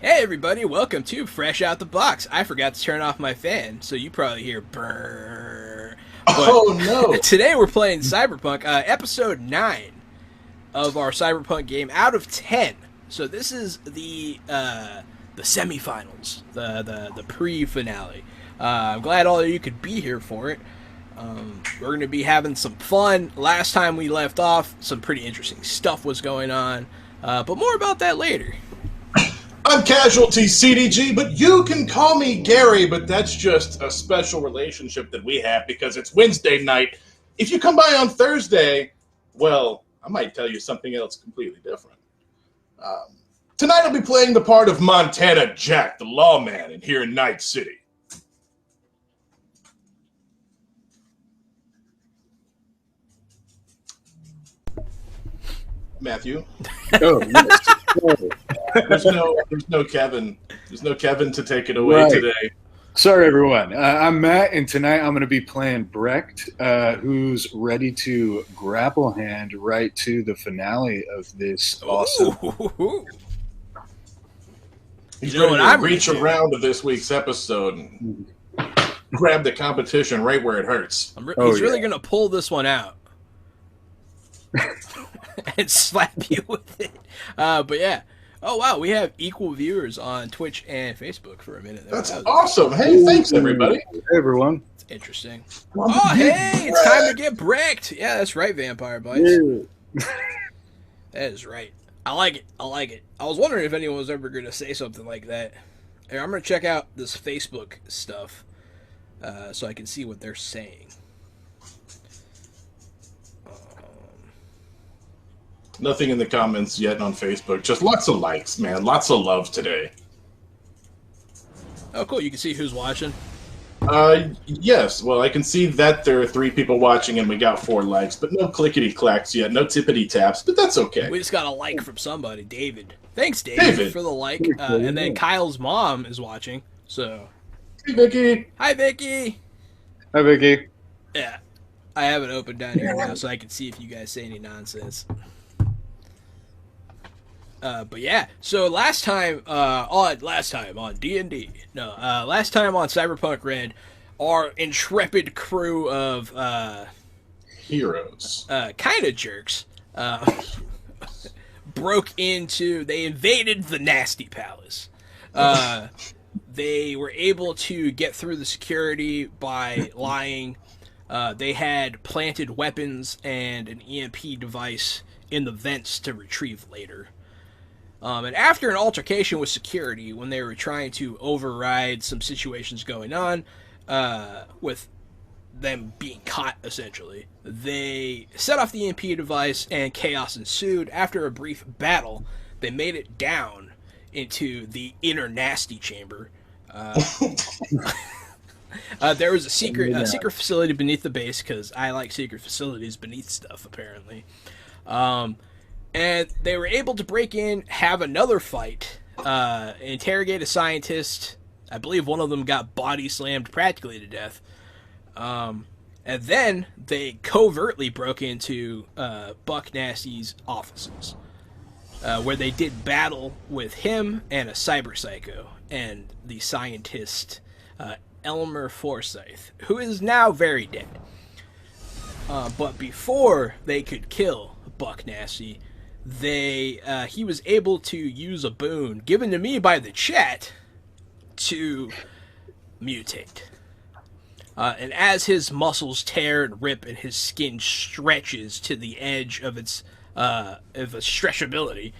Hey everybody, welcome to Fresh Out the Box. I forgot to turn off my fan, so you probably hear brrrr. But Oh no! today we're playing Cyberpunk, episode 9 of our Cyberpunk game out of 10. So this is the semifinals, the pre-finale. I'm glad all of you could be here for it. We're going to be having some fun. Last time we left off, some pretty interesting stuff was going on, but more about that later. I'm Casualty CDG, but you can call me Gary, but that's just a special relationship that we have because it's Wednesday night. If you come by on Thursday, well, I might tell you something else completely different. Tonight I'll be playing the part of Montana Jack, the lawman, in here in Night City. Matthew? Oh, yes. There's no Kevin. There's no Kevin to take it away today. Sorry, everyone. I'm Matt, and tonight I'm going to be playing Brecht, who's ready to grapple hand right to the finale of this awesome. He's ready to reach around to this week's episode and grab the competition right where it hurts. He's really going to pull this one out and slap you with it. But yeah. Oh, wow. We have equal viewers on Twitch and Facebook for a minute. That's awesome. Hey, thanks, everybody. Hey, everyone. It's interesting. Oh, hey, it's time to get Brecht. Yeah, that's right, Vampire Bites. Yeah. That is right. I like it. I was wondering if anyone was ever going to say something like that. Here, I'm going to check out this Facebook stuff so I can see what they're saying. Nothing in the comments yet on Facebook. Just lots of likes, man. Lots of love today. Oh, cool. You can see who's watching? Yes. Well, I can see that there are 3 people watching and we got 4 likes, but no clickety-clacks yet. No tippity-taps, but that's okay. We just got a like from somebody. David. Thanks, David. For the like. And then Kyle's mom is watching, so... Hey, Vicky. Hi, Vicky. Hi, Vicky. Yeah. I have it open down here now so I can see if you guys say any nonsense. But yeah, so last time on D&D, last time on Cyberpunk Red, our intrepid crew of heroes, kind of jerks, they invaded the Nasty Palace. They were able to get through the security by lying. They had planted weapons and an EMP device in the vents to retrieve later. And after an altercation with security, when they were trying to override some situations going on, with them being caught, essentially, they set off the EMP device and chaos ensued. After a brief battle, they made it down into the inner nasty chamber. There was a secret facility beneath the base, because I like secret facilities beneath stuff, apparently. And they were able to break in, have another fight, interrogate a scientist. I believe one of them got body slammed practically to death. And then they covertly broke into Buck Nasty's offices, where they did battle with him and a cyber psycho and the scientist Elmer Forsyth, who is now very dead. But before they could kill Buck Nasty, he was able to use a boon given to me by the chat to mutate. And as his muscles tear and rip and his skin stretches to the edge of its stretchability,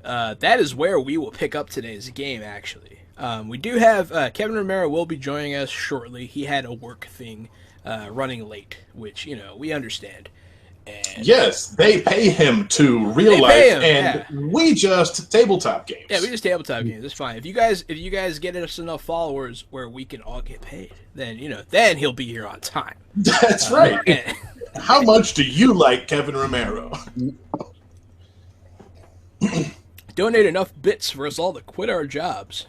that is where we will pick up today's game, actually. We do have Kevin Romero will be joining us shortly. He had a work thing running late, which, we understand. And yes, they pay him to real life, we just tabletop games. Yeah, we just tabletop games. It's fine. If you guys get us enough followers where we can all get paid, then then he'll be here on time. That's right. How much do you like Kevin Romero? Donate enough bits for us all to quit our jobs.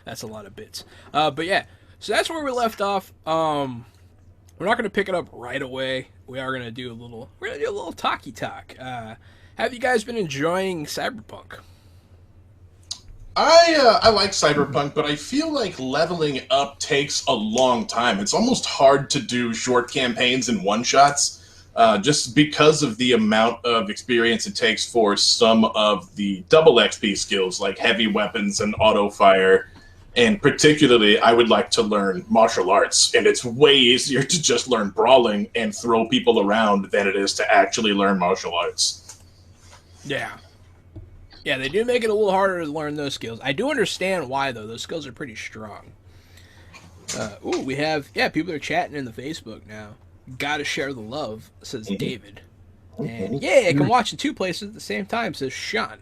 That's a lot of bits. But yeah, so that's where we left off. We're not going to pick it up right away. We are going to do a little talky talk. Have you guys been enjoying Cyberpunk? I like Cyberpunk, but I feel like leveling up takes a long time. It's almost hard to do short campaigns and one-shots, just because of the amount of experience it takes for some of the double XP skills, like heavy weapons and auto fire. And particularly, I would like to learn martial arts, and it's way easier to just learn brawling and throw people around than it is to actually learn martial arts. Yeah. Yeah, they do make it a little harder to learn those skills. I do understand why, though. Those skills are pretty strong. We have, people are chatting in the Facebook now. Gotta share the love, says David. And, yeah, I can watch in two places at the same time, says Sean.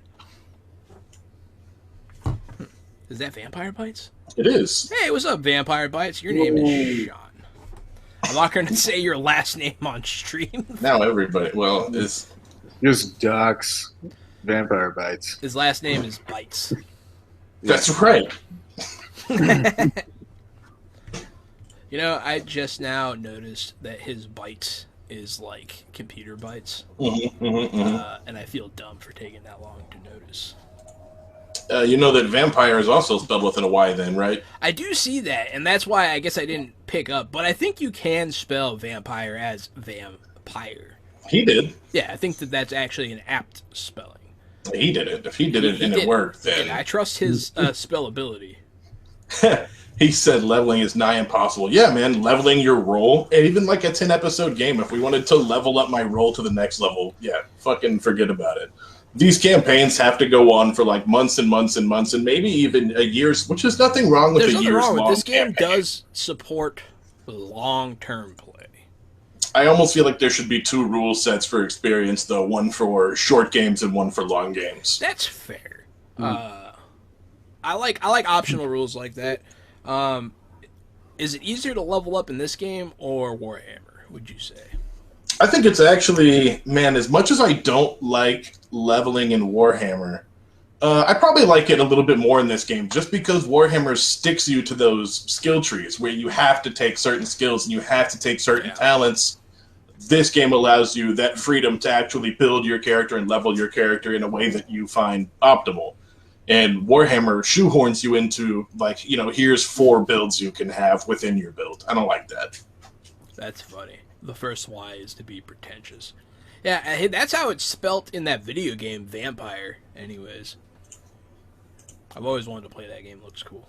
Is that Vampire Bites? It is. Hey, what's up, Vampire Bites? Your name is Sean. I'm not going to say your last name on stream. Now everybody, well, it's... Just ducks. Vampire Bites. His last name is Bites. That's right. You know, I just now noticed that his Bites is like computer Bites. And I feel dumb for taking that long to notice. You know that vampire is also spelled with a Y then, right? I do see that, and that's why I guess I didn't pick up. But I think you can spell vampire as vampire. He did. Yeah, I think that that's actually an apt spelling. He did it. If he did it and it worked, then... Yeah, I trust his spellability. He said leveling is nigh impossible. Yeah, man, leveling your role, and even like a 10-episode game, if we wanted to level up my role to the next level, yeah, fucking forget about it. These campaigns have to go on for like months and months and months, and maybe even a year's, which is nothing wrong with a year's long this game campaign. does support long-term play. I almost feel like there should be two rule sets for experience, though. One for short games and one for long games. That's fair. I like optional rules like that. Is it easier to level up in this game or Warhammer, would you say? I think it's actually, man, as much as I don't like leveling in Warhammer, I probably like it a little bit more in this game, just because Warhammer sticks you to those skill trees where you have to take certain skills and you have to take certain talents. This game allows you that freedom to actually build your character and level your character in a way that you find optimal. And Warhammer shoehorns you into, like, you know, here's 4 builds you can have within your build. I don't like that. That's funny. The first Y is to be pretentious. Yeah, that's how it's spelt in that video game, Vampire, anyways. I've always wanted to play that game. It looks cool.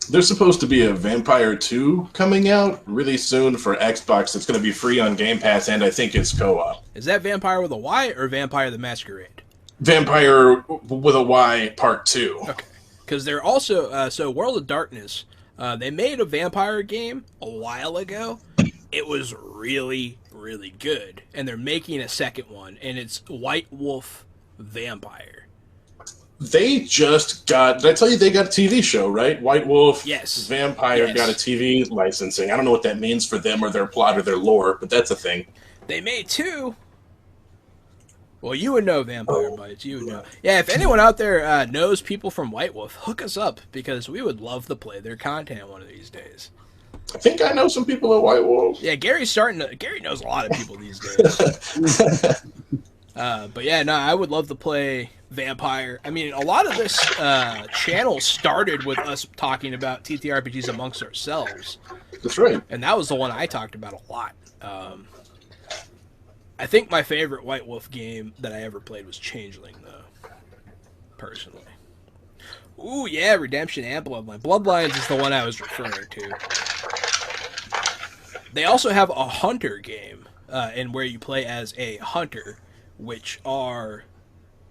There's supposed to be a Vampire 2 coming out really soon for Xbox. It's going to be free on Game Pass, and I think it's co-op. Is that Vampire with a Y or Vampire the Masquerade? Vampire with a Y Part 2. Okay. Because they're also... so World of Darkness, they made a Vampire game a while ago. It was really, really good. And they're making a second one, and it's White Wolf Vampire. They just got... Did I tell you they got a TV show, right? White Wolf Vampire got a TV licensing. I don't know what that means for them or their plot or their lore, but that's a thing. They made 2. Well, you would know Vampire Bites. You would know. Yeah, if anyone out there knows people from White Wolf, hook us up, because we would love to play their content one of these days. I think I know some people at White Wolf. Yeah, Gary knows a lot of people these days. But yeah, no, I would love to play Vampire. I mean, a lot of this channel started with us talking about TTRPGs amongst ourselves. That's right. And that was the one I talked about a lot. I think my favorite White Wolf game that I ever played was Changeling, though. Personally. Ooh, yeah, Redemption and Bloodline. Bloodlines is the one I was referring to. They also have a hunter game, in where you play as a hunter, which are,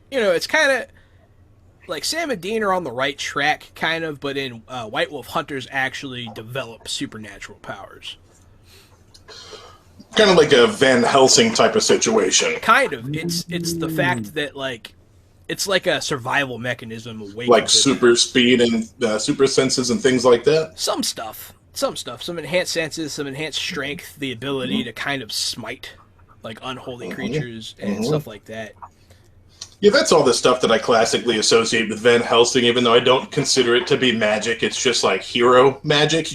you know, it's kind of like Sam and Dean are on the right track, kind of, but in White Wolf, hunters actually develop supernatural powers. Kind of like a Van Helsing type of situation. Kind of. It's the fact that, like, it's like a survival mechanism. Like super speed and super senses and things like that? Some stuff. Some enhanced senses, some enhanced strength, the ability to kind of smite, like, unholy creatures and stuff like that. Yeah, that's all the stuff that I classically associate with Van Helsing, even though I don't consider it to be magic. It's just like hero magic.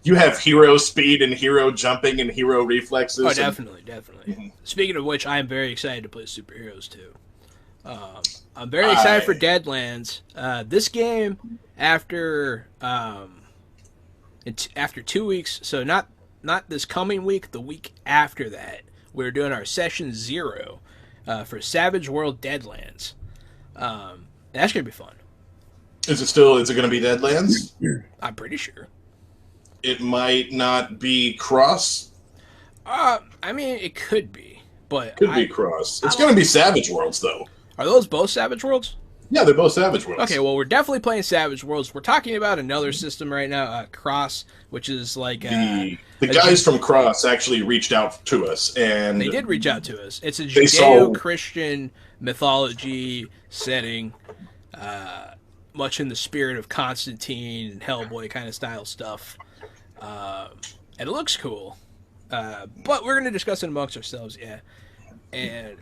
You have hero speed and hero jumping and hero reflexes. Oh, definitely. Speaking of which, I am very excited to play superheroes too. I'm very excited for Deadlands. This game, after 2 weeks, so not this coming week, the week after that, we're doing our session 0 for Savage World Deadlands. That's gonna be fun. Is it going to be Deadlands? I'm pretty sure. It might not be cross. I mean, it could be, but Could be cross. It's going to be Savage Worlds, though. Are those both Savage Worlds? Yeah, they're both Savage Worlds. Okay, well, we're definitely playing Savage Worlds. We're talking about another system right now, Cross, which is like... the guys from Cross actually reached out to us, and... They did reach out to us. It's a Judeo-Christian mythology setting, much in the spirit of Constantine and Hellboy kind of style stuff. And it looks cool. But we're going to discuss it amongst ourselves, yeah. And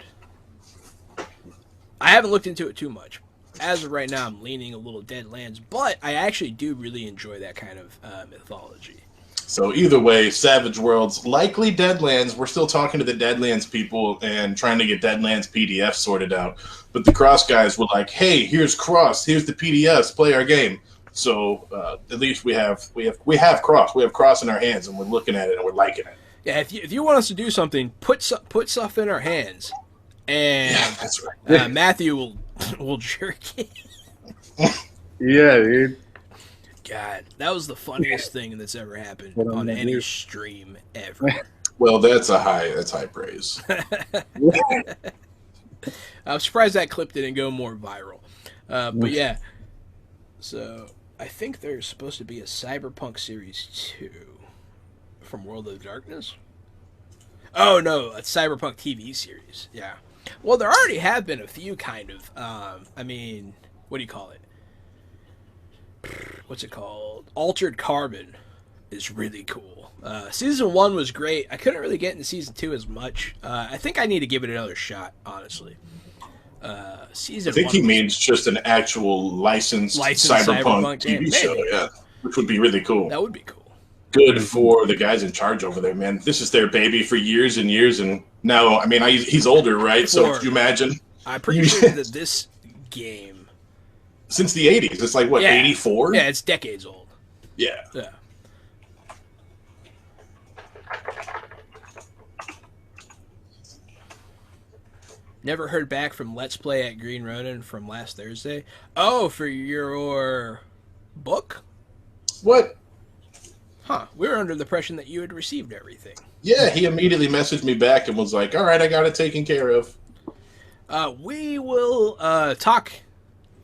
I haven't looked into it too much. As of right now, I'm leaning a little Deadlands, but I actually do really enjoy that kind of mythology. So either way, Savage Worlds, likely Deadlands. We're still talking to the Deadlands people and trying to get Deadlands PDF sorted out. But the Cross guys were like, "Hey, here's Cross. Here's the PDFs. Play our game." So at least we have Cross. We have Cross in our hands, and we're looking at it and we're liking it. Yeah, if you want us to do something, put stuff in our hands, and yeah, that's right. Matthew will jerk it. Yeah, dude. God, that was the funniest thing that's ever happened on any stream ever. Well, that's high praise. I'm surprised that clip didn't go more viral. But yeah, so I think there's supposed to be a Cyberpunk Series 2 from World of Darkness. Oh no, a Cyberpunk TV series. Yeah. Well, there already have been a few kind of. I mean, what do you call it? What's it called? Altered Carbon is really cool. Season 1 was great. I couldn't really get into Season 2 as much. I think I need to give it another shot, honestly. Season I think 1 he means just an actual licensed Cyberpunk TV show, yeah, which would be really cool. That would be cool. Good for the guys in charge over there, man. This is their baby for years and years, and now, I mean, he's older, right? So, could you imagine? I'm pretty sure that this game... Since the 80s. It's like, what, 84? Yeah, it's decades old. Yeah. Yeah. Never heard back from Let's Play at Green Ronin from last Thursday. Oh, for your book? What? Huh. We were under the impression that you had received everything. Yeah, he immediately messaged me back and was like, all right, I got it taken care of. We will talk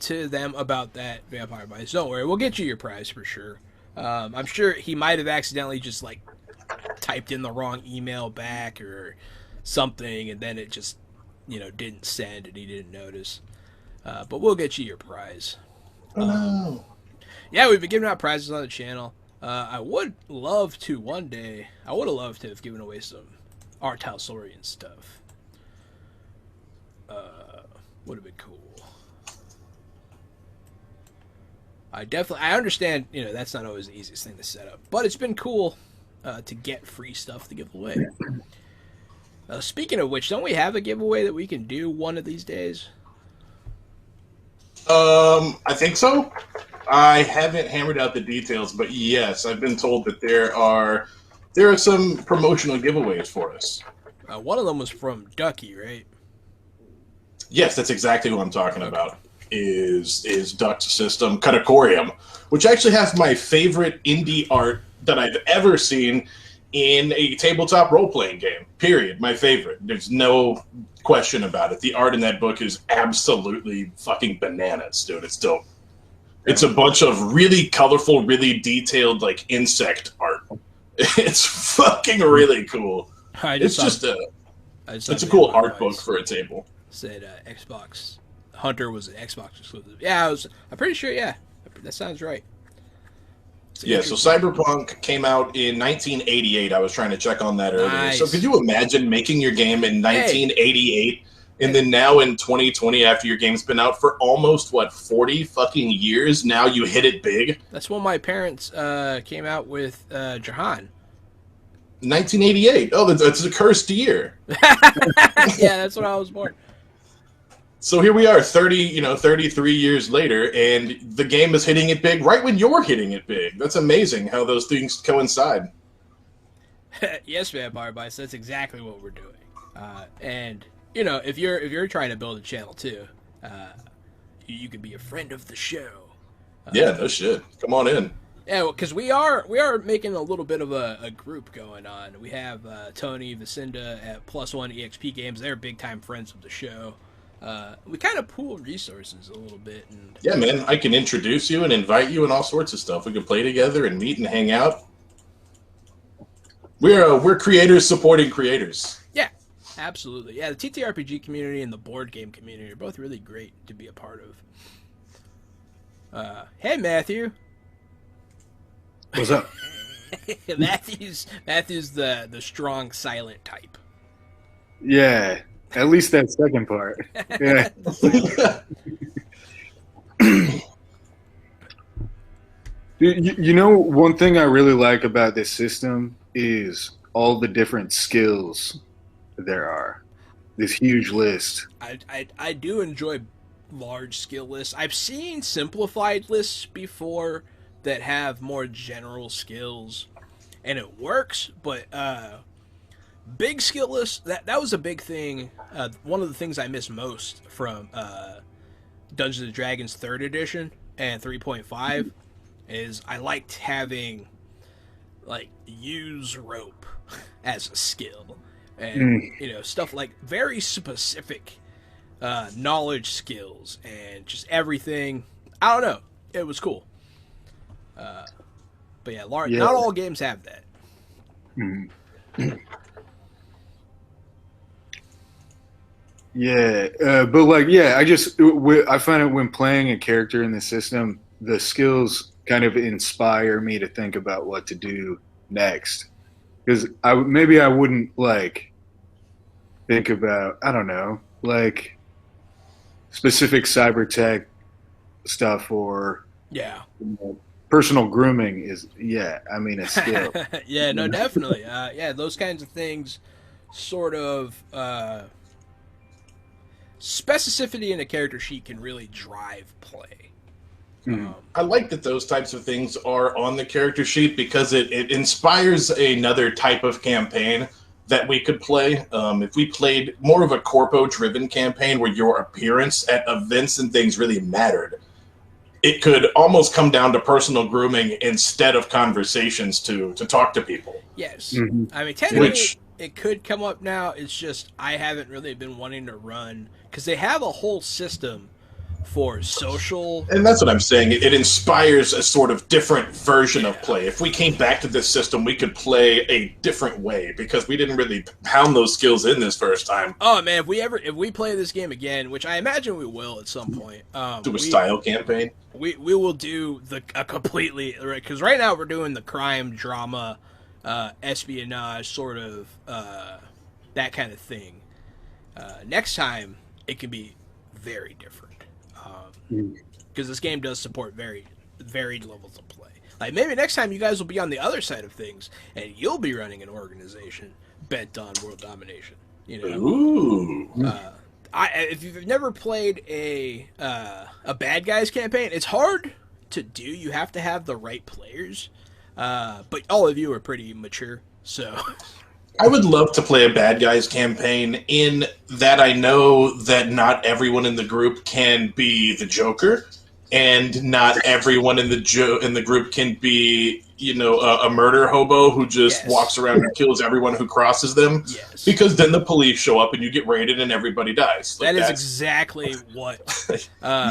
to them about that, Vampire Bites. Don't worry, we'll get you your prize for sure. I'm sure he might have accidentally just, like, typed in the wrong email back or something, and then it just... didn't send and he didn't notice. But we'll get you your prize. Oh, no. Yeah, we've been giving out prizes on the channel. I would love to one day. I would have loved to have given away some Art Talsorian stuff. Would have been cool. I understand, that's not always the easiest thing to set up. But it's been cool to get free stuff to give away. Speaking of which, don't we have a giveaway that we can do one of these days? I think so. I haven't hammered out the details, but yes, I've been told that there are some promotional giveaways for us. One of them was from Ducky, right? Yes, that's exactly who I'm talking about. Is Duck's system Katakorium, which actually has my favorite indie art that I've ever seen in a tabletop role-playing game, period. My favorite. There's no question about it. The art in that book is absolutely fucking bananas, dude. It's dope. It's a bunch of really colorful, really detailed, like, insect art. It's fucking really cool. It's a cool art book for a table. Said Xbox Hunter was an Xbox exclusive. Yeah, I'm pretty sure, yeah. That sounds right. Yeah, so Cyberpunk came out in 1988. I was trying to check on that earlier. Nice. So could you imagine making your game in 1988 and then now in 2020 after your game's been out for almost, 40 fucking years, now you hit it big? That's when my parents came out with Jahan. 1988. Oh, that's a cursed year. Yeah, that's when I was born. So here we are, 33 years later, and the game is hitting it big right when you're hitting it big. That's amazing how those things coincide. Yes, Vampire Bites. That's exactly what we're doing. And if you're trying to build a channel too, you could be a friend of the show. Yeah, no shit. Come on in. Yeah, because we are making a little bit of a group going on. We have Tony Vicinda at Plus One EXP Games. They're big time friends of the show. We kind of pool resources a little bit. And Yeah, man, I can introduce you and invite you and all sorts of stuff. We can play together and meet and hang out. We're creators supporting creators. yeah, absolutely. Yeah, the TTRPG community and the board game community are both really great to be a part of. Hey, Matthew. What's up? Matthew's the strong silent type. Yeah, at least that second part. Yeah. You know, one thing I really like about this system is all the different skills there are. This huge list. I do enjoy large skill lists. I've seen simplified lists before that have more general skills, and it works. But big skill lists, that was a big thing. One of the things I miss most from Dungeons and Dragons 3rd edition and 3.5 is I liked having like use rope as a skill, and stuff like very specific knowledge skills and just everything. I don't know. It was cool. But yeah, not all games have that. Yeah, but like, yeah, I find it when playing a character in the system, the skills kind of inspire me to think about what to do next. Because I wouldn't like think about, I don't know, like specific cyber tech stuff or personal grooming is a skill. Yeah, no, definitely. Those kinds of things sort of specificity in a character sheet can really drive play. I like that those types of things are on the character sheet because it inspires another type of campaign that we could play. If we played more of a corpo-driven campaign where your appearance at events and things really mattered, it could almost come down to personal grooming instead of conversations to talk to people. Yes. I mean, technically, it could come up now. It's just I haven't really been wanting to run because they have a whole system for social. And that's what I'm saying. It inspires a sort of different version of play. If we came back to this system, we could play a different way because we didn't really pound those skills in this first time. Oh man, if we play this game again, which I imagine we will at some point, do a style campaign. We will do a completely right, because right now we're doing the crime drama, espionage sort of that kind of thing. Next time it can be very different. Because this game does support very varied levels of play. Like maybe next time you guys will be on the other side of things, and you'll be running an organization bent on world domination. Ooh. If you've never played a bad guys campaign, it's hard to do. You have to have the right players, but all of you are pretty mature, so. I would love to play a bad guys campaign in that I know that not everyone in the group can be the Joker, and not everyone in the group can be, a murder hobo who just walks around and kills everyone who crosses them. Yes. Because then the police show up and you get raided and everybody dies. That is exactly what you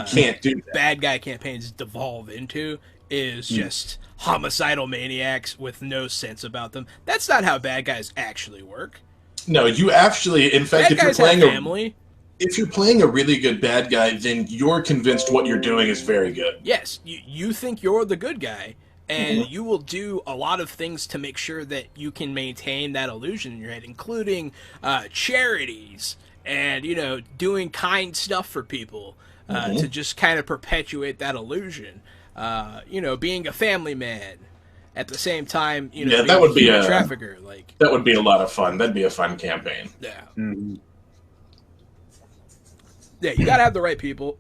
can't do that. Bad guy campaigns devolve into. Is just homicidal maniacs with no sense about them. That's not how bad guys actually work. No, you actually, in fact, if you're playing a really good bad guy, then you're convinced what you're doing is very good. Yes, you think you're the good guy, and you will do a lot of things to make sure that you can maintain that illusion in your head, including charities and doing kind stuff for people to just kind of perpetuate that illusion. Being a family man at the same time, that would be a trafficker. That would be a lot of fun. That'd be a fun campaign. Yeah. Yeah, you gotta have the right people.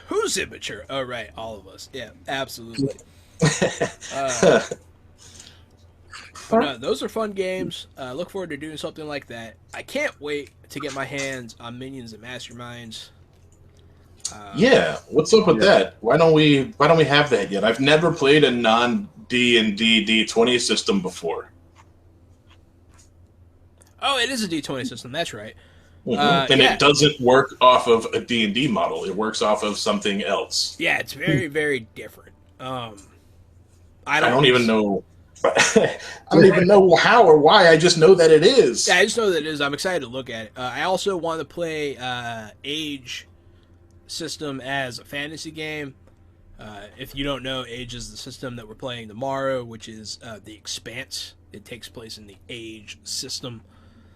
Who's immature? Oh, right, all of us. Yeah, absolutely. But no, those are fun games. Look forward to doing something like that. I can't wait to get my hands on Minions and Masterminds. Yeah, what's up with Yeah. that? Why don't we have that yet? I've never played a non D&D D20 system before. Oh, it is a D20 system. That's right. And yeah. it doesn't work off of a D&D model. It works off of something else. Yeah, it's very, very different. I don't even know. I don't even know how or why. I just know that it is. Yeah, I just know that it is. I'm excited to look at it. I also want to play Age system as a fantasy game. If you don't know, Age is the system that we're playing tomorrow, which is The Expanse. It takes place in the Age system.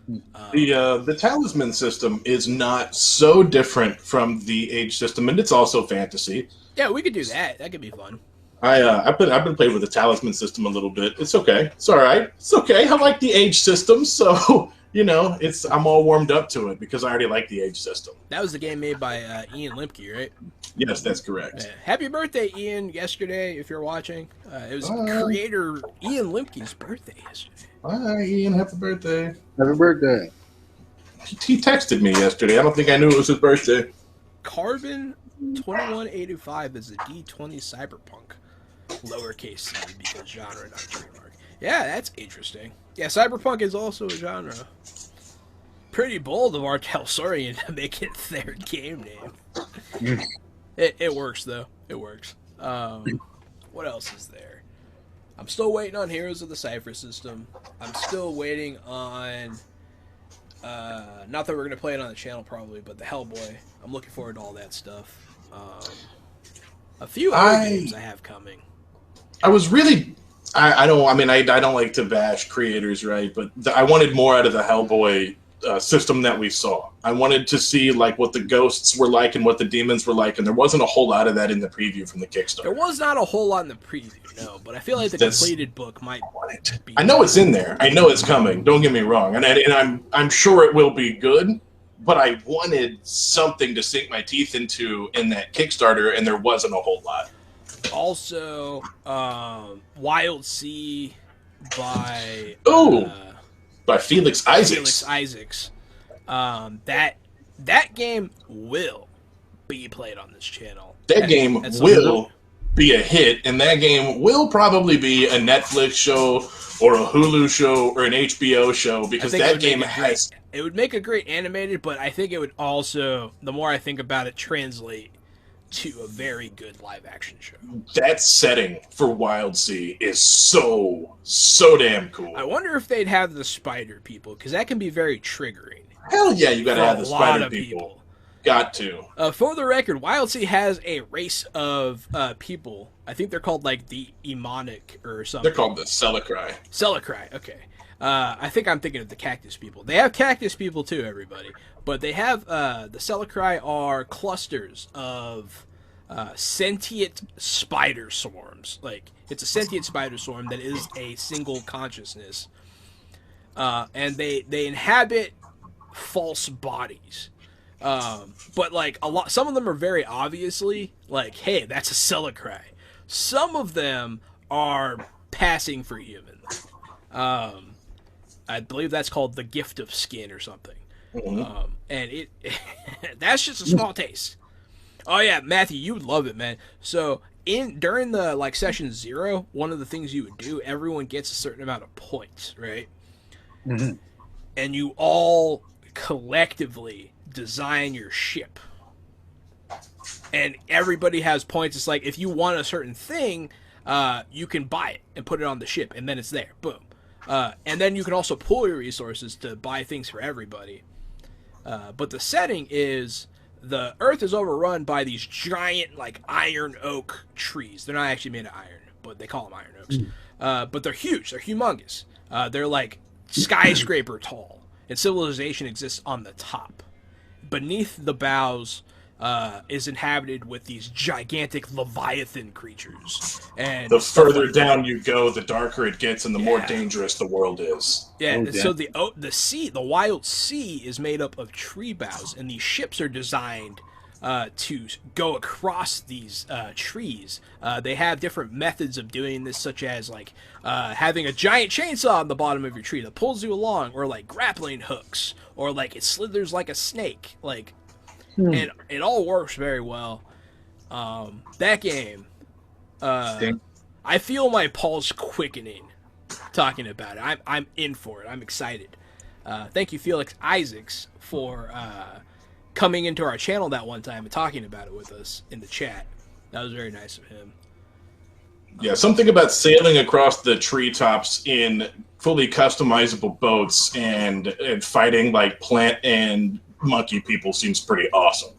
The talisman system is not so different from the Age system, and it's also fantasy. Yeah, we could do that. That could be fun. I've been playing with the talisman system a little bit. It's okay. It's all right. It's okay. I like the Age system, so I'm all warmed up to it because I already like the Age system. That was the game made by Ian Limke, right? Yes, that's correct. Yeah. Happy birthday, Ian! Yesterday, if you're watching, it was creator Ian Limke's birthday yesterday. Hi, Ian. Happy birthday. Happy birthday. He texted me yesterday. I don't think I knew it was his birthday. Carbon 2185 is a D20 Cyberpunk. Lowercase c because genre, not trademark. Yeah, that's interesting. Yeah, Cyberpunk is also a genre. Pretty bold of Artel Sorian to make it their game name. It works, though. It works. What else is there? I'm still waiting on Heroes of the Cypher system. I'm still waiting on... not that we're going to play it on the channel, probably, but the Hellboy. I'm looking forward to all that stuff. A few other games I have coming. I was really... I don't like to bash creators, right? But I wanted more out of the Hellboy system that we saw. I wanted to see like what the ghosts were like and what the demons were like, and there wasn't a whole lot of that in the preview from the Kickstarter. There was not a whole lot in the preview, no, but I feel like the completed book might be... I know it's in there. I know it's coming. Don't get me wrong, and I'm sure it will be good. But I wanted something to sink my teeth into in that Kickstarter, and there wasn't a whole lot. Also, Wild Sea by by Felix Isaacs. Felix Isaacs. That game will be played on this channel. That game will be a hit, and that game will probably be a Netflix show or a Hulu show or an HBO show because that game has... It would make a great animated, but I think it would also, the more I think about it, translate to a very good live-action show. That setting for Wild Sea is so damn cool. I wonder if they'd have the spider people, because that can be very triggering. Hell yeah, you gotta have the spider people. Got to. For the record, Wild Sea has a race of people. I think they're called, like, the Emonic or something. They're called the Selachrai. Selachrai, okay. I think I'm thinking of the cactus people. They have cactus people too, everybody. But they have, the Selachrai are clusters of sentient spider swarms. Like, it's a sentient spider swarm that is a single consciousness. And they inhabit false bodies. But, like, some of them are very obviously, like, hey, that's a Selachrai. Some of them are passing for human. I believe that's called the gift of skin or something. Mm-hmm. And that's just a small taste. Oh yeah, Matthew, you would love it, man. So during the like session 0, one of the things you would do, everyone gets a certain amount of points, right? Mm-hmm. And you all collectively design your ship. And everybody has points. It's like if you want a certain thing, you can buy it and put it on the ship, and then it's there. Boom. And then you can also pool your resources to buy things for everybody. But the setting is the Earth is overrun by these giant, like, iron oak trees. They're not actually made of iron, but they call them iron oaks. But they're huge. They're humongous. They're, like, skyscraper tall. And civilization exists on the top. Beneath the boughs is inhabited with these gigantic leviathan creatures. And the further down you go, the darker it gets, and the more dangerous the world is. Yeah, so the sea, the wild sea, is made up of tree boughs, and these ships are designed to go across these trees. They have different methods of doing this, such as like having a giant chainsaw on the bottom of your tree that pulls you along, or like grappling hooks, or like it slithers like a snake. Like, and it all works very well. That game, I feel my pulse quickening talking about it. I'm in for it. I'm excited. Thank you, Felix Isaacs, for coming into our channel that one time and talking about it with us in the chat. That was very nice of him. Yeah, something about sailing across the treetops in fully customizable boats and fighting like plant and monkey people seems pretty awesome.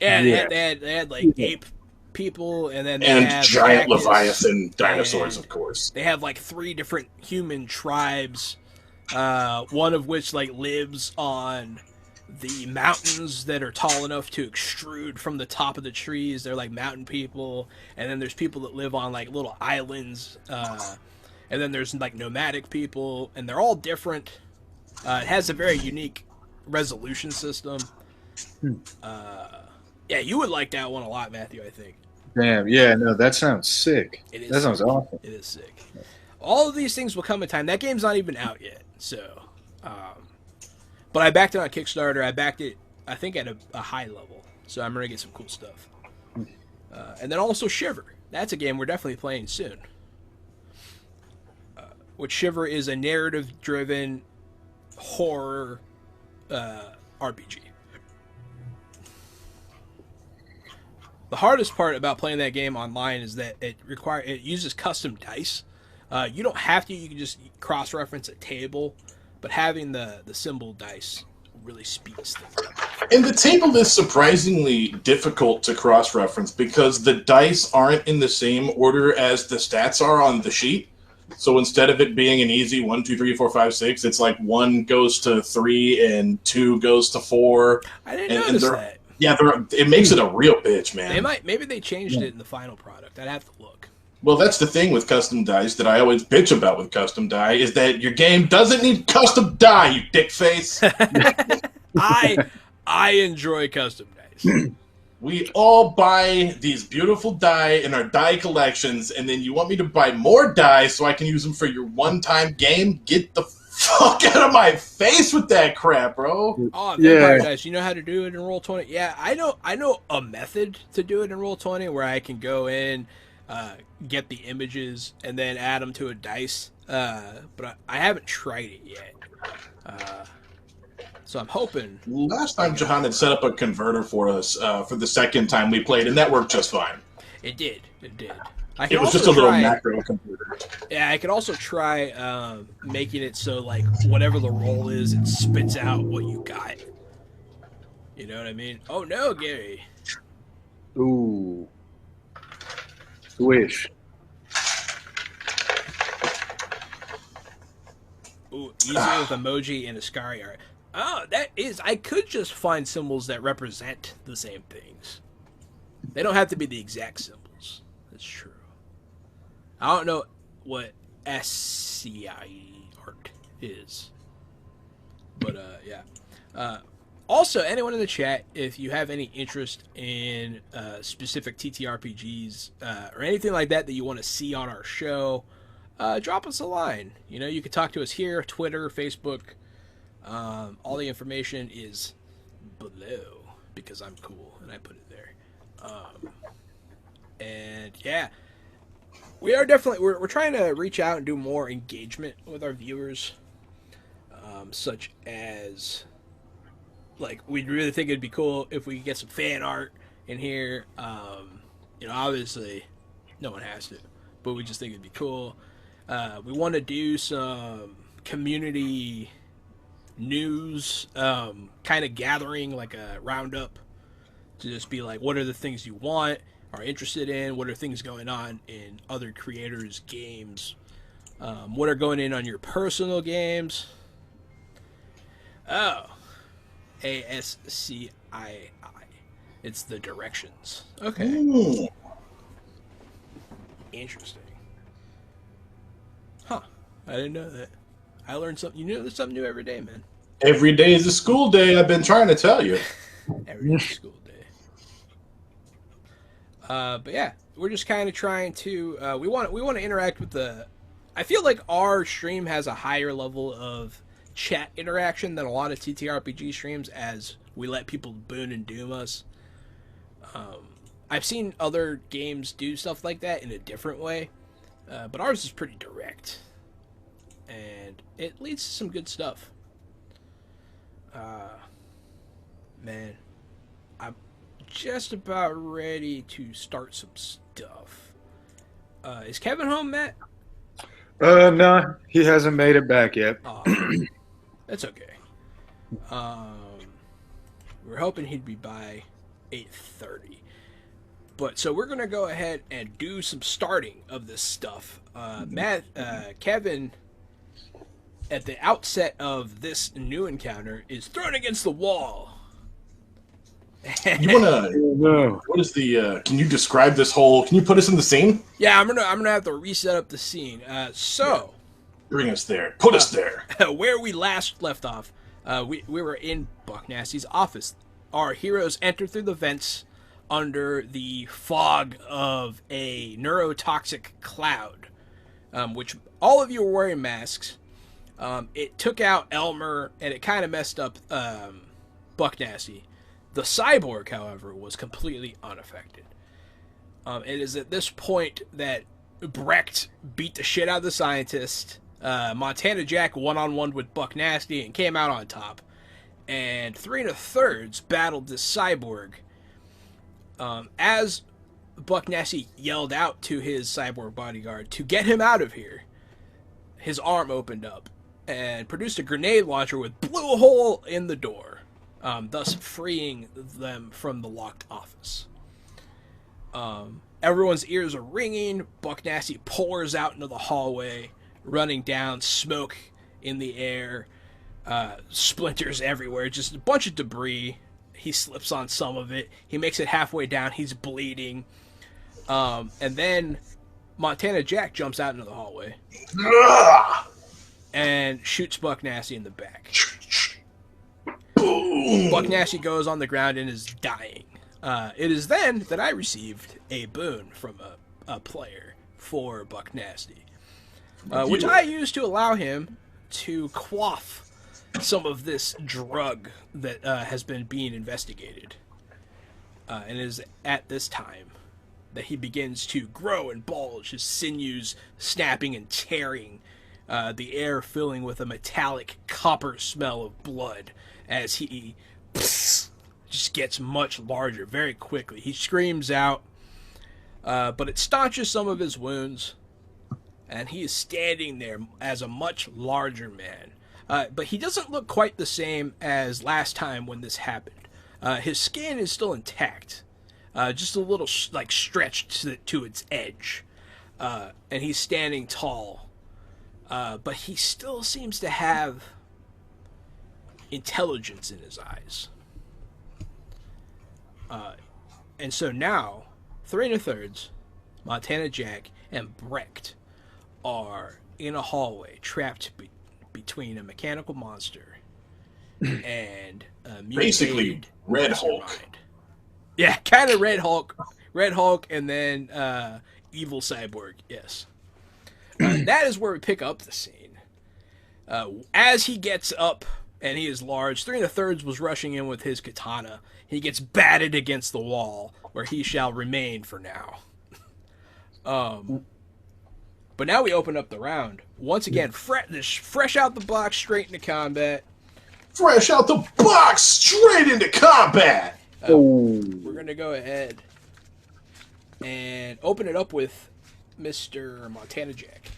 Yeah, they had like ape people, and then they have giant cactus, Leviathan dinosaurs, of course. They have like 3 different human tribes, one of which like lives on the mountains that are tall enough to extrude from the top of the trees. They're like mountain people. And then there's people that live on like little islands, and then there's like nomadic people, and they're all different. It has a very unique resolution system. Yeah, you would like that one a lot, Matthew, I think. Damn, yeah, no, that sounds sick. That sounds sick. awesome. It is sick. All of these things will come in time. That game's not even out yet, so. But I backed it on Kickstarter. I backed it, I think, at a high level, so I'm gonna get some cool stuff. And then also Shiver. That's a game we're definitely playing soon. Which Shiver is a narrative-driven horror RPG. The hardest part about playing that game online is that it uses custom dice. You don't have to. You can just cross-reference a table, but having the symbol dice really speeds things up. And the table is surprisingly difficult to cross-reference because the dice aren't in the same order as the stats are on the sheet. So instead of it being an easy 1, 2, 3, 4, 5, 6, it's like 1 goes to 3 and 2 goes to 4. I didn't notice that. Yeah, it makes it a real bitch, man. Maybe they changed it in the final product. I'd have to look. Well, that's the thing with custom dice that I always bitch about with custom die is that your game doesn't need custom die, you dick face. I enjoy custom dice. We all buy these beautiful die in our die collections, and then you want me to buy more die so I can use them for your one-time game? Get the fuck out of my face with that crap, bro. Oh, Vampire Dice. You know how to do it in Roll20? Yeah, I know a method to do it in Roll20 where I can go in, get the images, and then add them to a dice. But I haven't tried it yet. So I'm hoping. Last time Jahan had set up a converter for us for the second time we played, and that worked just fine. It did. It was just a little macro converter. Yeah, I could also try making it so, like, whatever the roll is, it spits out what you got. You know what I mean? Oh, no, Gary. Ooh. Swish. Ooh, easy with emoji and Ascari art. Oh, that is... I could just find symbols that represent the same things. They don't have to be the exact symbols. That's true. I don't know what SCI art is. But, yeah. Also, anyone in the chat, if you have any interest in specific TTRPGs or anything like that you want to see on our show, drop us a line. You know, you can talk to us here, Twitter, Facebook. All the information is below because I'm cool and I put it there. And, yeah. We are definitely, we're trying to reach out and do more engagement with our viewers, such as, like, we really think it'd be cool if we could get some fan art in here. You know, obviously, no one has to, but we just think it'd be cool. We want to do some community news, kind of gathering, like a roundup, to just be like, what are the things you want? Are interested in, what are things going on in other creators' games, what are going in on your personal games. Oh, ASCII, it's the directions. Okay. Ooh. Interesting. Huh, I didn't know that. I learned something. You know, there's something new every day, man. Every day is a school day, I've been trying to tell you. Every day is school day. But yeah, we're just kind of trying to we want to interact with the. I feel like our stream has a higher level of chat interaction than a lot of TTRPG streams, as we let people boon and doom us. I've seen other games do stuff like that in a different way, but ours is pretty direct, and it leads to some good stuff. Man, I'm just about ready to start some stuff. Is Kevin home, Matt? No, he hasn't made it back yet. That's okay. We're hoping he'd be by 8:30. But so we're gonna go ahead and do some starting of this stuff. Kevin, at the outset of this new encounter, is thrown against the wall. You wanna? No. What is the? Can you describe this whole? Can you put us in the scene? Yeah, I'm gonna have to reset up the scene. Bring us there. Put us there. Where we last left off, we were in Buck Nasty's office. Our heroes enter through the vents under the fog of a neurotoxic cloud, which all of you were wearing masks. It took out Elmer, and it kind of messed up Buck Nasty. The cyborg, however, was completely unaffected. It is at this point that Brecht beat the shit out of the scientist. Montana Jack one-on-one with Buck Nasty and came out on top. And 3 1/3 battled this cyborg. As Buck Nasty yelled out to his cyborg bodyguard to get him out of here, his arm opened up and produced a grenade launcher which blew a hole in the door, thus freeing them from the locked office. Everyone's ears are ringing. Buck Nasty pours out into the hallway, running down, smoke in the air, splinters everywhere, just a bunch of debris. He slips on some of it. He makes it halfway down. He's bleeding. And then Montana Jack jumps out into the hallway and shoots Buck Nasty in the back. Boom. Buck Nasty goes on the ground and is dying. It is then that I received a boon from a player for Buck Nasty, which I used to allow him to quaff some of this drug that has been being investigated. And it is at this time that he begins to grow and bulge, his sinews snapping and tearing, the air filling with a metallic copper smell of blood as he just gets much larger very quickly. He screams out, but it staunches some of his wounds, and he is standing there as a much larger man. But he doesn't look quite the same as last time when this happened. His skin is still intact, just a little stretched to its edge, and he's standing tall. But he still seems to have intelligence in his eyes. And so now, 3 1/3, Montana Jack, and Brecht are in a hallway trapped between a mechanical monster and a basically Red Hulk. Mind. Yeah, kind of Red Hulk, and then evil cyborg. Yes, that is where we pick up the scene. As he gets up and he is large, 3 1/3 was rushing in with his katana. He gets batted against the wall, where he shall remain for now. But now we open up the round. Once again, fresh out the box, straight into combat. Fresh out the box, straight into combat! We're going to go ahead and open it up with Mr. Montana Jack.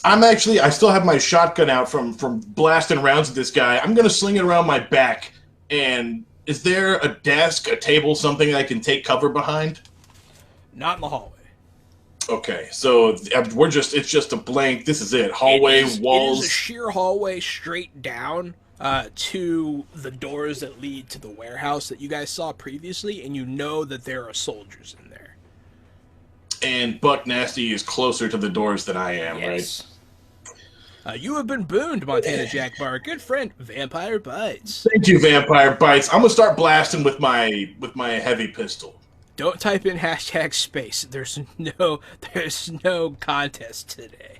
I still have my shotgun out from blasting rounds at this guy. I'm going to sling it around my back. And is there a desk, a table, something I can take cover behind? Not in the hallway. Okay, so it's just a blank, this is it, hallway, walls. It is a sheer hallway straight down to the doors that lead to the warehouse that you guys saw previously, and you know that there are soldiers in there. And Buck Nasty is closer to the doors than I am, yes. Right? You have been booned, Montana Jack, by our good friend, Vampire Bites. Thank you, Vampire Bites. I'm going to start blasting with my heavy pistol. Don't type in hashtag space. There's no contest today.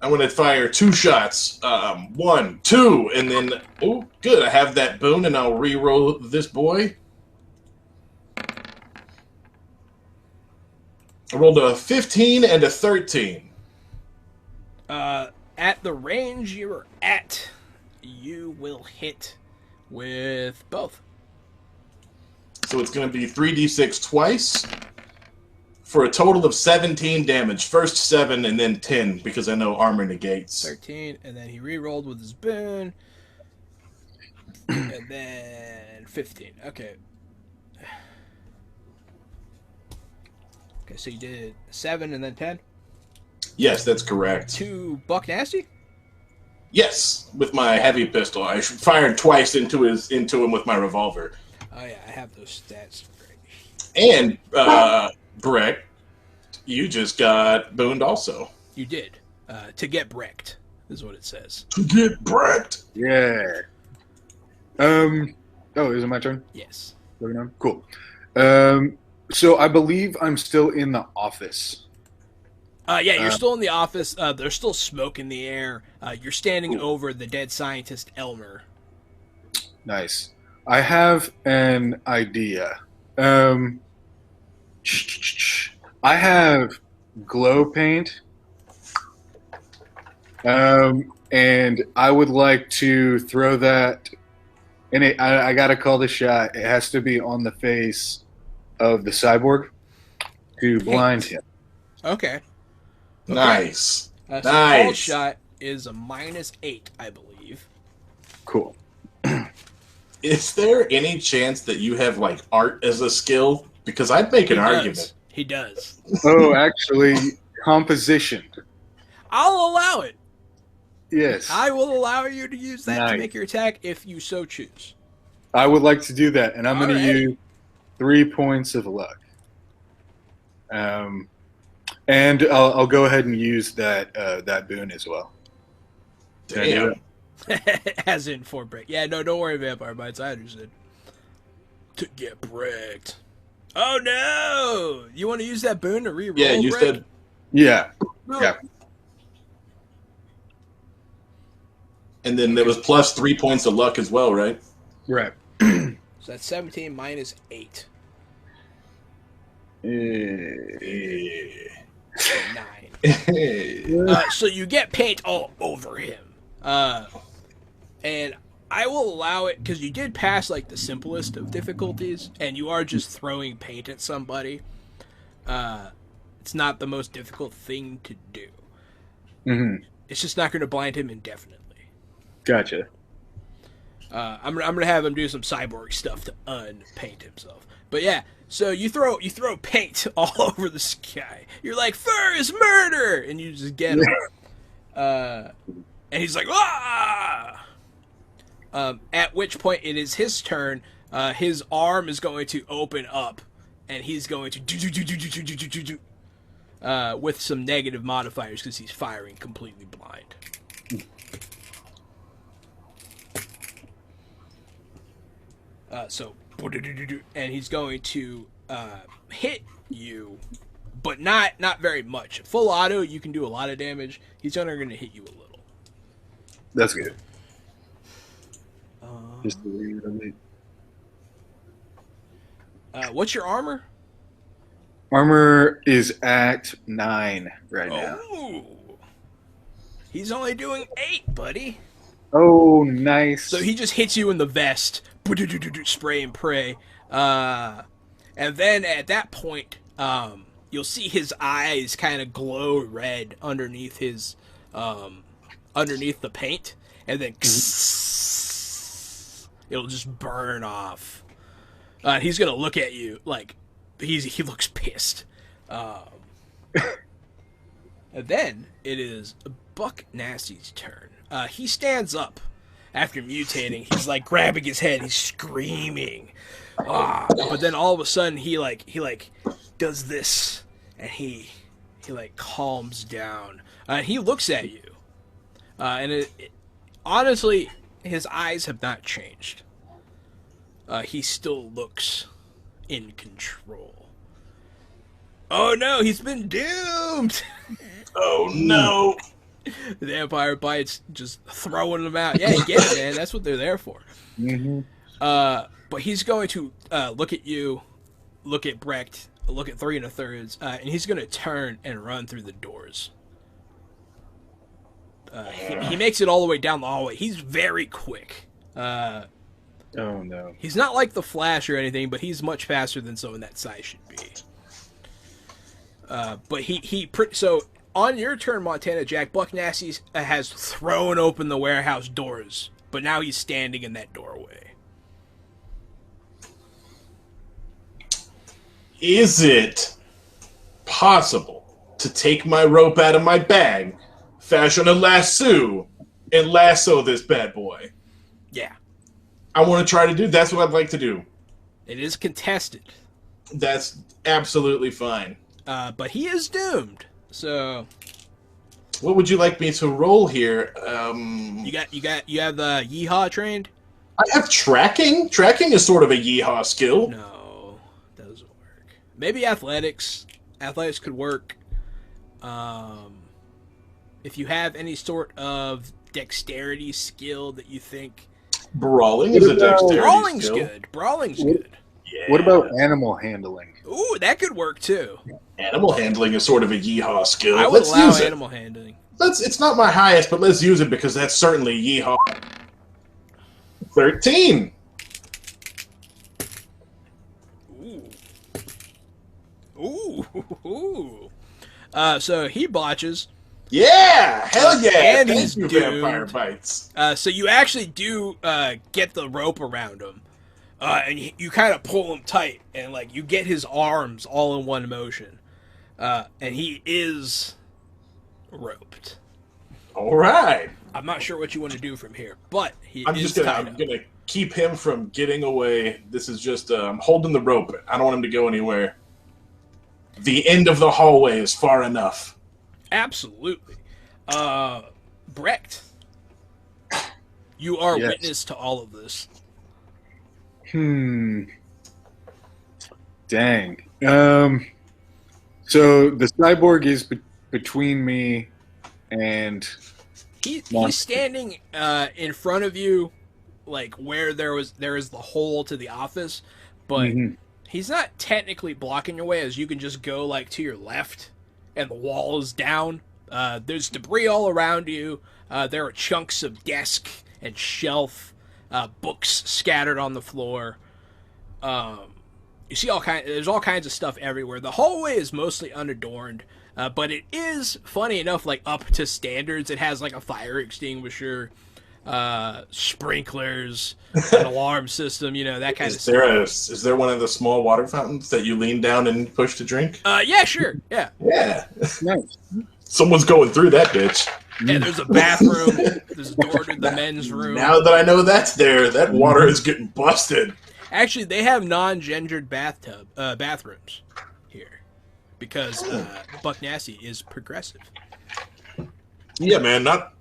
I'm going to fire 2 shots. 1, 2, and then... Oh, good. I have that boon, and I'll re-roll this boy. I rolled a 15 and a 13. At the range you're at, you will hit with both. So it's going to be 3d6 twice for a total of 17 damage. First 7 and then 10 because I know armor negates. 13, and then he re-rolled with his boon. And then 15. Okay. Okay, so you did 7 and then 10? Yes, that's correct. To Buck Nasty? Yes, with my heavy pistol. I fired twice into him with my revolver. Oh yeah, I have those stats. And Breck, you just got booned also. You did. To get Brecht is what it says. To get Brecht. Yeah. Oh, is it my turn? Yes. Cool. So I believe I'm still in the office. Yeah, you're still in the office. There's still smoke in the air. You're standing over the dead scientist Elmer. Nice. I have an idea. I have glow paint. And I would like to throw that. And I got to call the shot. It has to be on the face of the cyborg to blind him. Okay. Nice. So nice. The call shot is a -8, I believe. Cool. Is there any chance that you have like art as a skill? Because I'd make an argument. He does. Oh, actually, composition. I'll allow it. Yes. I will allow you to use that to Nice. make your attack if you so choose. I would like to do that, and I'm going to Alrighty. use 3 points of luck. And I'll go ahead and use that boon as well. Damn. As in for break. Yeah, no, don't worry, Vampire Bites. I understood. To get bricked. Oh no! You want to use that boon to re-roll? Yeah, you Breck? said. Yeah. Yeah. And then there was plus 3 points of luck as well, right? Right. So that's 17 minus 8. So 9. So you get paint all over him. And I will allow it because you did pass like the simplest of difficulties, and you are just throwing paint at somebody. It's not the most difficult thing to do. Mm-hmm. It's just not going to blind him indefinitely. Gotcha. I'm gonna have him do some cyborg stuff to unpaint himself. But yeah, so you throw paint all over the sky. You're like, fur is murder, and you just get him. And he's like, ah! At which point it is his turn. His arm is going to open up, and he's going to do with some negative modifiers because he's firing completely blind. And he's going to hit you, but not very much. Full auto, you can do a lot of damage. He's only going to hit you a little. That's good. Just to leave it on me. What's your armor? Armor is at 9 right now. Oh, he's only doing 8, buddy. Oh, nice. So he just hits you in the vest, spray and pray, and then at that point, you'll see his eyes kind of glow red underneath his, underneath the paint, and then it'll just burn off. He's gonna look at you like he looks pissed. And then it is Buck Nasty's turn. He stands up after mutating. He's like grabbing his head. He's screaming. But then all of a sudden he does this, and he calms down. And he looks at you. And honestly, his eyes have not changed. He still looks in control. Oh no, he's been doomed! Oh no! The vampire bites, just throwing them out. Yeah, you get it, man. That's what they're there for. Mm-hmm. But he's going to look at you, look at Brecht, look at 3 1/3, and he's going to turn and run through the doors. He makes it all the way down the hallway. He's very quick. Oh no. He's not like the Flash or anything, but he's much faster than someone that size should be. So on your turn, Montana Jack, Buck Nasty has thrown open the warehouse doors, but now he's standing in that doorway. Is it possible to take my rope out of my bag, fashion a lasso, and lasso this bad boy? Yeah. I want to try to do. That's what I'd like to do. It is contested. That's absolutely fine. But he is doomed. So what would you like me to roll here? you have the yeehaw trained? I have tracking. Tracking is sort of a yeehaw skill. No, doesn't work. Maybe athletics. Athletics could work. If you have any sort of dexterity skill that you think, Brawling is a dexterity brawling's skill. good. Brawling's good. Yeah. What about animal handling? Ooh, that could work too. Animal handling is sort of a yeehaw skill. I would Let's allow use it. animal handling. It's not my highest, but let's use it because that's certainly yeehaw. 13. Ooh. So he botches. Yeah! Hell yeah! And Thank he's you, doomed. Vampire Bites. So you actually do get the rope around him. And you kind of pull him tight, and like you get his arms all in one motion. And he is roped. All right. I'm not sure what you want to do from here, but I'm gonna keep him from getting away. This is just I'm holding the rope. I don't want him to go anywhere. The end of the hallway is far enough. Absolutely. Brecht, you are Yes. witness to all of this. Dang. So the cyborg is between me and He's standing in front of you, like where there is the hole to the office, but he's not technically blocking your way, as you can just go like to your left, and the wall is down. There's debris all around you. There are chunks of desk and shelf, books scattered on the floor. You see there's all kinds of stuff everywhere. The hallway is mostly unadorned. But it is, funny enough, like up to standards. It has like a fire extinguisher, sprinklers, an alarm system, that kind of stuff. Is there one of the small water fountains that you lean down and push to drink? Yeah, sure, yeah. Yeah. nice. Someone's going through that bitch. Yeah, there's a bathroom. There's a door to the men's room. Now that I know that's there, that water is getting busted. Actually, they have non-gendered bathrooms here. Because Buck Nasty is progressive. Yeah, man. Not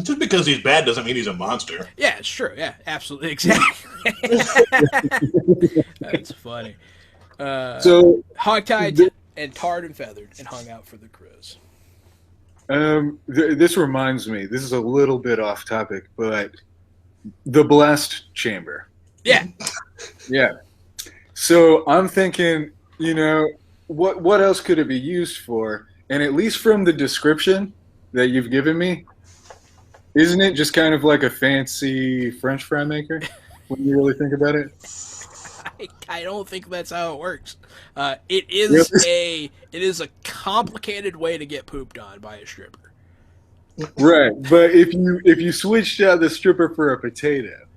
just because he's bad doesn't mean he's a monster. Yeah, it's true. Yeah, absolutely, exactly. That's funny. So hogtied and tarred and feathered and hung out for the cruise. this reminds me. This is a little bit off topic, but the blast chamber. Yeah. Yeah. So I'm thinking, what else could it be used for? And at least from the description that you've given me, isn't it just kind of like a fancy French fry maker when you really think about it? I don't think that's how it works. It is a complicated way to get pooped on by a stripper. Right, but if you switched out the stripper for a potato,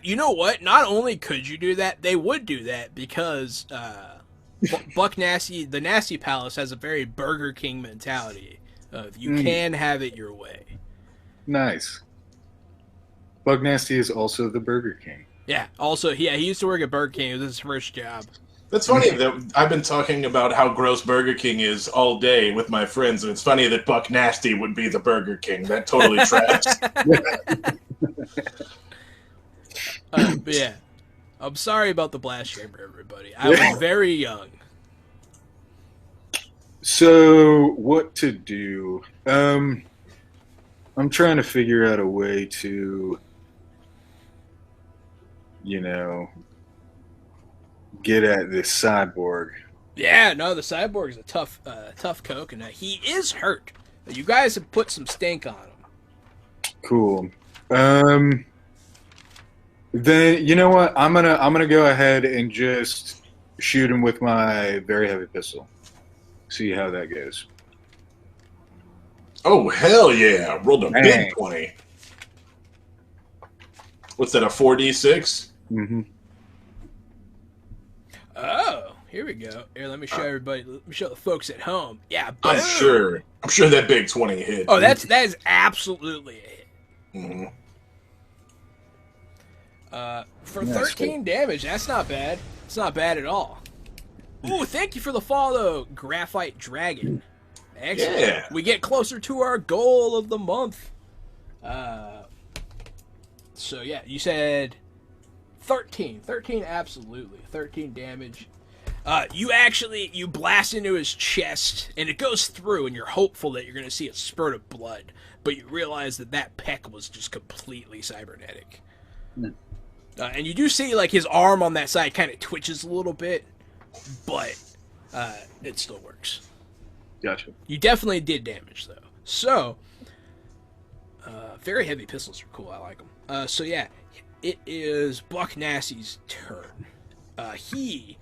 you know what? Not only could you do that, they would do that because Buck Nasty, the Nasty Palace, has a very Burger King mentality of you can have it your way. Nice. Buck Nasty is also the Burger King. Yeah. Also, he used to work at Burger King. It was his first job. That's funny that I've been talking about how gross Burger King is all day with my friends, and it's funny that Buck Nasty would be the Burger King. That totally tracks. But yeah. I'm sorry about the blast chamber, everybody. I was very young. So, what to do? I'm trying to figure out a way to, get at this cyborg. Yeah, no, the cyborg's a tough coconut. He is hurt. You guys have put some stink on him. Cool. Then you know what? I'm gonna go ahead and just shoot him with my very heavy pistol. See how that goes. Oh hell yeah! Rolled a Dang. big 20. What's that? A 4d6? Mm-hmm. Oh, here we go. Here, let me show everybody. Let me show the folks at home. Yeah, boom. I'm sure that big 20 hit. Oh, that is absolutely a hit. Mm-hmm. For 13 damage, that's not bad. It's not bad at all. Ooh, thank you for the follow, Graphite Dragon. Excellent. Yeah. We get closer to our goal of the month. So yeah, you said 13. 13, absolutely. 13 damage. You blast into his chest, and it goes through, and you're hopeful that you're going to see a spurt of blood, but you realize that peck was just completely cybernetic. Mm. And you do see, like, his arm on that side kind of twitches a little bit, but it still works. Gotcha. You definitely did damage, though. So, very heavy pistols are cool. I like them. So, yeah, it is Buck Nassie's turn. He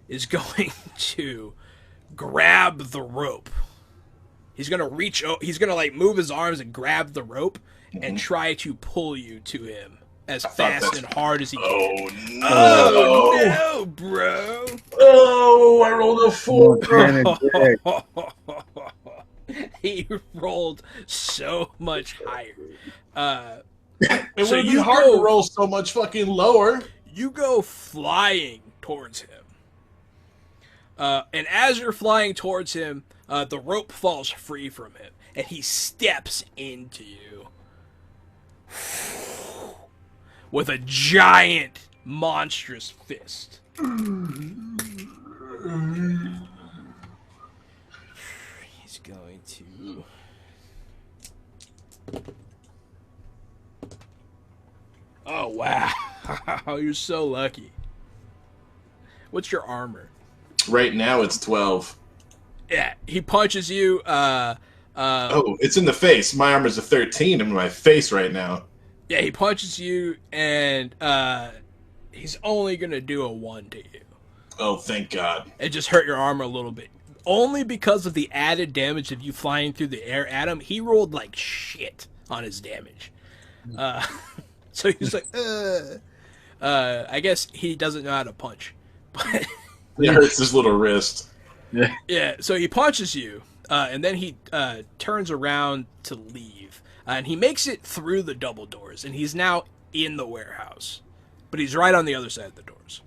is going to grab the rope. He's going to reach out. He's going to, like, move his arms and grab the rope and try to pull you to him as fast and hard as he can. Oh, no, bro. Oh, I rolled a 4. He rolled so much higher. It would be hard to roll so much fucking lower. You go flying towards him. And as you're flying towards him, the rope falls free from him, and he steps into you with a giant, monstrous fist. He's going to... Oh, wow. You're so lucky. What's your armor? Right now it's 12. Yeah, he punches you. Oh, it's in the face. My armor's a 13 in my face right now. Yeah, he punches you, and he's only going to do a 1 to you. Oh, thank God. It just hurt your armor a little bit. Only because of the added damage of you flying through the air at him, he rolled like shit on his damage. So he's like, I guess he doesn't know how to punch. But it hurts his little wrist. Yeah, so he punches you, and then he turns around to leave. And he makes it through the double doors, and he's now in the warehouse. But he's right on the other side of the doors.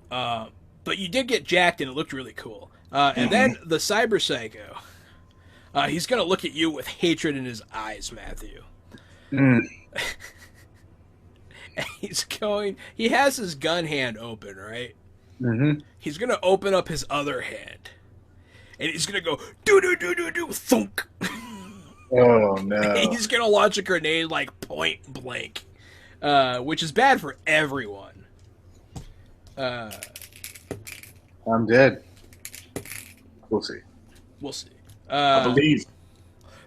But you did get jacked, and it looked really cool. And then the Cyber Psycho, he's going to look at you with hatred in his eyes, Matthew. He has his gun hand open, right? Mm-hmm. He's going to open up his other hand. And he's going to go, do-do-do-do-do, thunk. Oh, no. He's going to launch a grenade, like, point blank. Which is bad for everyone. I'm dead. We'll see. We'll see. I believe.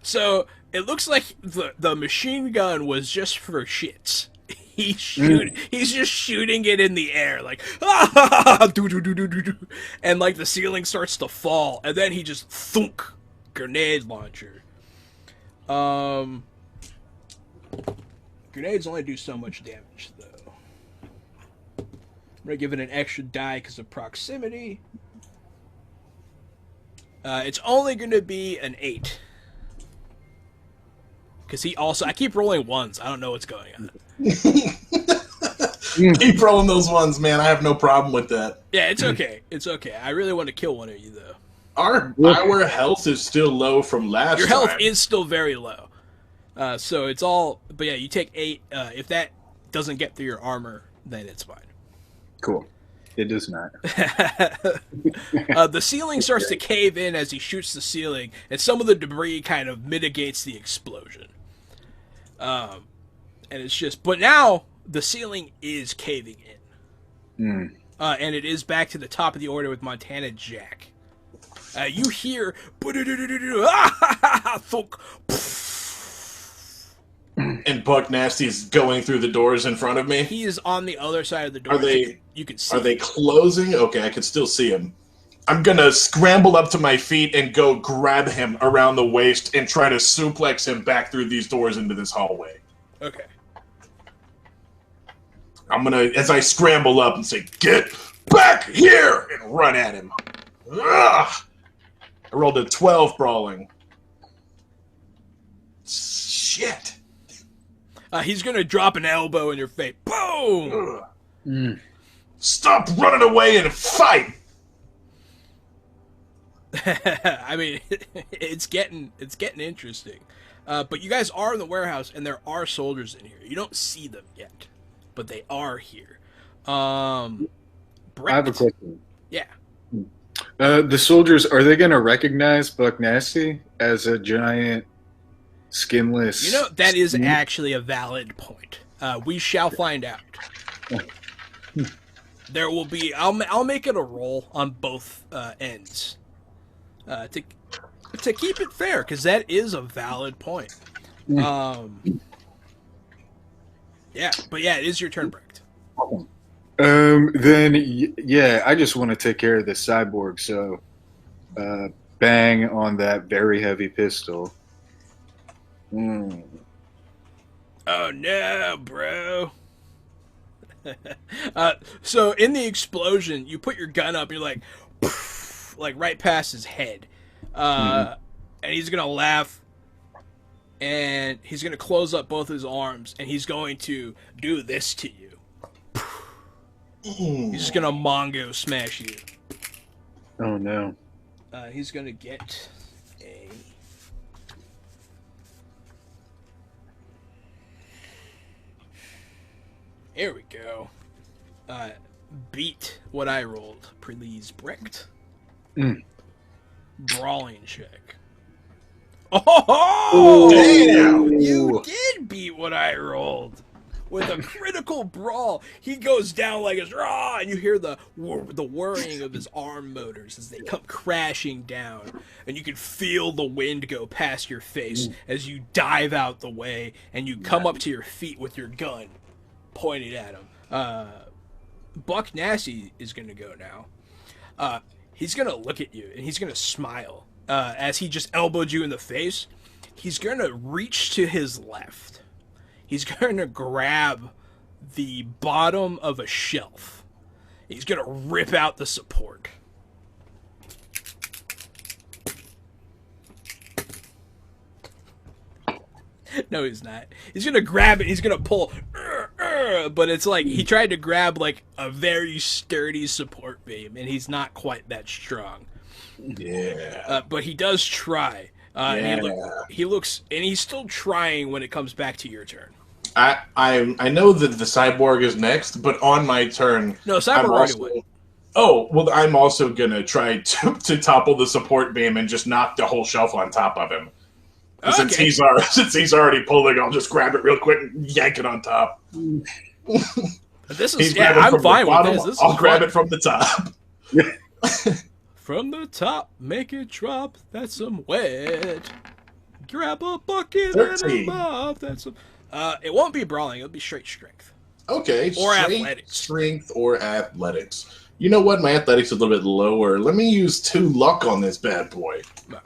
So, it looks like the machine gun was just for shits. He's just shooting it in the air, like, and like the ceiling starts to fall, and then he just thunk, grenade launcher. Grenades only do so much damage, though. I'm gonna give it an extra die because of proximity. It's only gonna be an 8. Because I keep rolling 1s. I don't know what's going on. Keep rolling those ones, man. I have no problem with that. Yeah, it's okay. It's okay. I really want to kill one of you, though. Our health is still low from last time. Your health is still very low. So it's all... But yeah, you take 8. If that doesn't get through your armor, then it's fine. Cool. It does not. The ceiling starts to cave in as he shoots the ceiling, and some of the debris kind of mitigates the explosion. And it's just, but now the ceiling is caving in. And it is back to the top of the order with Montana Jack. You hear, thunk. And Buck Nasty is going through the doors in front of me. He is on the other side of the door. You can see. Are they closing? Okay, I can still see him. I'm gonna scramble up to my feet and go grab him around the waist and try to suplex him back through these doors into this hallway. Okay. I'm gonna, as I scramble up and say, "Get back here!" and run at him. Ugh! I rolled a 12 brawling. Shit. He's gonna drop an elbow in your face. Boom! Stop running away and fight! I mean, it's getting interesting. But you guys are in the warehouse, and there are soldiers in here. You don't see them yet, but they are here. Brett, I have a question. Yeah. The soldiers, are they going to recognize Buck Nasty as a giant, skinless... You know, that is actually a valid point. We shall find out. There will be... I'll make it a roll on both ends. To keep it fair, because that is a valid point. Yeah, but yeah, it is your turn, Brecht. Then, yeah, I just want to take care of the cyborg, so bang on that very heavy pistol. Oh no, bro. So in the explosion, you put your gun up, you're like, poof, like right past his head. And he's going to laugh, and he's going to close up both his arms, and he's going to do this to you. He's just going to Mongo smash you. Oh, no. He's going to get a... There we go. Beat what I rolled. Please, Brecht. Brawling check. Oh, damn! You did beat what I rolled. With a critical brawl, he goes down like a raw, and you hear the whirring of his arm motors as they come crashing down, and you can feel the wind go past your face as you dive out the way, and you come up to your feet with your gun pointed at him. Buck Nasty is going to go now. He's going to look at you, and he's going to smile. As he just elbowed you in the face, he's going to reach to his left. He's going to grab the bottom of a shelf. He's going to rip out the support. No, he's not. He's going to grab it. He's going to pull. But it's like he tried to grab like a very sturdy support beam, and he's not quite that strong. Yeah. But he does try. Yeah. And he looks, and he's still trying when it comes back to your turn. I know that the cyborg is next, but on my turn, No, cyborg already went. Oh, well, I'm also gonna try to topple the support beam and just knock the whole shelf on top of him. Okay. Since he's already pulling, I'll just grab it real quick and yank it on top. This is I'm fine with this. I'll grab it from the top. From the top, make it drop. That's some wet. Grab a bucket 13. and a mop. That's some. It won't be brawling. It'll be straight strength. Okay. Or athletics. Strength or athletics. You know what? My athletics is a little bit lower. Let me use 2 luck on this bad boy. No.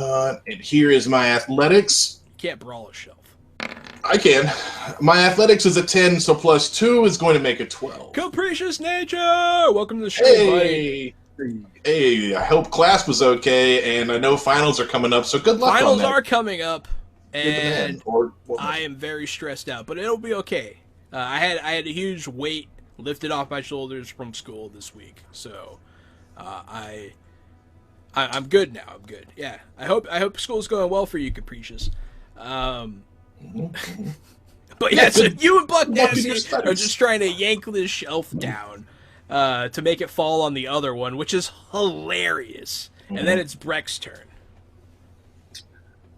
And here is my athletics. You can't brawl a shelf. I can. My athletics is a 10, so plus 2 is going to make it 12. Capricious nature! Welcome to the show, buddy. Hey, I hope class was okay, and I know finals are coming up, so good luck Finals on that. are coming up, and or I am very stressed out, but it'll be okay. I had a huge weight lifted off my shoulders from school this week, so I'm good now. I'm good. Yeah, I hope school's going well for you, Capricious. But yeah, so you and Buck Luck in Nasty your studies. are just trying to yank this shelf down to make it fall on the other one, which is hilarious. And then it's Breck's turn.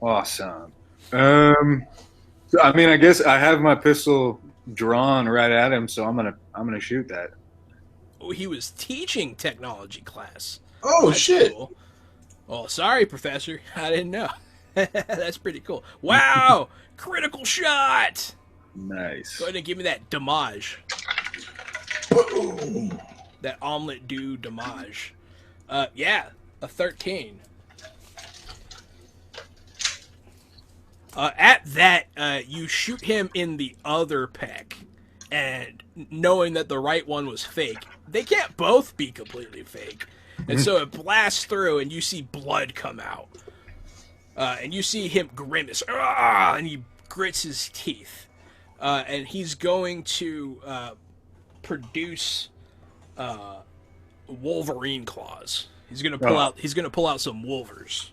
Awesome. I mean, I guess I have my pistol drawn right at him, so I'm gonna shoot that. Oh, he was teaching technology class. Oh, That's shit. cool. Oh, sorry, Professor. I didn't know. That's pretty cool. Wow! Critical shot! Nice. Go ahead and give me that damage. Boom. That omelet do damage. Yeah, a 13. At that, you shoot him in the other pec, and knowing that the right one was fake, they can't both be completely fake. And so it blasts through, and you see blood come out. And you see him grimace, and he grits his teeth. And he's going to produce Wolverine claws. He's gonna pull out. He's gonna pull out some Wolvers.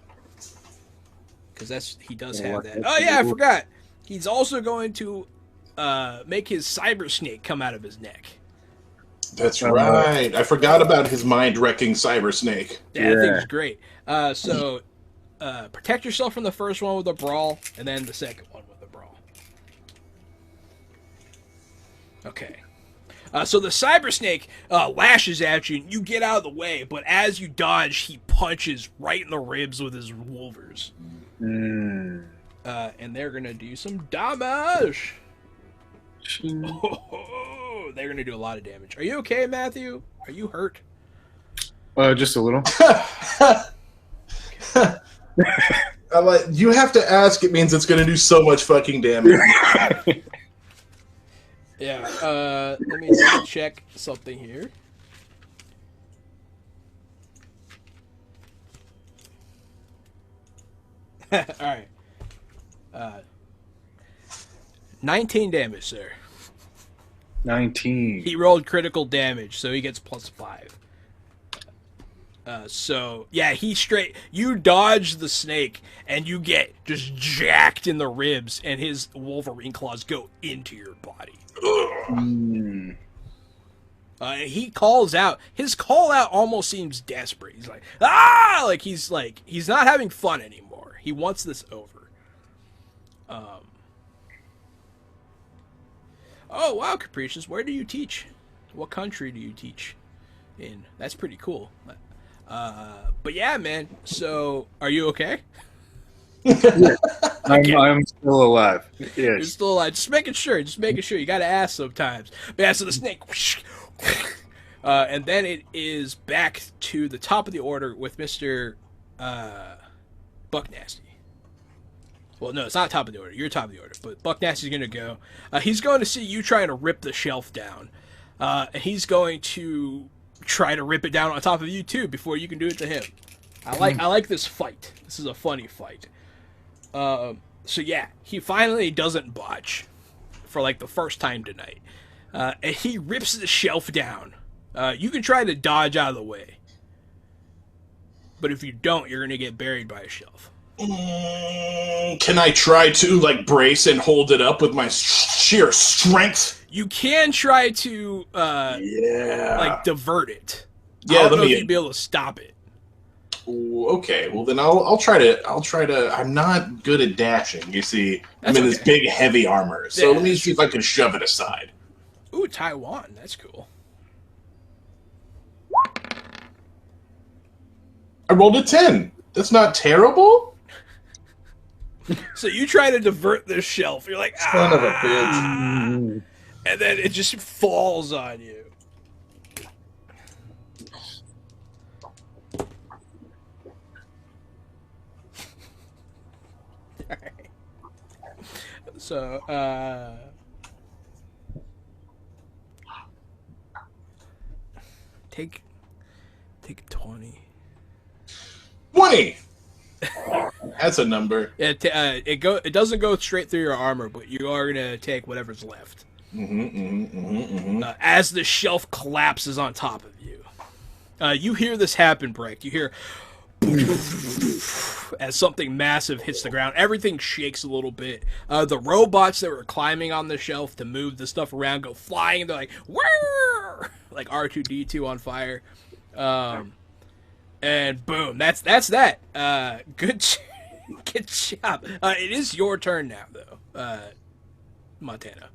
Because he does have that. Oh yeah, I forgot. He's also going to make his cyber snake come out of his neck. That's right. I forgot about his mind-wrecking cyber snake. Yeah, I think it's great. So protect yourself from the first one with a brawl, and then the second one with a brawl. Okay. So the cyber snake lashes at you, and you get out of the way, but as you dodge, he punches right in the ribs with his Wolvers. And they're gonna do some damage. Oh, they're gonna do a lot of damage. Are you okay, Matthew? Are you hurt? Just a little. You have to ask. It means it's going to do so much fucking damage. Yeah. Let me check something here. All right. 19 damage, sir. 19. He rolled critical damage, so he gets +5. So, yeah, you dodge the snake, and you get just jacked in the ribs, and his Wolverine claws go into your body. He calls out. His call out almost seems desperate. He's like, ah! He's not having fun anymore. He wants this over. Oh, wow, Capricious, where do you teach? What country do you teach in? That's pretty cool. But yeah, man, so are you okay? I'm still alive. Yes. You're still alive. Just making sure. You gotta ask sometimes. But yeah, so the snake. And then it is back to the top of the order with Mr. Buck Nasty. Well, no, it's not top of the order. You're top of the order. But Buck Nasty's going to go. He's going to see you trying to rip the shelf down. And he's going to try to rip it down on top of you, too, before you can do it to him. I like this fight. This is a funny fight. So, yeah, he finally doesn't botch for, the first time tonight. And he rips the shelf down. You can try to dodge out of the way. But if you don't, you're going to get buried by a shelf. Can I try to, brace and hold it up with my sheer strength? You can try to, divert it. Yeah, I don't know if you'd be able to stop it. Okay, well then I'll try to. I'm not good at dashing. You see, I'm in this big heavy armor. So let me see if I can shove it aside. Ooh, Taiwan. That's cool. I rolled a 10. That's not terrible. So you try to divert this shelf. You're like, son of a bitch. And then it just falls on you. Alright. So, take 20. 20! That's a number. It doesn't go straight through your armor, but you are gonna take whatever's left. As the shelf collapses on top of you, you hear this happen, Breck. You hear, as something massive hits the ground. Everything shakes a little bit. The robots that were climbing on the shelf to move the stuff around go flying, and they're like, "Whirr!" Like R2D2 on fire. And boom, that's that. Good job. It is your turn now, though, Montana.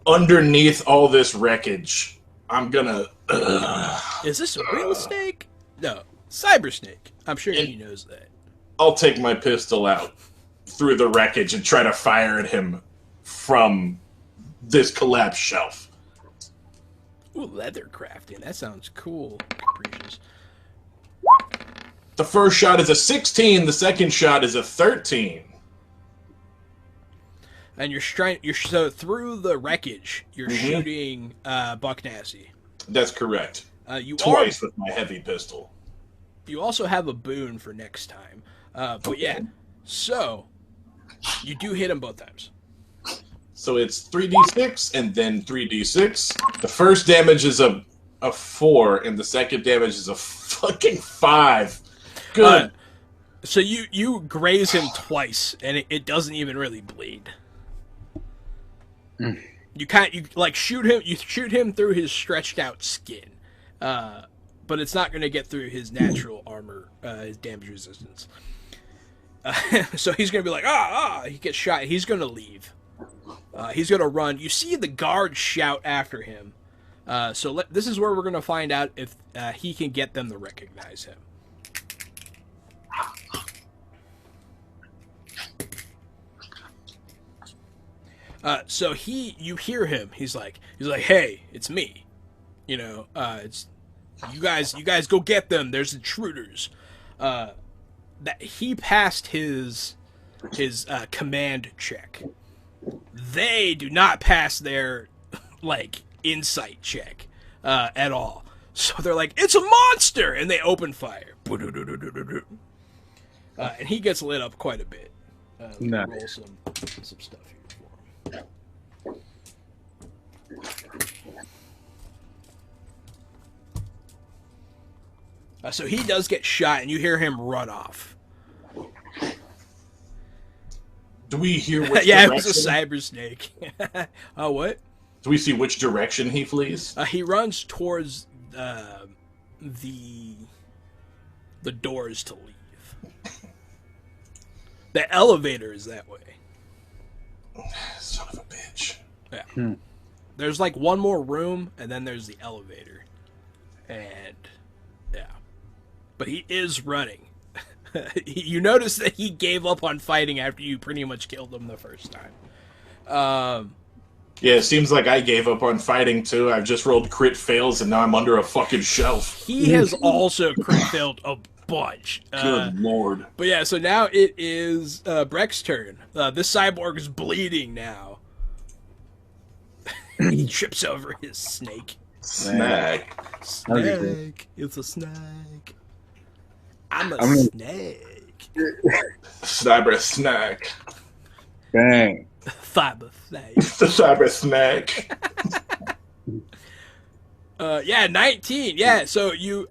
Underneath all this wreckage, I'm gonna... Is this a real snake? No, cyber snake. I'm sure he knows that. I'll take my pistol out through the wreckage and try to fire at him from this collapsed shelf. Ooh, leather crafting. That sounds cool. Capricious. The first shot is a 16. The second shot is a 13. And so through the wreckage, you're shooting Buck Nasty. That's correct. You Twice with my heavy pistol. You also have a boon for next time. But yeah, so you do hit him both times. So it's 3d6 and then 3d6. The first damage is a 4, and the second damage is a fucking 5. Good. So you graze him twice, and it doesn't even really bleed. You shoot him through his stretched out skin, but it's not going to get through his natural armor, his damage resistance. So he's going to be like, he gets shot. He's going to leave. He's going to run. You see the guards shout after him. This is where we're going to find out if he can get them to recognize him. So you hear him. He's like, hey, it's me. It's you guys go get them. There's intruders. That he passed his command check. They do not pass their insight check at all. So they're like, it's a monster, and they open fire. And he gets lit up quite a bit. Nice. Roll some stuff here for him. So he does get shot, and you hear him run off. Do we hear which yeah, direction? it was a cyber snake. What? Do we see which direction he flees? He runs towards the doors to leave. The elevator is that way. Son of a bitch. Yeah. There's one more room, and then there's the elevator. And, yeah. But he is running. You notice that he gave up on fighting after you pretty much killed him the first time. Yeah, it seems like I gave up on fighting, too. I've just rolled crit fails, and now I'm under a fucking shelf. He has also crit failed a bunch. Good lord. But yeah, so now it is Breck's turn. This cyborg is bleeding now. He trips over his snake. Snag. Snake. It's a snake. I'm a snake. Cyber snag. Bang. Fiber snake. The cyber snag. Yeah, 19. Yeah, so you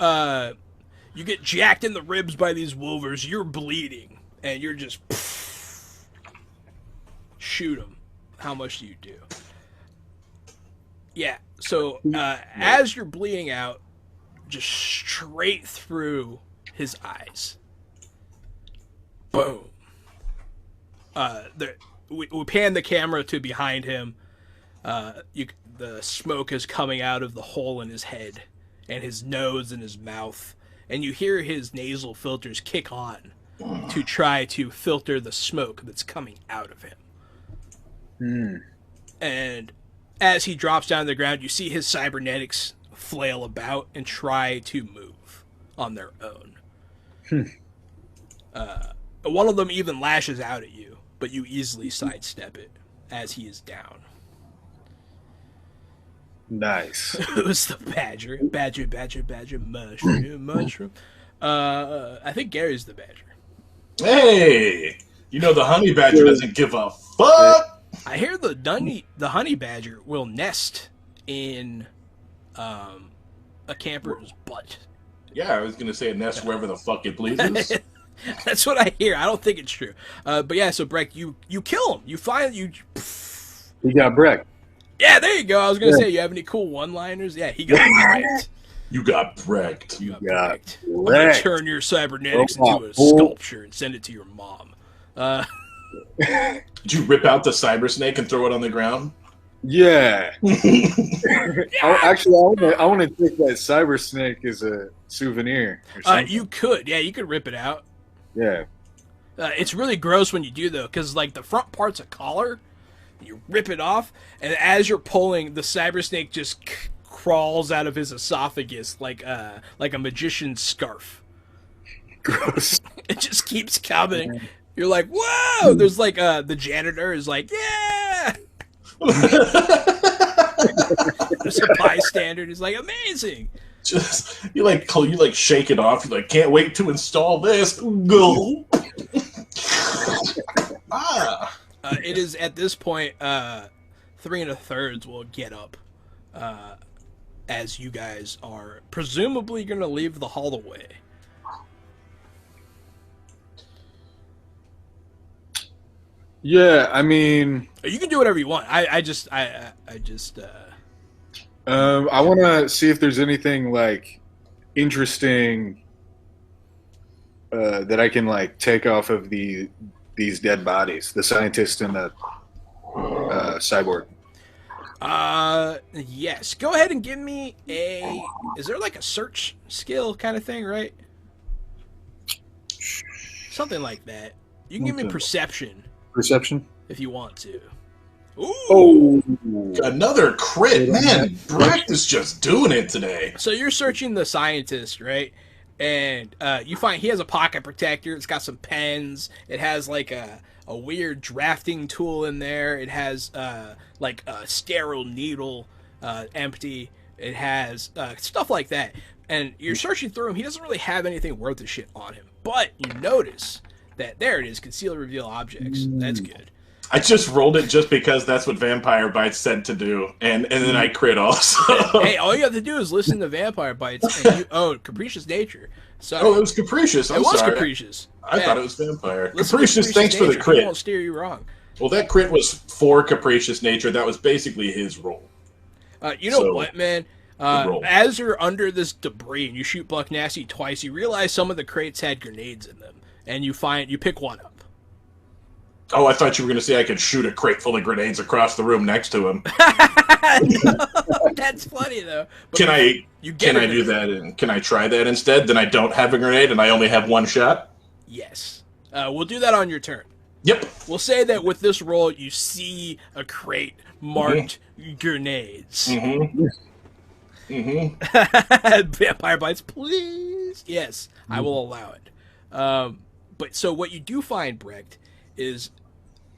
get jacked in the ribs by these wolvers. You're bleeding, and you're just shoot them. How much do you do? Yeah. So as you're bleeding out, just straight through his eyes. Boom. We pan the camera to behind him. The smoke is coming out of the hole in his head, and his nose and his mouth, and you hear his nasal filters kick on to try to filter the smoke that's coming out of him. And as he drops down to the ground, you see his cybernetics flail about and try to move on their own. One of them even lashes out at you, but you easily sidestep it as he is down. Nice. It was the badger. Badger, mushroom. I think Gary's the badger. Hey! You know the honey badger doesn't give a fuck! I hear the honey badger will nest in a camper's butt Yeah, I was gonna say it nests wherever the fuck it pleases. That's what I hear. I don't think it's true. But yeah, so Breck, you kill him. You find you. He got Breck. Yeah, there you go. I was gonna say, you have any cool one-liners? Yeah, he got wrecked. You got wrecked. You got wrecked. wrecked. I'm gonna turn your cybernetics into a sculpture and send it to your mom. Did you rip out the cyber snake and throw it on the ground? Yeah. Actually, I want to take that cyber snake as a souvenir. Or something. You could. Yeah, you could rip it out. Yeah. It's really gross when you do, though, because, like, the front part's a collar. You rip it off, and as you're pulling, the cyber snake just crawls out of his esophagus like a magician's scarf. Gross. It just keeps coming. You're like, whoa! There's like the janitor is like, yeah. There's a bystander who's like, amazing. Just you shake it off. You're like, can't wait to install this. Go. It is at this point, 3 1/3 will get up, as you guys are presumably going to leave the hallway. Yeah, I mean, You can do whatever you want. I just I want to see if there's anything like interesting that I can like take off of these dead bodies, the scientist and the cyborg. Yes. Go ahead and give me a. Is there like a search skill kind of thing, right? Something like that. You can give me perception. Perception? If you want to. Ooh. Oh, another crit, man! Brecht is just doing it today. So you're searching the scientist, right? And you find he has a pocket protector. It's got some pens. It has like a weird drafting tool in there. It has like a sterile needle, empty. It has stuff like that. And you're searching through him. He doesn't really have anything worth a shit on him. But you notice that there it is, conceal reveal objects. That's good. I just rolled it just because that's what Vampire Bites said to do, and then I crit also. Hey, all you have to do is listen to Vampire Bites. And Capricious Nature. So it was Capricious. It was Capricious. I thought it was Vampire. Capricious, thanks for the crit. He won't steer you wrong. Well, that crit was for Capricious Nature. That was basically his role. You know what, man? As you're under this debris and you shoot Buck Nasty twice, you realize some of the crates had grenades in them. And you pick one up. Oh, I thought you were going to say I could shoot a crate full of grenades across the room next to him. That's funny though. But can I do that? And can I try that instead? Then I don't have a grenade and I only have one shot. Yes, we'll do that on your turn. Yep. We'll say that with this roll, you see a crate marked grenades. Vampire Bites, please. Yes, I will allow it. But so what you do find, Brecht, is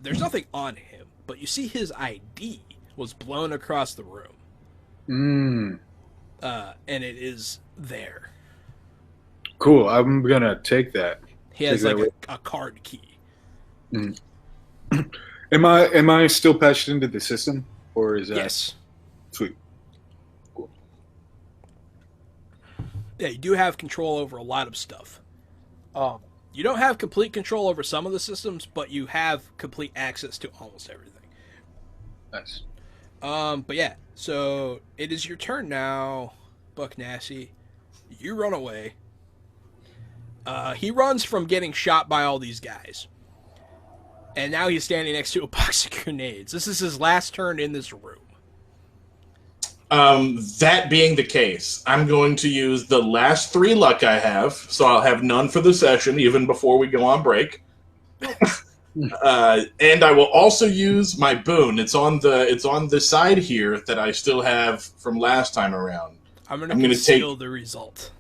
there's nothing on him, but you see his ID was blown across the room. And it is there. Cool. I'm gonna take that. He has like a card key. Am I still patched into the system, or is that yes? Sweet. Cool. Yeah, you do have control over a lot of stuff. You don't have complete control over some of the systems, but you have complete access to almost everything. Nice. But yeah, so it is your turn now, Buck Nasty. You run away. He runs from getting shot by all these guys. And now he's standing next to a box of grenades. This is his last turn in this room. That being the case, I'm going to use the last 3 luck I have, so I'll have none for the session, even before we go on break. And I will also use my boon. It's on the side here that I still have from last time around. I'm going to conceal the result.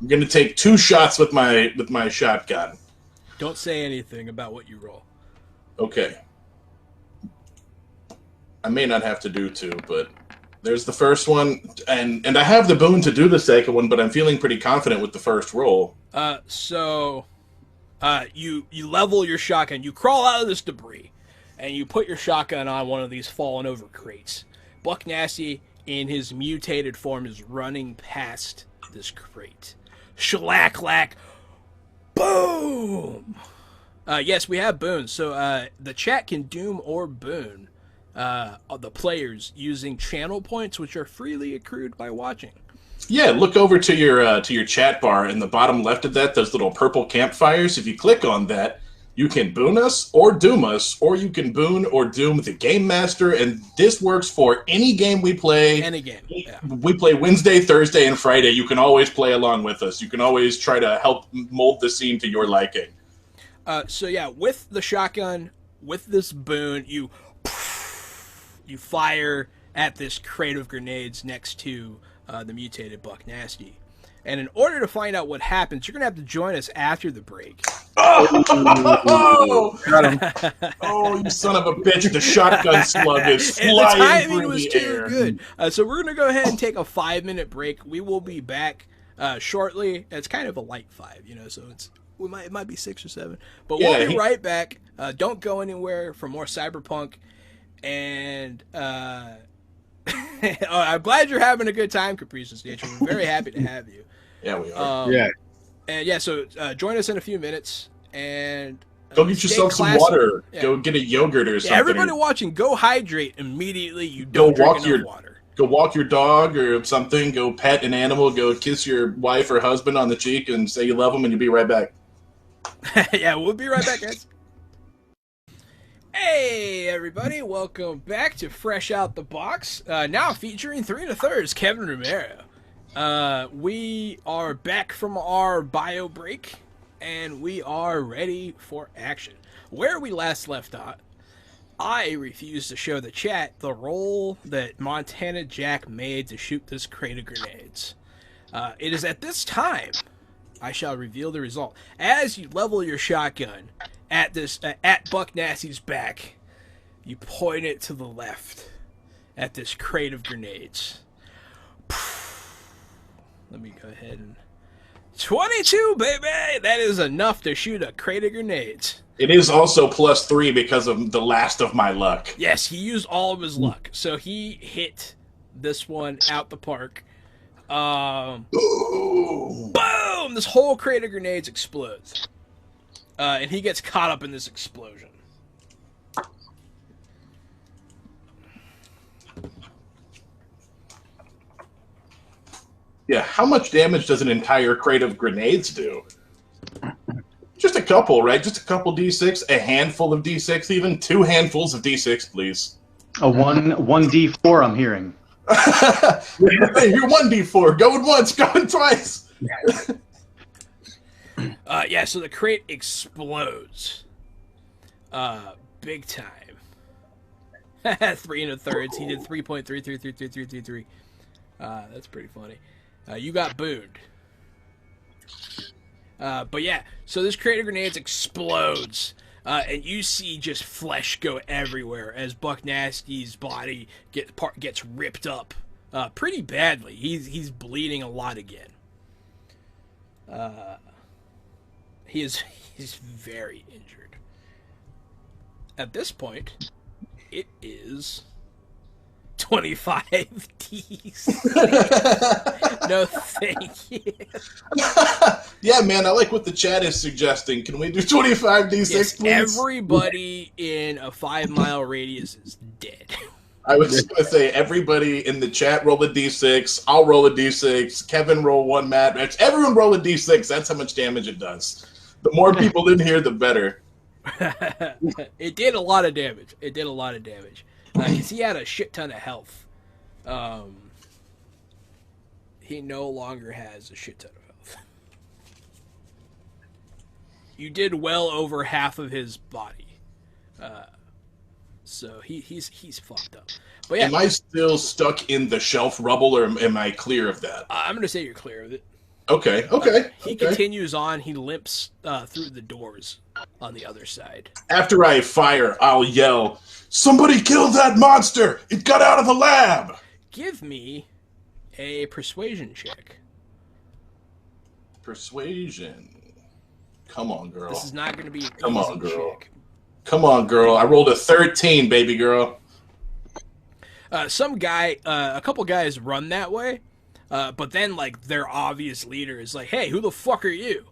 I'm going to take 2 shots with my shotgun. Don't say anything about what you roll. Okay. I may not have to do 2, but there's the first one, and I have the boon to do the second one, but I'm feeling pretty confident with the first roll. So you level your shotgun, you crawl out of this debris, and you put your shotgun on one of these fallen over crates. Buck Nasty, in his mutated form, is running past this crate. Shellac-lack. Boom! Yes, we have boons. So the chat can doom or boon the players using channel points, which are freely accrued by watching. Yeah, look over to your chat bar in the bottom left of that. Those little purple campfires. If you click on that, you can boon us or doom us, or you can boon or doom the game master. And this works for any game we play. Any game. Yeah. We play Wednesday, Thursday, and Friday. You can always play along with us. You can always try to help mold the scene to your liking. So yeah, with the shotgun, with this boon, you fire at this crate of grenades next to the mutated Buck Nasty. And in order to find out what happens, you're going to have to join us after the break. Oh! Oh, you son of a bitch. The shotgun slug is flying through the air. Was too good. So we're going to go ahead and take a 5-minute break. We will be back shortly. It's kind of a light 5, so it might be 6 or 7. But we'll be right back. Don't go anywhere for more Cyberpunk. And I'm glad you're having a good time, Caprice's Nature. We're very happy to have you. Yeah, we are. So join us in a few minutes and go get yourself some water. Yeah. Go get a yogurt or something. Everybody watching, go hydrate immediately. You don't drink enough water. Go walk your dog or something. Go pet an animal. Go kiss your wife or husband on the cheek and say you love them, and you'll be right back. Yeah, we'll be right back, guys. Hey, everybody. Welcome back to Fresh Out the Box. Now featuring 3 1/3 Kevin Romero. We are back from our bio break, and we are ready for action. Where we last left off, I refused to show the chat the roll that Montana Jack made to shoot this crate of grenades. It is at this time I shall reveal the result. As you level your shotgun at this at Buck Nasty's back, you point it to the left at this crate of grenades. Let me go ahead and 22, baby! That is enough to shoot a crate of grenades. It is also +3 because of the last of my luck. Yes, he used all of his luck. So he hit this one out the park. Boom! This whole crate of grenades explodes. And he gets caught up in this explosion. Yeah, how much damage does an entire crate of grenades do? Just a couple, right? Just a couple D6, a handful of D6, even 2 handfuls of D6, please. A one D4, I'm hearing. You're 1D4. Going once, going twice. Yeah, so the crate explodes. Big time. 3 1/3. He did 3.333333. That's pretty funny. You got booed. But yeah, so this crate of grenades explodes. And you see just flesh go everywhere as Buck Nasty's body gets ripped up pretty badly. He's bleeding a lot again. He's very injured. At this point, it is 25 Ds. No, thank you. Yeah, man, I like what the chat is suggesting. Can we do 25 D6, yes, please? Everybody in a 5-mile radius is dead. I was just going to say, everybody in the chat roll a D6. I'll roll a D6. Kevin roll 1, Matt. Everyone roll a D6. That's how much damage it does. The more people in here, the better. It did a lot of damage. Because he had a shit ton of health. He no longer has a shit ton of health. You did well over half of his body. So he's fucked up. But yeah, am I still stuck in the shelf rubble, or am I clear of that? I'm going to say you're clear of it. Okay. He continues on. He limps through the doors on the other side. After I fire, I'll yell, "Somebody killed that monster! It got out of the lab!" Give me a persuasion check. Persuasion. Come on, girl. This is not going to be an Come easy on, girl. check. Come on, girl. I rolled a 13, baby girl. A couple guys run that way, But then, like, their obvious leader is like, "Hey, who the fuck are you?"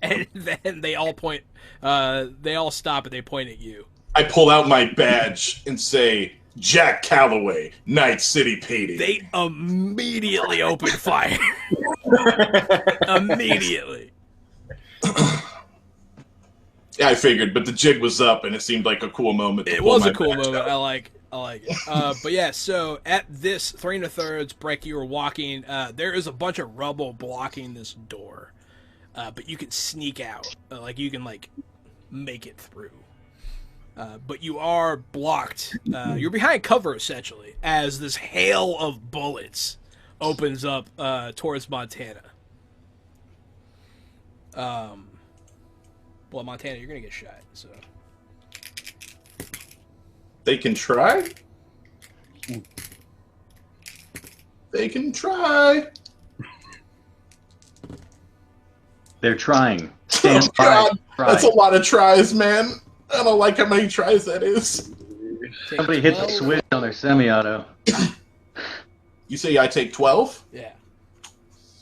And then they all point. They all stop and they point at you. I pull out my badge and say, "Jack Calloway, Night City PD." They immediately open fire. Immediately. Yeah, I figured, but the jig was up, and it seemed like a cool moment. It was a cool moment. I like it. But yeah, so at this 3 1/3, Breck, you were walking. There is a bunch of rubble blocking this door, but you can sneak out. You can make it through. But you are blocked. You're behind cover essentially, as this hail of bullets opens up towards Montana. Well, Montana, you're gonna get shot. So They can try. They can try. They're trying. Oh, Stand by. God. Try. That's a lot of tries, man. I don't like how many tries that is. Somebody hit the switch on their semi-auto. You say I take 12? yeah.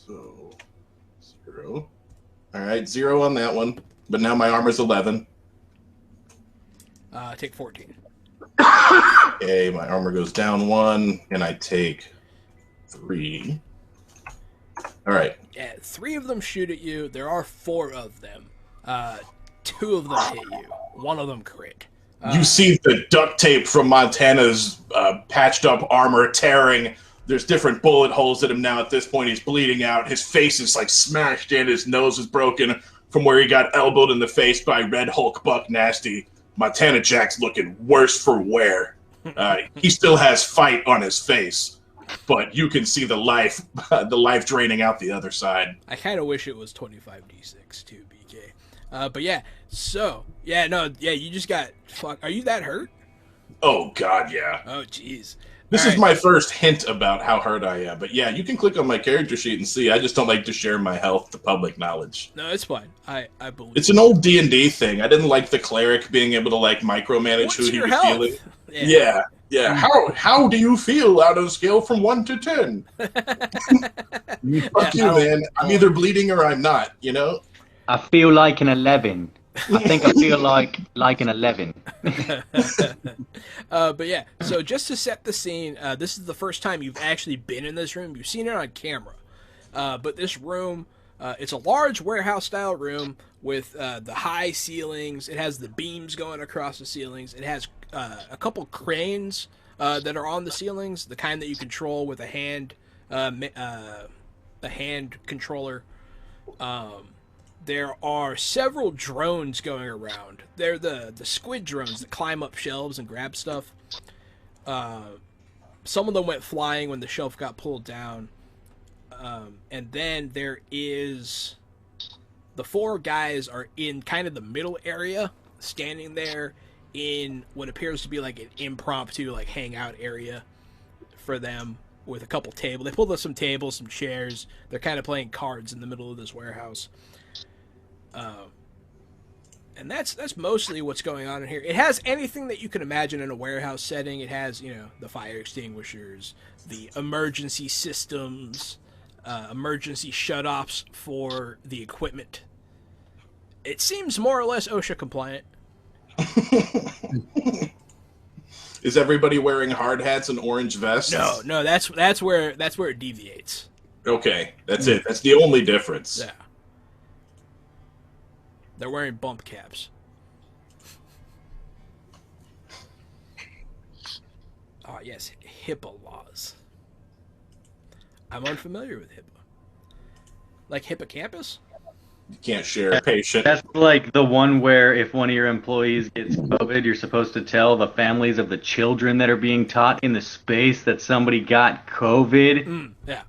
So, 0. All right, 0 on that one. But now my armor's 11. Take 14. Okay, my armor goes down 1, and I take 3. All right. Yeah, 3 of them shoot at you. There are 4 of them. 2 of them hit you. 1 of them crit. You see the duct tape from Montana's patched up armor tearing. There's different bullet holes in him now. At this point, he's bleeding out. His face is smashed in. His nose is broken from where he got elbowed in the face by Red Hulk Buck Nasty. Montana Jack's looking worse for wear. He still has fight on his face, but you can see the life draining out the other side. I kind of wish it was 25d6 too, BK. But yeah, so you just got fuck. Are you that hurt? Oh God, yeah. Oh jeez. This All is my first hint about how hurt I am. But yeah, you can click on my character sheet and see. I just don't like to share my health to public knowledge. No, it's fine. I believe it's an old D&D thing. I didn't like the clerik being able to micromanage who he was feeling. Yeah. How do you feel out of a scale from 1 to 10? Fuck you, man. I'm either bleeding or I'm not, you know? I feel like an 11. I think I feel like an 11. But yeah, so just to set the scene, this is the first time you've actually been in this room. You've seen it on camera. But this room, it's a large warehouse-style room with the high ceilings. It has the beams going across the ceilings. It has a couple cranes that are on the ceilings, the kind that you control with a hand controller. There are several drones going around. They're the squid drones that climb up shelves and grab stuff. Some of them went flying when the shelf got pulled down. And then there is... The 4 guys are in kind of the middle area, standing there in what appears to be like an impromptu hangout area for them with a couple tables. They pulled up some tables, some chairs. They're kind of playing cards in the middle of this warehouse. And that's mostly what's going on in here. It has anything that you can imagine in a warehouse setting. It has, the fire extinguishers, the emergency systems, emergency shutoffs for the equipment. It seems more or less OSHA compliant. Is everybody wearing hard hats and orange vests? No, that's where it deviates. Okay, that's it. That's the only difference. Yeah. They're wearing bump caps. Oh, yes, HIPAA laws. I'm unfamiliar with HIPAA. Like hippocampus? You can't share a patient. That's like the one where if one of your employees gets COVID, you're supposed to tell the families of the children that are being taught in the space that somebody got COVID. Yeah.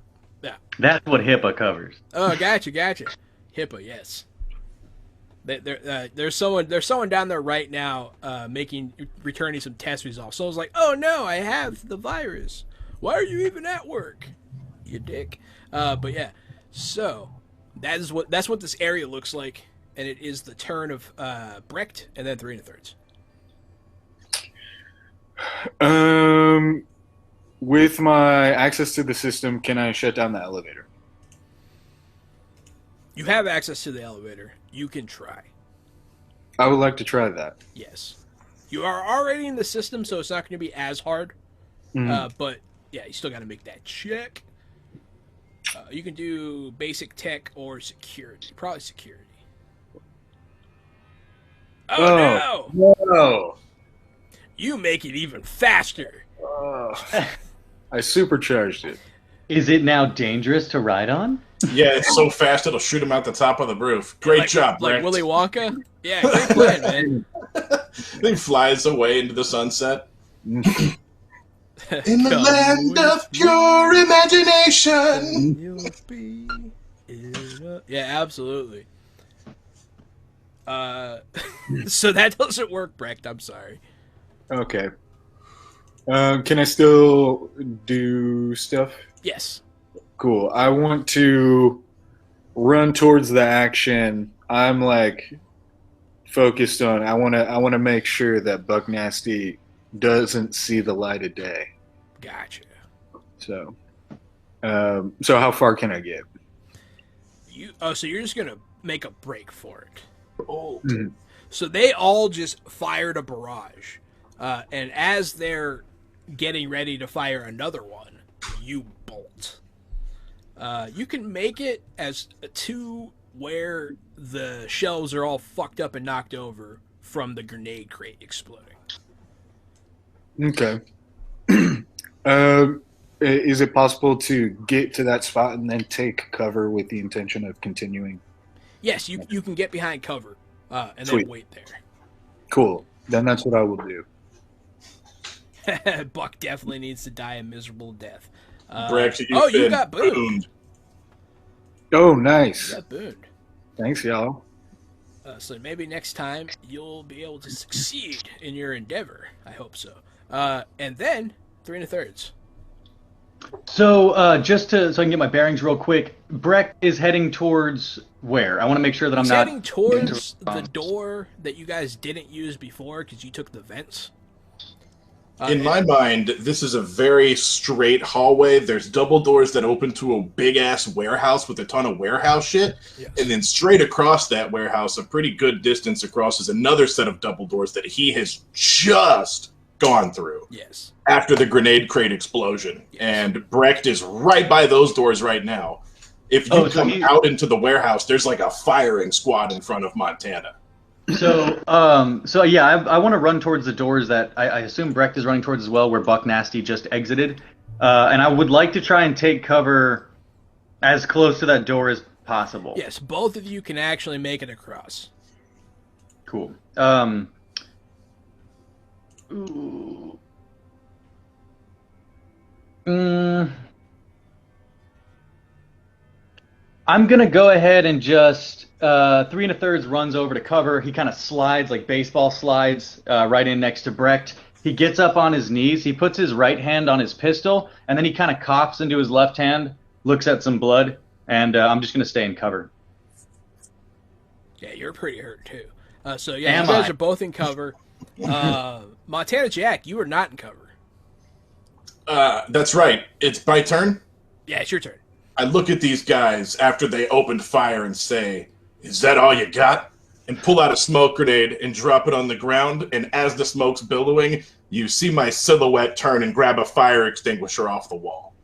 That's what HIPAA covers. Oh, gotcha. HIPAA, yes. There's someone down there right now returning some test results. Someone's like, "Oh no, I have the virus. Why are you even at work, you dick?" But yeah, so that's what this area looks like, and it is the turn of Brecht, and then 3 1/3. with my access to the system, can I shut down the elevator? You have access to the elevator. You can try. I would like to try that. Yes. You are already in the system, so it's not going to be as hard. But, yeah, you still got to make that check. You can do basic tech or security. Probably security. Oh, no! No! You make it even faster. I supercharged it. Is it now dangerous to ride on? Yeah, it's so fast it'll shoot him out the top of the roof. Great job, like Brett. Willy Wonka? Yeah, great plan, man. He flies away into the sunset. In the Come land with of pure imagination. You'll be yeah, absolutely. So that doesn't work, Brecht. I'm sorry. Okay. Can I still do stuff? Yes. Cool. I want to run towards the action. I'm like focused on. I want to make sure that Buck Nasty doesn't see the light of day. Gotcha. So, so how far can I get? So you're just gonna make a break for it. Oh. So they all just fired a barrage, and as they're getting ready to fire another one, you bolt. You can make it as to where the shelves are all fucked up and knocked over from the grenade crate exploding. Okay. Is it possible to get to that spot and then take cover with the intention of continuing? Yes, you can get behind cover and Sweet. then wait there. Cool. Then that's what I will do. Buck definitely needs to die a miserable death. Brecht, you got booned. Oh, nice. You got booned. Thanks, y'all. So maybe next time you'll be able to succeed in your endeavor. I hope so. And then 3 1/3. So just so I can get my bearings real quick, Brecht is heading towards where? I want to make sure that I'm not heading towards the door that you guys didn't use before because you took the vents. In my mind, this is a very straight hallway. There's double doors that open to a big-ass warehouse with a ton of warehouse shit. Yes. And then straight across that warehouse, a pretty good distance across, is another set of double doors that he has just gone through. Yes. After the grenade crate explosion. Yes. And Brecht is right by those doors right now. If you come out into the warehouse, there's like a firing squad in front of Montana. So yeah, I want to run towards the doors that I assume Brecht is running towards as well, where Buck Nasty just exited. And I would like to try and take cover as close to that door as possible. Yes, both of you can actually make it across. Cool. Ooh. I'm going to go ahead and just 3 1/3 runs over to cover. He kind of slides, like baseball slides, right in next to Brecht. He gets up on his knees. He puts his right hand on his pistol, and then he kind of coughs into his left hand, looks at some blood, and I'm just going to stay in cover. Yeah, you're pretty hurt, too. So, yeah, you guys are both in cover. Montana Jack, you are not in cover. That's right. It's my turn? Yeah, it's your turn. I look at these guys after they opened fire and say, "Is that all you got?" And pull out a smoke grenade and drop it on the ground. And as the smoke's billowing, you see my silhouette turn and grab a fire extinguisher off the wall.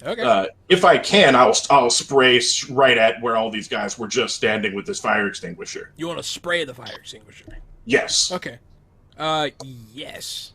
Okay. If I can, I'll spray right at where all these guys were just standing with this fire extinguisher. You want to spray the fire extinguisher? Yes. Okay. Yes.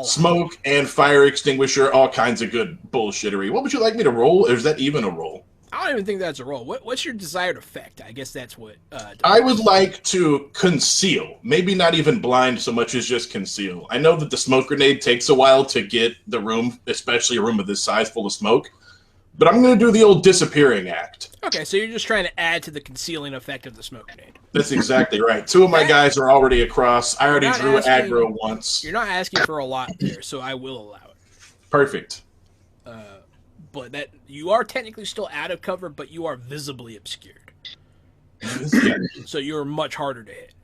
Smoke and fire extinguisher, all kinds of good bullshittery. What would you like me to roll? Or is that even a roll? I don't even think that's a roll. What's your desired effect? I guess that's what... I would like to conceal. Maybe not even blind so much as just conceal. I know that the smoke grenade takes a while to get the room, especially a room of this size, full of smoke. But I'm going to do the old disappearing act. Okay, so you're just trying to add to the concealing effect of the smoke grenade. That's exactly right. 2 of my guys are already across. I already drew aggro once. You're not asking for a lot there, so I will allow it. Perfect. But that you are technically still out of cover, but you are visibly obscured. So you're much harder to hit.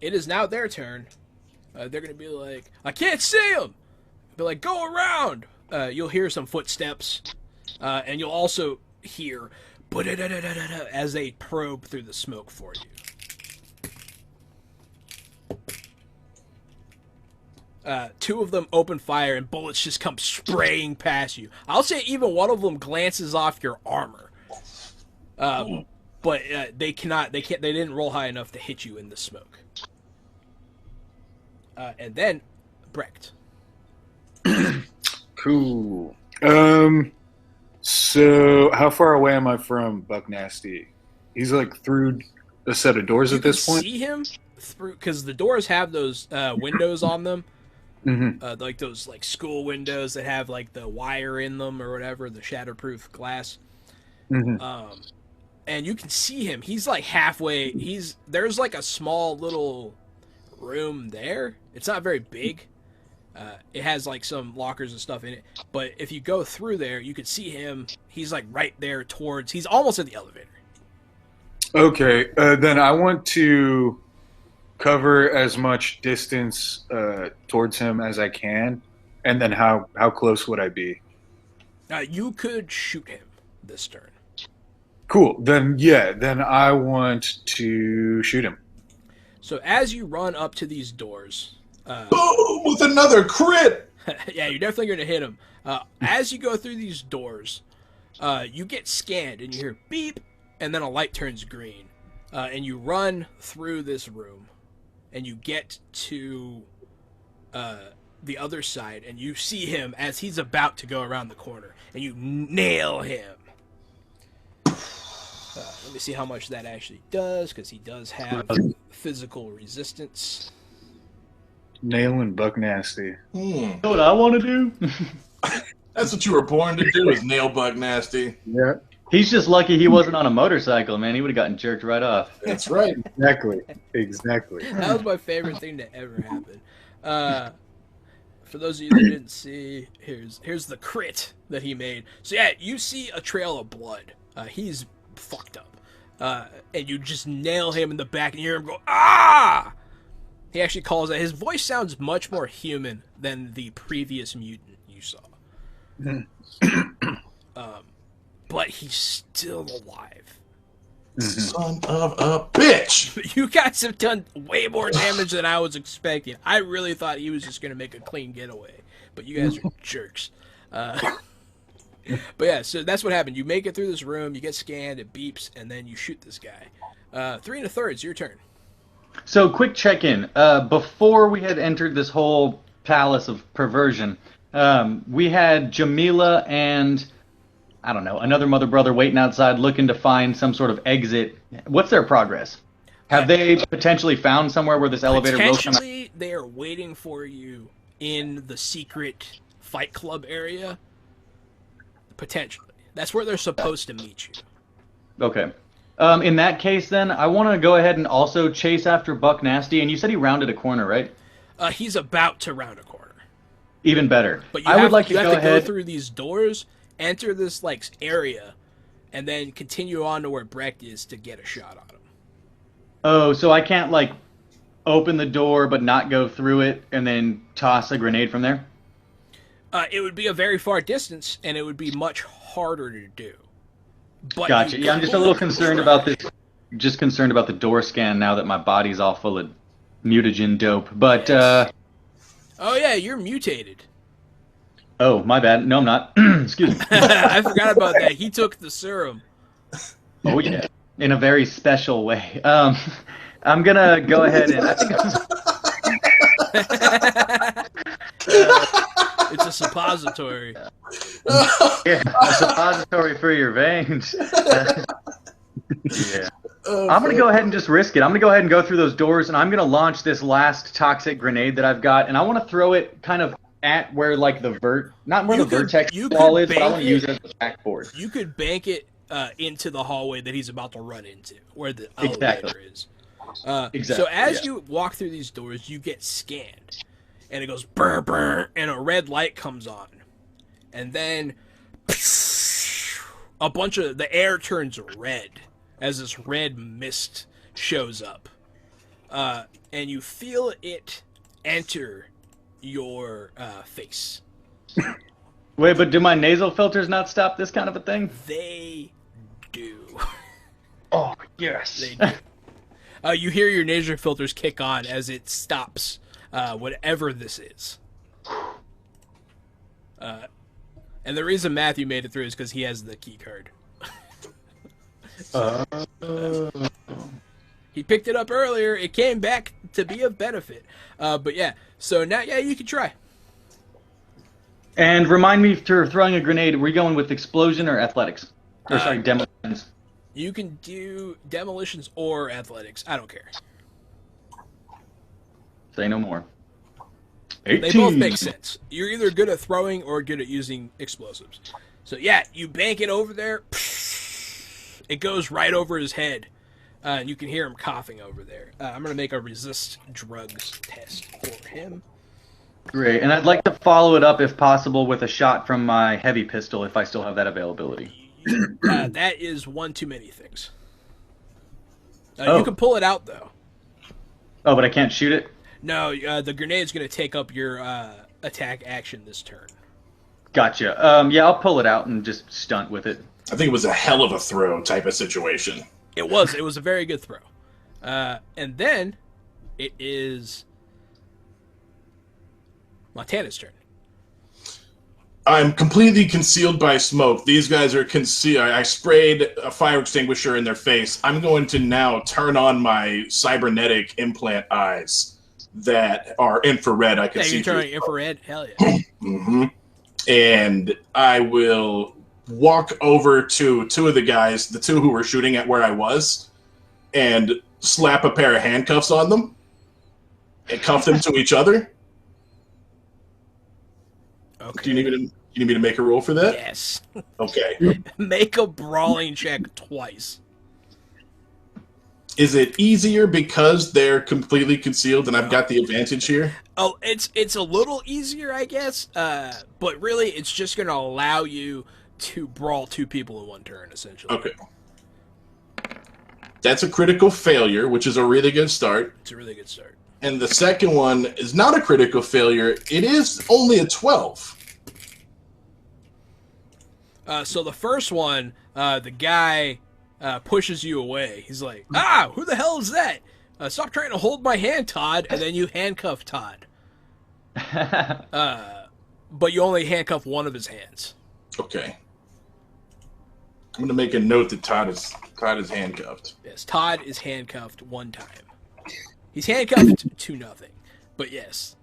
It is now their turn. They're gonna be like, I can't see him. Be like, go around. You'll hear some footsteps, and you'll also hear as they probe through the smoke for you. Two of them open fire, and bullets just come spraying past you. I'll say even one of them glances off your armor, but they can't. They didn't roll high enough to hit you in the smoke. And then, Brecht. Cool. So how far away am I from Buck Nasty? He's like through a set of doors at this point. See him through because the doors have those windows on them, like those like school windows that have like the wire in them or whatever, the shatterproof glass. And you can see him. He's like halfway. There's like a small little room there. It's not very big. It has like some lockers and stuff in it, but if you go through there, you can see him. He's like right there he's almost at the elevator. Okay, then I want to cover as much distance towards him as I can, and then how close would I be? You could shoot him this turn. Cool, then I want to shoot him. So as you run up to these doors... boom! With another crit! Yeah, you're definitely going to hit him. As you go through these doors, you get scanned, and you hear beep, and then a light turns green. And you run through this room, and you get to the other side, and you see him as he's about to go around the corner, and you nail him. Let me see how much that actually does, because he does have physical resistance. Nailing Buck Nasty. You know what I want to do? That's what you were born to do, is nail Buck Nasty. Yeah. He's just lucky he wasn't on a motorcycle, man. He would have gotten jerked right off. That's right. Exactly. That was my favorite thing to ever happen. For those of you that didn't see, here's the crit that he made. So yeah, you see a trail of blood. He's fucked up. And you just nail him in the back, and you hear him go, ah! He actually calls it. His voice sounds much more human than the previous mutant you saw. But he's still alive. Son of a bitch! You guys have done way more damage than I was expecting. I really thought he was just going to make a clean getaway. But you guys are jerks. But yeah, so that's what happened. You make it through this room, you get scanned, it beeps, and then you shoot this guy. 3 1/3, your turn. So, quick check-in. Before we had entered this whole palace of perversion, we had Jamila and, I don't know, another mother-brother waiting outside looking to find some sort of exit. What's their progress? Have they potentially found somewhere where this elevator will come out? Potentially, they are waiting for you in the secret fight club area. Potentially. That's where they're supposed to meet you. Okay. In that case, then, I want to go ahead and also chase after Buck Nasty. And you said he rounded a corner, right? He's about to round a corner. Even better. But you have to go through these doors, enter this like area, and then continue on to where Brecht is to get a shot on him. Oh, so I can't like open the door but not go through it and then toss a grenade from there? It would be a very far distance, and it would be much harder to do. But gotcha. Yeah, I'm just a little concerned about this. Just concerned about the door scan now that my body's all full of mutagen dope. But, yes. Oh, yeah, you're mutated. Oh, my bad. No, I'm not. Excuse me. I forgot about that. He took the serum. Oh, yeah. In a very special way. I'm going to go ahead and... It's a suppository. Yeah, a suppository for your veins. Yeah. I'm going to go ahead and just risk it. I'm going to go ahead and go through those doors, and I'm going to launch this last toxic grenade that I've got, and I want to throw it kind of at where, like, not where the vertex wall is, but I want to use it as a backboard. You could bank it into the hallway that he's about to run into, where the elevator is. Exactly. So as you walk through these doors, you get scanned. And it goes brr brr, and a red light comes on, and then a bunch of the air turns red as this red mist shows up, and you feel it enter your face. Wait, but do my nasal filters not stop this kind of a thing? They do. Oh, yes. They do. You hear your nasal filters kick on as it stops whatever this is. And the reason Matthew made it through is because he has the key card. He picked it up earlier. It came back to be of benefit. But yeah, so now, yeah, you can try. And remind me, for throwing a grenade, were you going with explosion or athletics? Or sorry, demolitions. You can do demolitions or athletics. I don't care. Say no more. 18. They both make sense. You're either good at throwing or good at using explosives. So yeah, you bank it over there. It goes right over his head. And you can hear him coughing over there. I'm going to make a resist drugs test for him. Great. And I'd like to follow it up, if possible, with a shot from my heavy pistol, if I still have that availability. That is one too many things. You can pull it out, though. Oh, but I can't shoot it? No, the grenade's going to take up your attack action this turn. Gotcha. Yeah, I'll pull it out and just stunt with it. I think it was a hell of a throw type of situation. It was. It was a very good throw. And then it is Montana's turn. I'm completely concealed by smoke. These guys are concealed. I sprayed a fire extinguisher in their face. I'm going to now turn on my cybernetic implant eyes that are infrared. I can see. You're turning infrared? Hell yeah. Mm-hmm. And I will walk over to two of the guys, the two who were shooting at where I was, and slap a pair of handcuffs on them and cuff them to each other. Okay. Do you need me to make a roll for that? Yes. Okay. Make a brawling check twice. Is it easier because they're completely concealed and I've got the advantage here? Oh, it's a little easier, I guess. But really, it's just going to allow you to brawl two people in one turn, essentially. Okay. That's a critical failure, which is a really good start. It's a really good start. And the second one is not a critical failure. It is only a 12. So the first one, the guy pushes you away. He's like, "Ah, who the hell is that? Stop trying to hold my hand, Todd." And then you handcuff Todd. But you only handcuff one of his hands. Okay. I'm going to make a note that Todd is handcuffed. Yes, Todd is handcuffed one time. He's handcuffed to nothing. But yes.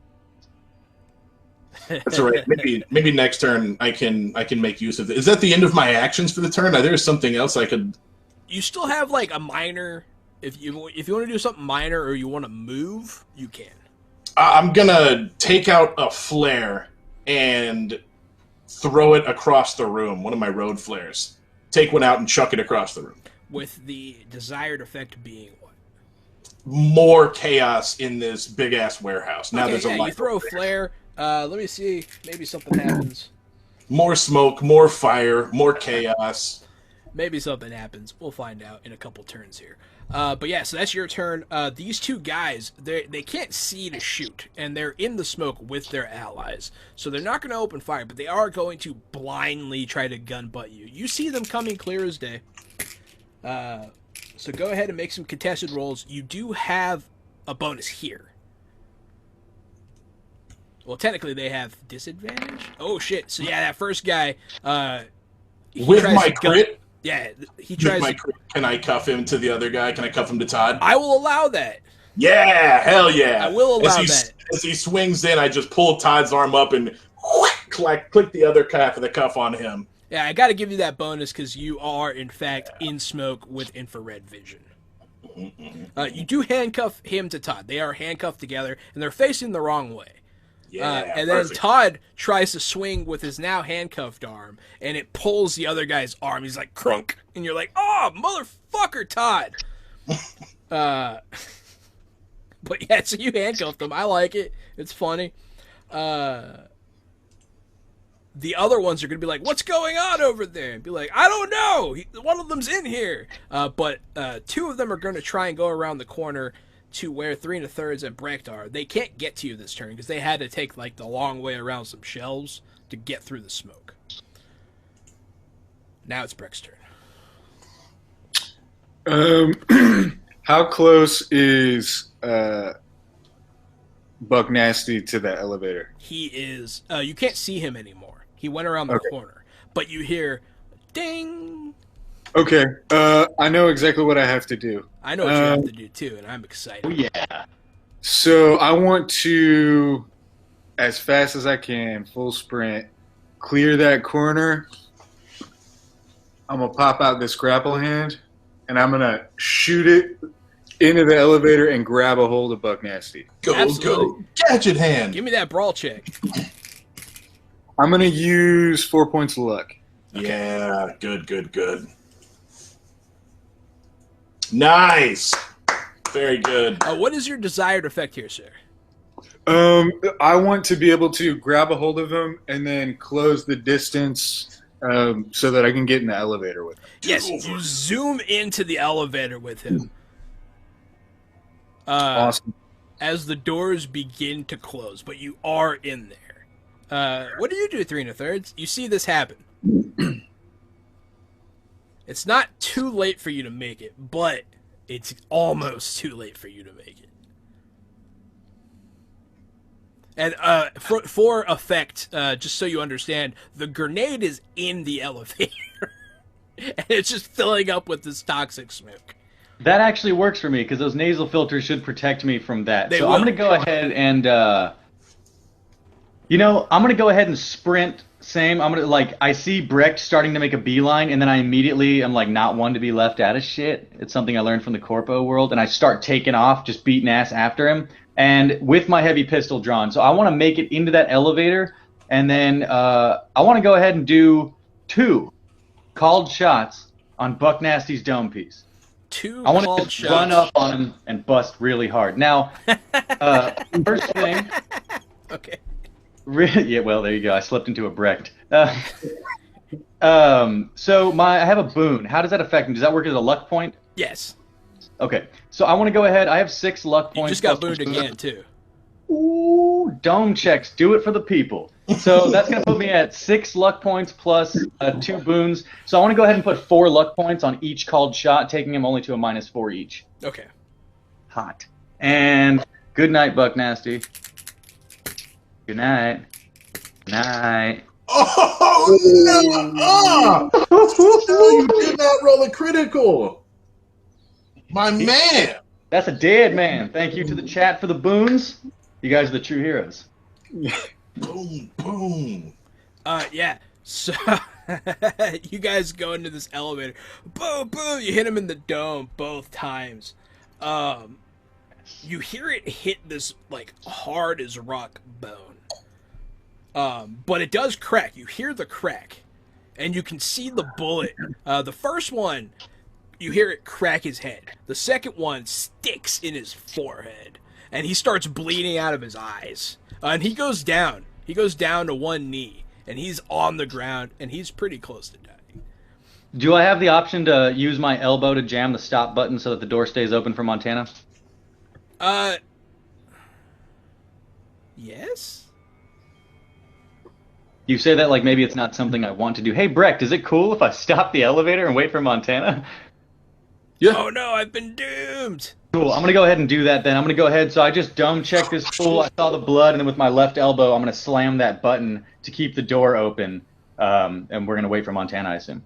That's all right. Maybe next turn I can make use of it. Is that the end of my actions for the turn? There's something else I could. You still have like a minor. If you want to do something minor or you want to move, you can. I'm gonna take out a flare and throw it across the room. One of my road flares. Take one out and chuck it across the room. With the desired effect being what? More chaos in this big ass warehouse. Now Okay, there's a light. You throw a flare. Let me see. Maybe something happens. More smoke, more fire, more chaos. Maybe something happens. We'll find out in a couple turns here. But yeah, so that's your turn. These two guys, they can't see to shoot, and they're in the smoke with their allies. So they're not going to open fire, but they are going to blindly try to gun butt you. You see them coming clear as day. So go ahead and make some contested rolls. You do have a bonus here. Well, technically they have disadvantage. Oh shit! So yeah, that first guy. With my crit. Yeah, he tries. With my crit, can I cuff him to the other guy? Can I cuff him to Todd? I will allow that. Yeah, hell yeah! I will allow that. As he swings in, I just pull Todd's arm up and click the other half of the cuff on him. Yeah, I got to give you that bonus because you are in fact in smoke with infrared vision. You do handcuff him to Todd. They are handcuffed together, and they're facing the wrong way. Yeah, and then Todd tries to swing with his now handcuffed arm, and it pulls the other guy's arm. He's like, crunk. And you're like, oh, motherfucker, Todd. But yeah, so you handcuffed him. I like it. It's funny. The other ones are going to be like, what's going on over there? And be like, I don't know. One of them's in here. But two of them are going to try and go around the corner. to where 3 1/3 and Brecht are, they can't get to you this turn because they had to take like the long way around some shelves to get through the smoke. Now it's Brecht's turn. How close is Buck Nasty to that elevator? He is. You can't see him anymore. He went around the corner, but you hear, ding. Okay. I know exactly what I have to do. I know what you have to do too, and I'm excited. Oh yeah. So I want to, as fast as I can, full sprint, clear that corner. I'm gonna pop out this grapple hand, and I'm gonna shoot it into the elevator and grab a hold of Buck Nasty. Go, gadget hand. Give me that brawl check. I'm gonna use 4 points of luck. Okay. Yeah, good. Nice. Very good. What is your desired effect here, sir? I want to be able to grab a hold of him and then close the distance so that I can get in the elevator with him. Yes, you zoom into the elevator with him. Awesome. As the doors begin to close, but you are in there. What do you do, 3 1/3? You see this happen. It's not too late for you to make it, but it's almost too late for you to make it. And for effect, just so you understand, the grenade is in the elevator. And it's just filling up with this toxic smoke. That actually works for me because those nasal filters should protect me from that. They so will. I'm going to go ahead and, I'm going to go ahead and sprint. Same. I'm going to, I see Brecht starting to make a beeline, and then I immediately am, not one to be left out of shit. It's something I learned from the Corpo world, and I start taking off, just beating ass after him, and with my heavy pistol drawn. So I want to make it into that elevator, and then I want to go ahead and do 2 called shots on Buck Nasty's dome piece. 2 I want called to just shots. run up on him and bust really hard. Now, first thing. Okay. Yeah, well, there you go. I slipped into a Brecht. So I have a boon. How does that affect me? Does that work as a luck point? Yes. Okay. So I want to go ahead. I have 6 luck You points. just got plus booned again, too. Ooh, dome checks. Do it for the people. So that's going to put me at 6 luck points plus 2 boons. So I want to go ahead and put 4 luck points on each called shot, taking him only to a -4 each. Okay. Hot. And good night, Buck Nasty. Good night. Good night. Oh, no! You did not roll a critical. My man. That's a dead man. Thank you to the chat for the boons. You guys are the true heroes. Boom. Yeah. So, you guys go into this elevator. Boom, boom. You hit him in the dome both times. You hear it hit this, hard as rock bone. But it does crack. You hear the crack. And you can see the bullet. The first one, you hear it crack his head. The second one sticks in his forehead. And he starts bleeding out of his eyes. And he goes down. He goes down to one knee. And he's on the ground. And he's pretty close to dying. Do I have the option to use my elbow to jam the stop button so that the door stays open for Montana? Yes? You say that like maybe it's not something I want to do. Hey, Brecht, is it cool if I stop the elevator and wait for Montana? Yeah. Oh no, I've been doomed! Cool, I'm going to go ahead and do that then. I'm going to go ahead, so I just dome check this fool. I saw the blood, and then with my left elbow, I'm going to slam that button to keep the door open. And we're going to wait for Montana, I assume.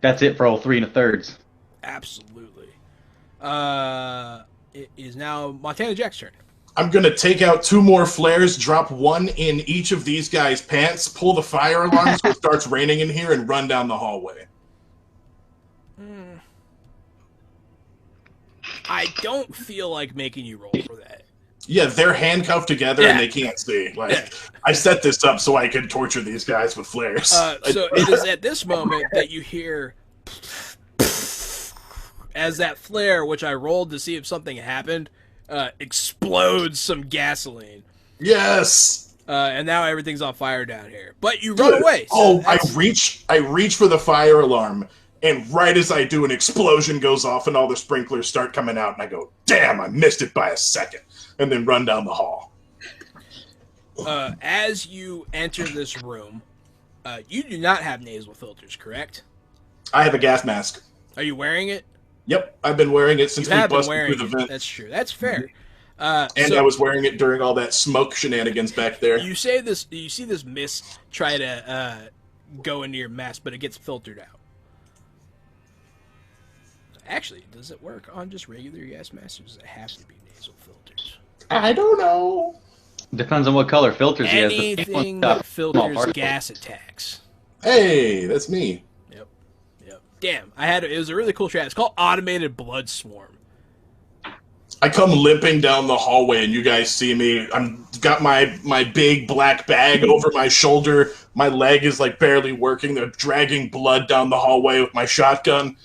That's it for all 3 1/3. Absolutely. It is now Montana Jack's turn. I'm going to take out 2 more flares, drop 1 in each of these guys' pants, pull the fire alarm so it starts raining in here, and run down the hallway. I don't feel like making you roll for that. Yeah, they're handcuffed together and they can't see. I set this up so I could torture these guys with flares. So it is at this moment that you hear as that flare, which I rolled to see if something happened, explodes some gasoline. Yes. And now everything's on fire down here. But you run away. So I reach for the fire alarm, And right as I do, an explosion goes off and all the sprinklers start coming out, and I go, damn, I missed it by a second, and then run down the hall. As you enter this room, you do not have nasal filters, correct? I have a gas mask. Are you wearing it? Yep, I've been wearing it since we busted through the vent. That's true. That's fair. And I was wearing it during all that smoke shenanigans back there. You see this mist try to go into your mask, but it gets filtered out. Actually, does it work on just regular gas masks, or does it have to be nasal filters? I don't know. Depends on what color filters he has. Anything that filters gas attacks. Hey, that's me. Yep. Damn, it was a really cool strat. It's called Automated Blood Swarm. I come limping down the hallway, and you guys see me. I'm got my big black bag over my shoulder. My leg is like barely working. They're dragging blood down the hallway with my shotgun.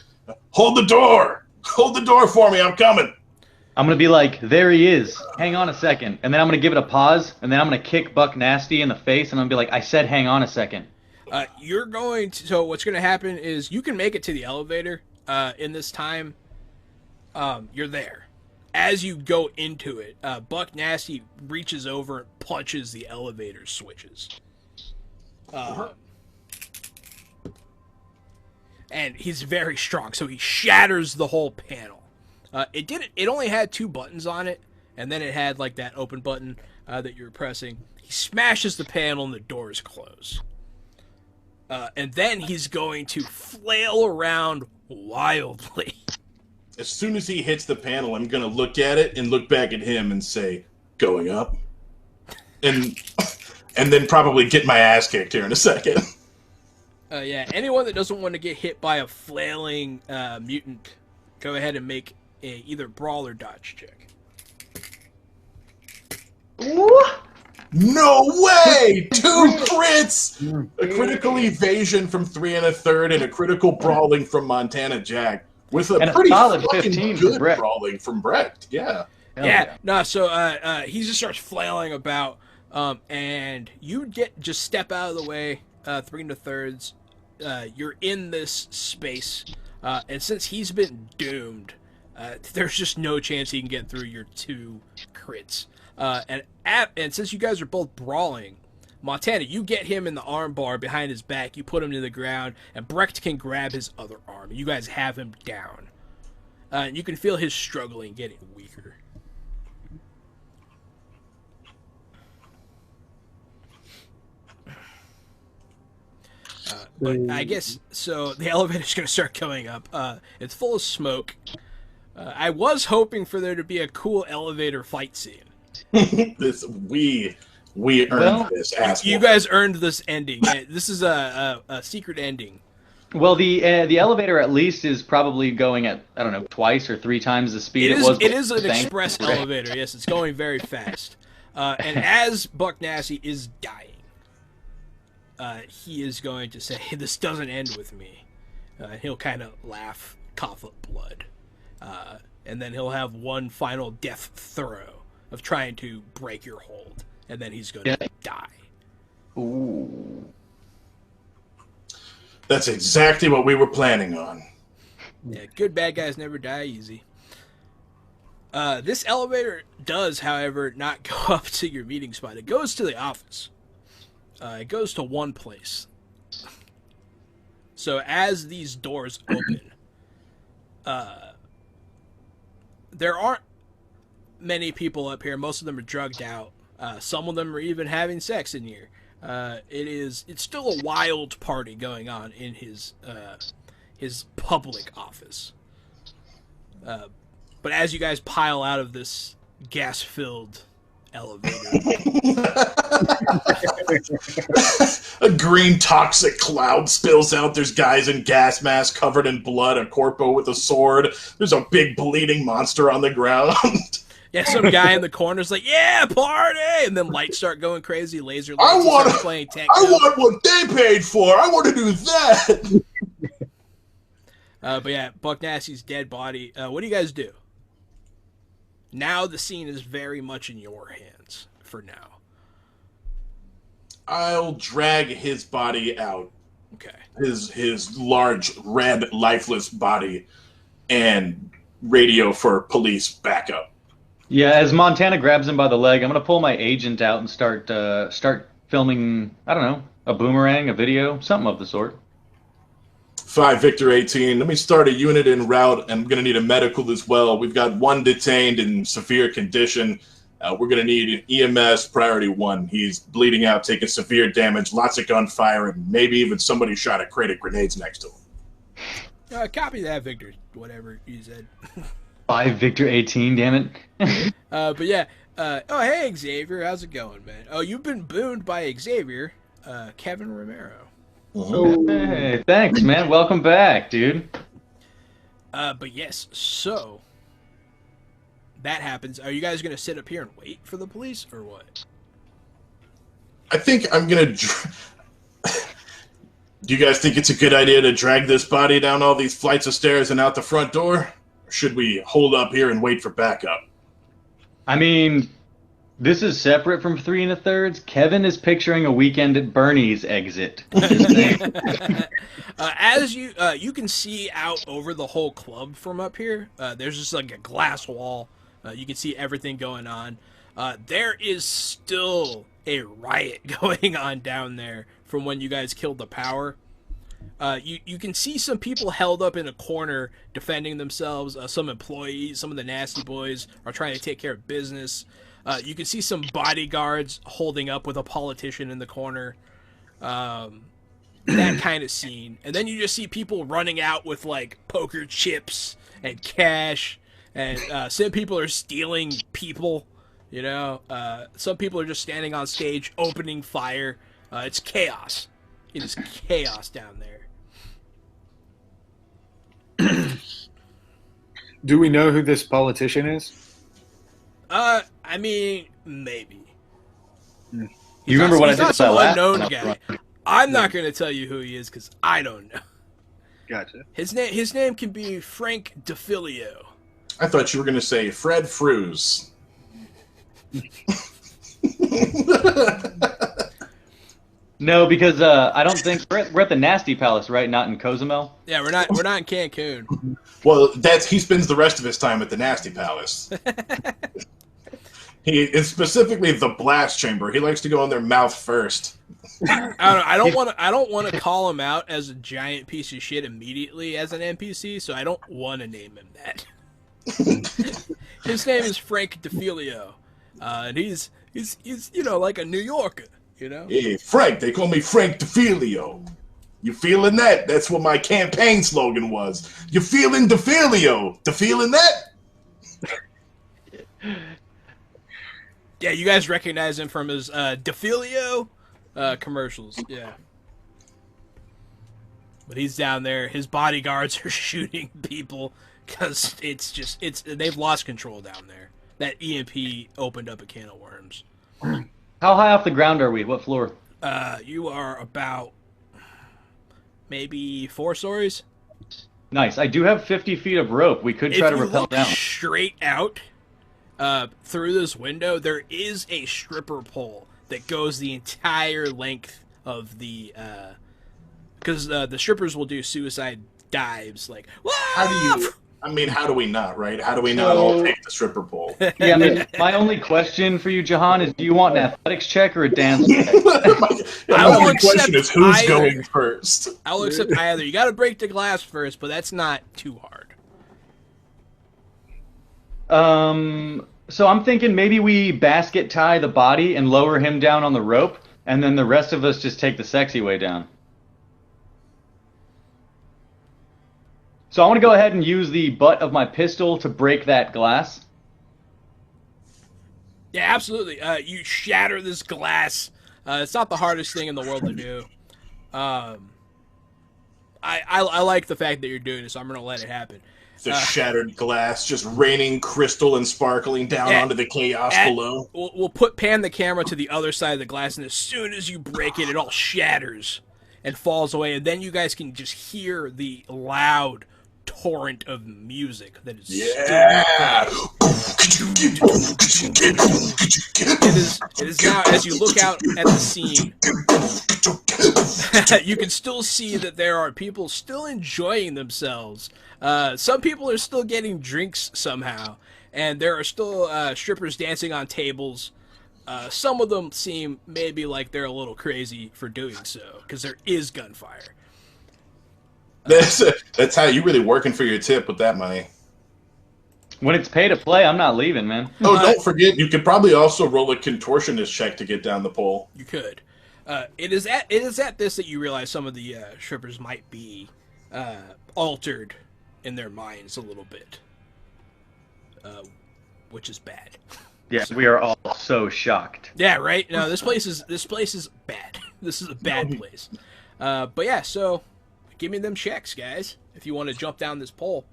Hold the door! Hold the door for me, I'm coming! I'm going to be like, there he is. Hang on a second. And then I'm going to give it a pause, and then I'm going to kick Buck Nasty in the face, and I'm going to be like, I said hang on a second. So what's going to happen is you can make it to the elevator in this time. You're there. As you go into it, Buck Nasty reaches over and punches the elevator switches. And he's very strong, so he shatters the whole panel. It only had 2 buttons on it, and then it had like that open button that you were pressing. He smashes the panel and the doors close. And then he's going to flail around wildly. As soon as he hits the panel, I'm going to look at it and look back at him and say, going up? And then probably get my ass kicked here in a second. Yeah, anyone that doesn't want to get hit by a flailing mutant, go ahead and make either brawl or dodge check. No way! 2 crits! A critical evasion from 3 1/3 and a critical brawling from Montana Jack. With a pretty solid fucking 15 good for brawling from Brecht, yeah. So he just starts flailing about, and you just step out of the way, 3 1/3. You're in this space, and since he's been doomed, there's just no chance he can get through your 2 crits. And since you guys are both brawling, Montana, you get him in the arm bar behind his back, you put him to the ground, and Brecht can grab his other arm. You guys have him down. You can feel his struggling getting weaker. But I guess, so the elevator's going to start going up. It's full of smoke. I was hoping for there to be a cool elevator fight scene. We earned this, asshole. You guys earned this ending. This is a secret ending. Well, the elevator at least is probably going at, I don't know, 2 or 3 times the speed it was. It is an express elevator. Yes, it's going very fast. And as Buck Nasty is dying, he is going to say, "This doesn't end with me." He'll kind of laugh, cough up blood, and then he'll have one final death throw of trying to break your hold, and then he's going to die. Ooh. That's exactly what we were planning on. Yeah, good bad guys never die easy. This elevator does, however, not go up to your meeting spot. It goes to the office. It goes to one place. So as these doors open, there aren't many people up here. Most of them are drugged out. Some of them are even having sex in here. It's still a wild party going on in his public office. But as you guys pile out of this gas-filled elevator, a green toxic cloud spills out. There's guys in gas masks covered in blood, a corpo with a sword. There's a big bleeding monster on the ground. Yeah, some guy in the corner's like, "Yeah, party!" And then lights start going crazy, laser lights. Playing techno. I want what they paid for. I want to do that. But yeah, Buck Nasty's dead body. What do you guys do? Now the scene is very much in your hands for now. I'll drag his body out Okay. His large, red, lifeless body, and radio for police backup. Yeah, as Montana grabs him by the leg, I'm gonna pull my agent out and start filming. I don't know, a boomerang, a video, something of the sort. 5 Victor 18. Let me start a unit en route. I'm going to need a medical as well. We've got 1 detained in severe condition. We're going to need EMS priority 1. He's bleeding out, taking severe damage, lots of gunfire, and maybe even somebody shot a crate of grenades next to him. Copy that, Victor. Whatever you said. 5 Victor 18, damn it. But yeah. Oh, hey, Xavier. How's it going, man? Oh, you've been booned by Xavier, Kevin Romero. Hey, thanks, man. Welcome back, dude. But yes, so that happens. Are you guys going to sit up here and wait for the police, or what? I think I'm going to... Do you guys think it's a good idea to drag this body down all these flights of stairs and out the front door? Or should we hold up here and wait for backup? I mean, this is separate from 3 1/3. Kevin is picturing a weekend at Bernie's exit. As you can see out over the whole club from up here, there's just like a glass wall. You can see everything going on. There is still a riot going on down there from when you guys killed the power. You can see some people held up in a corner defending themselves. Some employees, some of the nasty boys are trying to take care of business. You can see some bodyguards holding up with a politician in the corner. That kind of scene. And then you just see people running out with, like, poker chips and cash. And some people are stealing people, you know. Some people are just standing on stage opening fire. It's chaos. It is chaos down there. Do we know who this politician is? I mean, maybe. You remember what I did with that last unknown guy. I'm not going to tell you who he is because I don't know. Gotcha. His name can be Frank DeFilio. I thought you were going to say Fred Fruz. No, because I don't think we're at the Nasty Palace, right? Not in Cozumel. Yeah, we're not in Cancun. Well, he spends the rest of his time at the Nasty Palace. It's specifically the blast chamber. He likes to go in their mouth first. I don't want to call him out as a giant piece of shit immediately as an NPC, so I don't want to name him that. His name is Frank DeFilio, and he's like a New Yorker, you know. Hey, Frank. They call me Frank DeFilio. You feeling that? That's what my campaign slogan was. You feeling DeFilio? Feeling that? Yeah, you guys recognize him from his DeFilio commercials. Yeah. But he's down there. His bodyguards are shooting people because they've lost control down there. That EMP opened up a can of worms. How high off the ground are we? What floor? You are about maybe 4 stories. Nice. I do have 50 feet of rope. We could try to rappel down. Straight out through this window, there is a stripper pole that goes the entire length of the because the strippers will do suicide dives like. How do we not, right? How do we not all take the stripper pole? Yeah, I mean, my only question for you, Jahan, is do you want an athletics check or a dance check? My only question is who's going first. I'll accept either. You got to break the glass first, but that's not too hard. So I'm thinking maybe we basket tie the body and lower him down on the rope, and then the rest of us just take the sexy way down. So I want to go ahead and use the butt of my pistol to break that glass. Yeah, absolutely. You shatter this glass. It's not the hardest thing in the world to do. I like the fact that you're doing this, so I'm going to let it happen. The shattered glass just raining crystal and sparkling down onto the chaos below. We'll pan the camera to the other side of the glass, and as soon as you break it, it all shatters and falls away. And then you guys can just hear the loud torrent of music that is Yeah. it is now, as you look out at the scene, you can still see that there are people still enjoying themselves. Some people are still getting drinks somehow, and there are still strippers dancing on tables. Some of them seem maybe like they're a little crazy for doing so, because there is gunfire. That's how you really working for your tip with that money. When it's pay to play, I'm not leaving, man. Oh, don't forget, you could probably also roll a contortionist check to get down the pole. You could. It is at this that you realize some of the strippers might be altered in their minds a little bit, which is bad. Yeah, we are all so shocked. Yeah, right. No, this place is bad. This is a bad place. But yeah, so give me them checks, guys, if you want to jump down this pole.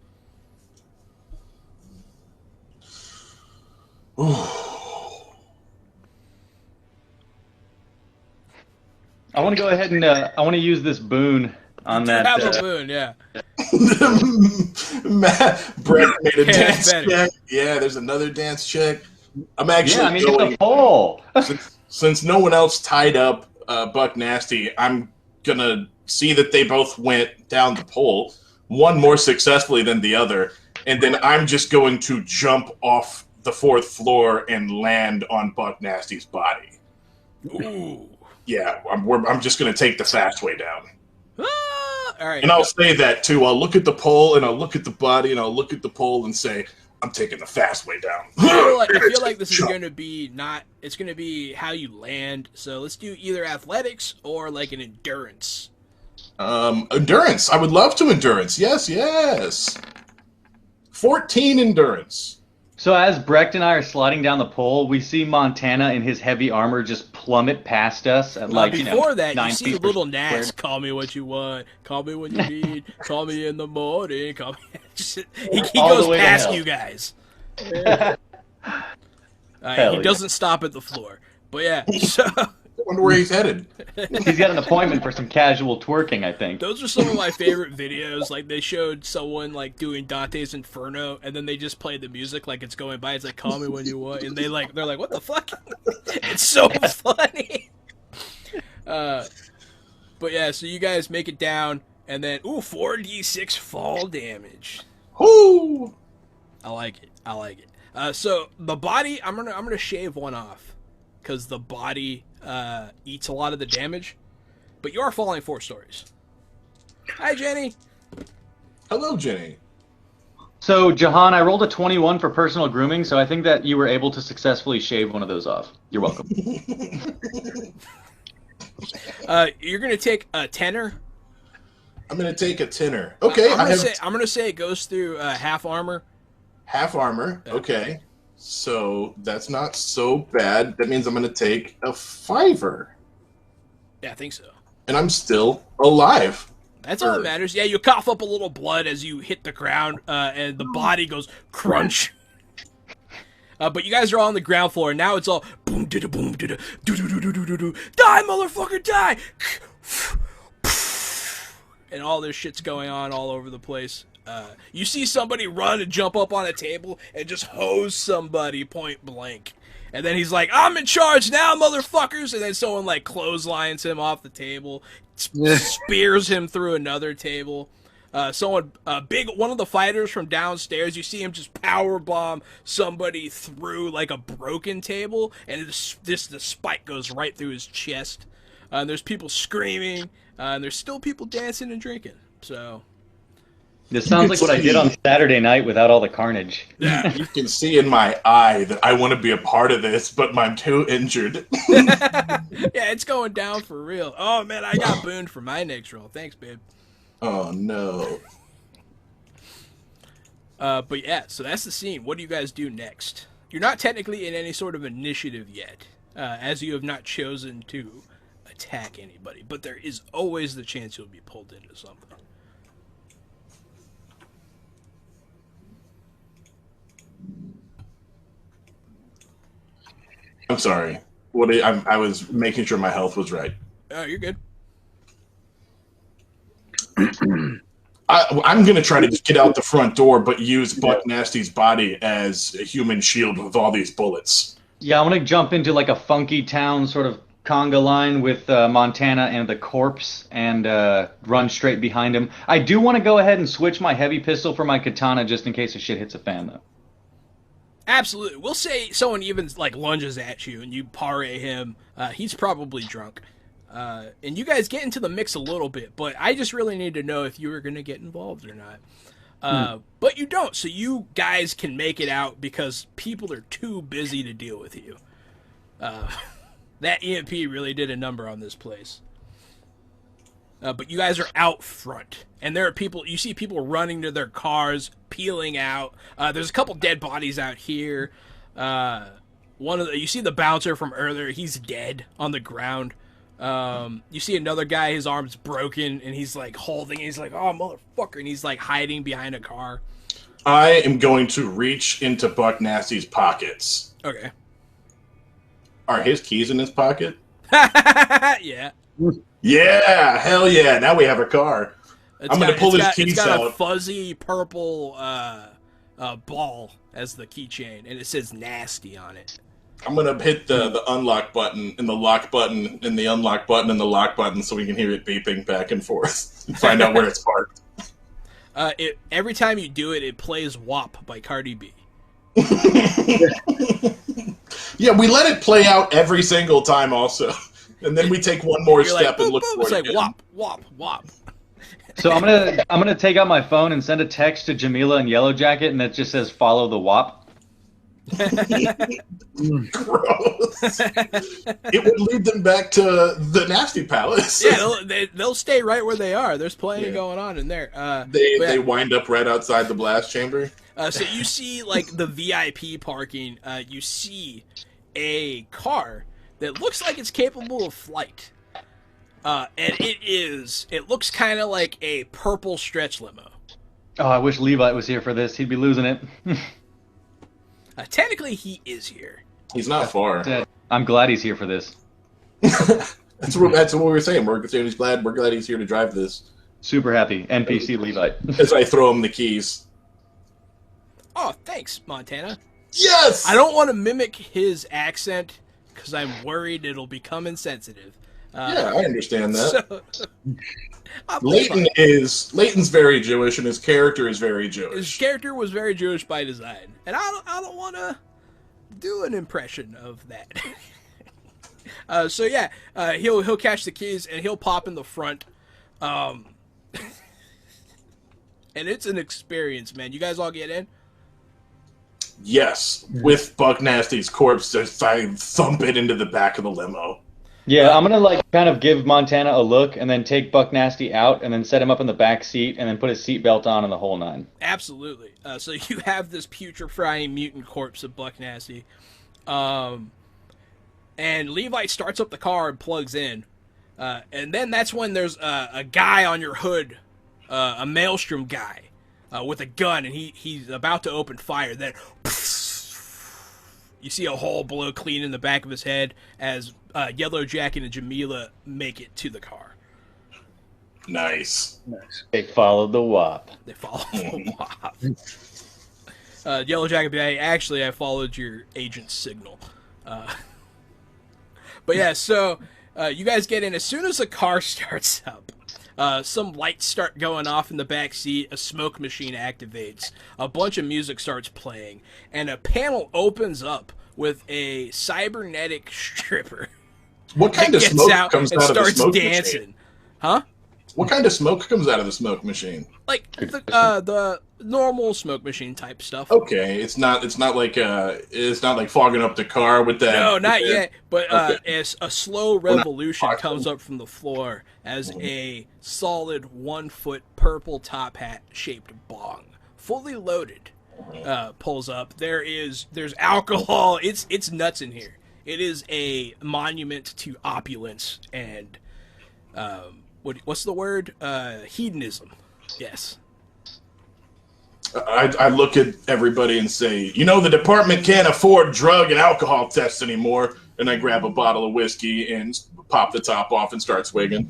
I want to go ahead and I want to use this boon on that. Have a boon, yeah. Brett made a Yeah, dance better. check. Yeah, there's another dance check. I'm actually Yeah, I mean, going, it's a pole. since no one else tied up Buck Nasty, I'm gonna see that they both went down the pole, one more successfully than the other, and then I'm just going to jump off the 4th floor and land on Buck Nasty's body. Ooh. Yeah, I'm just gonna take the fast way down. Ah, all right. And I'll say that too. I'll look at the pole and I'll look at the body and I'll look at the pole and say, I'm taking the fast way down. I feel like this is going to be it's going to be how you land. So let's do either athletics or like an endurance. Endurance. I would love to endurance. Yes. 14 endurance. So as Brecht and I are sliding down the pole, we see Montana in his heavy armor just plummet past us at Before that, 9 you see feet per little Nas, squared. call me what you want, call me when you need, call me in the morning, call me. He All the goes way to past hell. you guys. Hell He yeah. doesn't stop at the floor. But yeah, so I wonder where he's headed. He's got an appointment for some casual twerking, I think. those are some of my favorite videos. Like they showed someone like doing Dante's Inferno, and then they just played the music like it's going by. It's like call me when you want, and they're like, what the fuck? It's so funny. But yeah, so you guys make it down, and then 4d6 fall damage. Whoo! I like it. So the body, I'm gonna shave one off, because the body eats a lot of the damage. But you are falling 4 stories. Hi, Jenny. Hello, Jenny. So, Jahan, I rolled a 21 for personal grooming, so I think that you were able to successfully shave one of those off. You're welcome. You're gonna take a tenor. I'm going to take a tenor. Okay, I'm gonna say it goes through half armor. half armor. Okay. So that's not so bad. That means I'm going to take a 5. Yeah, I think so. And I'm still alive. That's all that matters. Yeah, you cough up a little blood as you hit the ground, and the body goes crunch. But you guys are all on the ground floor, and now it's all boom, da boom, da do do do do do do, die, motherfucker, die! And all this shit's going on all over the place. You see somebody run and jump up on a table and just hose somebody point blank. And then he's like, I'm in charge now, motherfuckers! And then someone, like, clotheslines him off the table, spears him through another table. One of the fighters from downstairs, you see him just powerbomb somebody through, like, a broken table, and the spike goes right through his chest. And there's people screaming, and there's still people dancing and drinking, so... This sounds like what I did on Saturday night without all the carnage. Yeah. You can see in my eye that I want to be a part of this, but I'm too injured. Yeah, it's going down for real. Oh, man, I got booned for my next roll. Thanks, babe. Oh, no. But yeah, so that's the scene. What do you guys do next? You're not technically in any sort of initiative yet, as you have not chosen to attack anybody, but there is always the chance you'll be pulled into something. I'm sorry. I was making sure my health was right. Oh, you're good. I'm going to try to just get out the front door, but use Buck Nasty's body as a human shield with all these bullets. Yeah, I want to jump into like a funky town sort of conga line with Montana and the corpse and run straight behind him. I do want to go ahead and switch my heavy pistol for my katana just in case the shit hits a fan, though. Absolutely. We'll say someone even like lunges at you and you parry him. He's probably drunk. And you guys get into the mix a little bit, but I just really need to know if you were going to get involved or not. But you don't, so you guys can make it out because people are too busy to deal with you. That EMP really did a number on this place. But you guys are out front, and there are people. You see people running to their cars, peeling out. There's a couple dead bodies out here. You see the bouncer from earlier. He's dead on the ground. You see another guy. His arm's broken, and he's like holding. He's like, "Oh, motherfucker!" And he's like hiding behind a car. I am going to reach into Buck Nasty's pockets. Okay. Are his keys in his pocket? Yeah. Yeah, hell yeah! Now we have a car. I'm going to pull his keys out. It's got a fuzzy purple ball as the keychain, and it says "nasty" on it. I'm going to hit the unlock button and the lock button and the unlock button and the lock button so we can hear it beeping back and forth and find out where it's parked. Every time you do it, it plays WAP by Cardi B. Yeah, we let it play out every single time also. And then we take one more step and look for it. It's like WAP, WAP, WAP. So I'm gonna take out my phone and send a text to Jamila and Yellow Jacket, and it just says "follow the WAP." Gross. It would lead them back to the Nasty Palace. Yeah, they'll stay right where they are. There's plenty going on in there. They wind up right outside the blast chamber. So you see, like, the VIP parking. You see a car that looks like it's capable of flight. And it looks kind of like a purple stretch limo. Oh, I wish Levi was here for this. He'd be losing it. Technically, he is here. He's not far. I'm glad he's here for this. That's what we were saying. We're glad he's here to drive this. Super happy. NPC Levi. As I throw him the keys. Oh, thanks, Montana. Yes! I don't want to mimic his accent because I'm worried it'll become insensitive. Yeah, I understand that. So, Leighton's very Jewish, and his character is very Jewish. His character was very Jewish by design, and I don't want to do an impression of that. So yeah, he'll catch the keys and he'll pop in the front, and it's an experience, man. You guys all get in. Yes, with Buck Nasty's corpse, I thump it into the back of the limo. Yeah, I'm gonna kind of give Montana a look and then take Buck Nasty out and then set him up in the back seat and then put his seatbelt on and the whole nine. Absolutely. So you have this putrefying mutant corpse of Buck Nasty, and Levi starts up the car and plugs in, and then that's when there's a guy on your hood, a Maelstrom guy, with a gun, and he's about to open fire. Then you see a hole blow clean in the back of his head as Yellow Jacket and Jamila make it to the car. Nice. They followed the WAP. They followed the WAP. Yellow Jacket, actually, I followed your agent's signal. But yeah, so you guys get in. As soon as the car starts up, some lights start going off in the back seat, a smoke machine activates, a bunch of music starts playing, and a panel opens up with a cybernetic stripper. What kind of smoke comes out of the smoke dancing. machine? Huh? What kind of smoke comes out of the smoke machine? Like the normal smoke machine type stuff. Okay, it's not like fogging up the car with that. No, not yet. But as a slow revolution comes up from the floor as a solid 1 foot purple top hat shaped bong, fully loaded, pulls up. There's alcohol. It's nuts in here. It is a monument to opulence and what's the word? Hedonism. Yes. I look at everybody and say, the department can't afford drug and alcohol tests anymore. And I grab a bottle of whiskey and pop the top off and start swigging.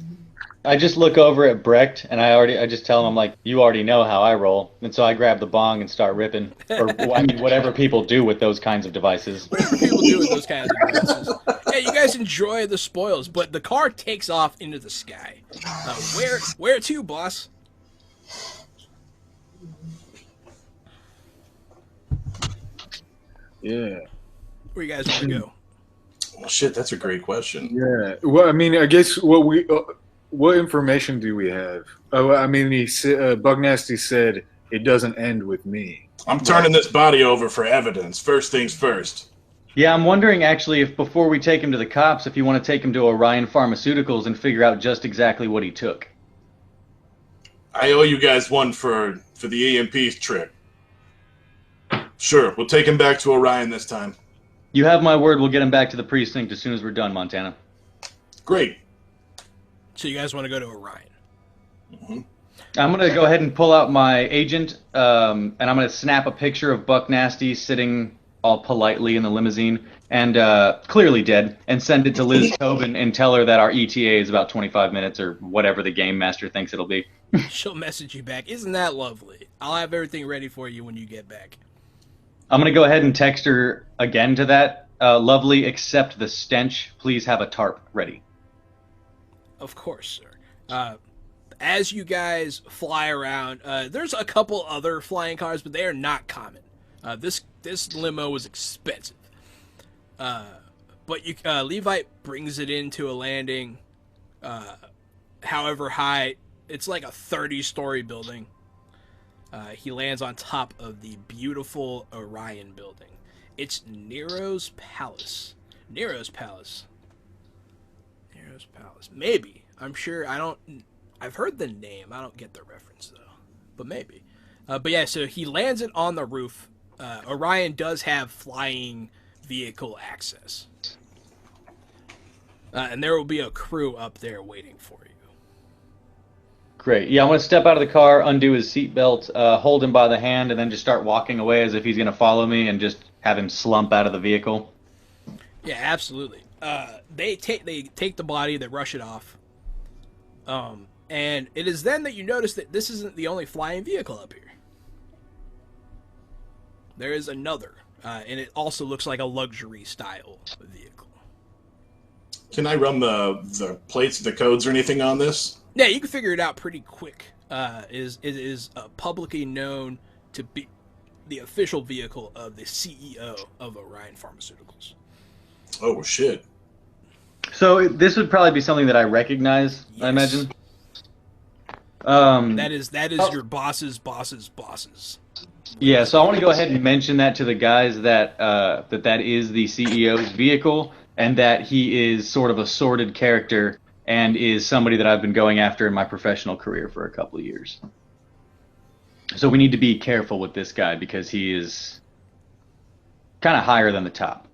I just look over at Brecht and I just tell him, I'm like, you already know how I roll. And so I grab the bong and start ripping. Or I mean whatever people do with those kinds of devices. Whatever people do with those kinds of devices. Yeah, you guys enjoy the spoils, but the car takes off into the sky. Where to, boss? Yeah. Where you guys want to go? Well, shit, that's a great question. Yeah. Well, I mean, I guess what information do we have? Oh, I mean, Bug Nasty said it doesn't end with me. I'm turning this body over for evidence. First things first. Yeah, I'm wondering actually if before we take him to the cops, if you want to take him to Orion Pharmaceuticals and figure out just exactly what he took. I owe you guys one for the EMP trip. Sure, we'll take him back to Orion this time. You have my word, we'll get him back to the precinct as soon as we're done, Montana. Great. So you guys want to go to Orion? Mm-hmm. I'm going to go ahead and pull out my agent, and I'm going to snap a picture of Buck Nasty sitting all politely in the limousine and clearly dead, and send it to Liz Tobin and tell her that our ETA is about 25 minutes or whatever the game master thinks it'll be. She'll message you back. Isn't that lovely? I'll have everything ready for you when you get back. I'm going to go ahead and text her again to that. Lovely, accept the stench. Please have a tarp ready. Of course, sir. As you guys fly around, there's a couple other flying cars, but they are not common. This limo was expensive. But Levite brings it into a landing, however high. It's like a 30-story building. He lands on top of the beautiful Orion building. It's Nero's Palace. Nero's Palace. Nero's Palace. Maybe. I'm sure. I've heard the name. I don't get the reference, though. But maybe. But yeah, so he lands it on the roof. Orion does have flying vehicle access. And there will be a crew up there waiting for you. Great. Yeah, I'm going to step out of the car, undo his seatbelt, hold him by the hand, and then just start walking away as if he's going to follow me and just have him slump out of the vehicle. Yeah, absolutely. They take the body, they rush it off. And it is then that you notice that this isn't the only flying vehicle up here. There is another, and it also looks like a luxury style vehicle. Can I run the plates, the codes, or anything on this? Yeah, you can figure it out pretty quick. It is publicly known to be the official vehicle of the CEO of Orion Pharmaceuticals. Oh, shit. So this would probably be something that I recognize, yes. I imagine. That is your boss's boss's bosses. Yeah, so I want to go ahead and mention that to the guys that that is the CEO's vehicle, and that he is sort of a sordid character and is somebody that I've been going after in my professional career for a couple of years. So we need to be careful with this guy because he is kind of higher than the top.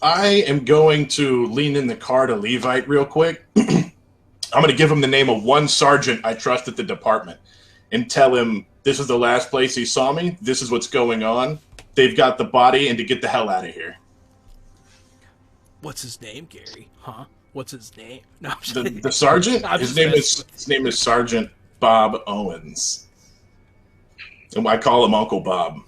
I am going to lean in the car to Levite real quick. I'm going to give him the name of one sergeant I trust at the department and tell him this is the last place he saw me. This is what's going on. They've got the body and to get the hell out of here. What's his name, Gary? Huh? What's his name? No, the sergeant? His name is Sergeant Bob Owens. And I call him Uncle Bob.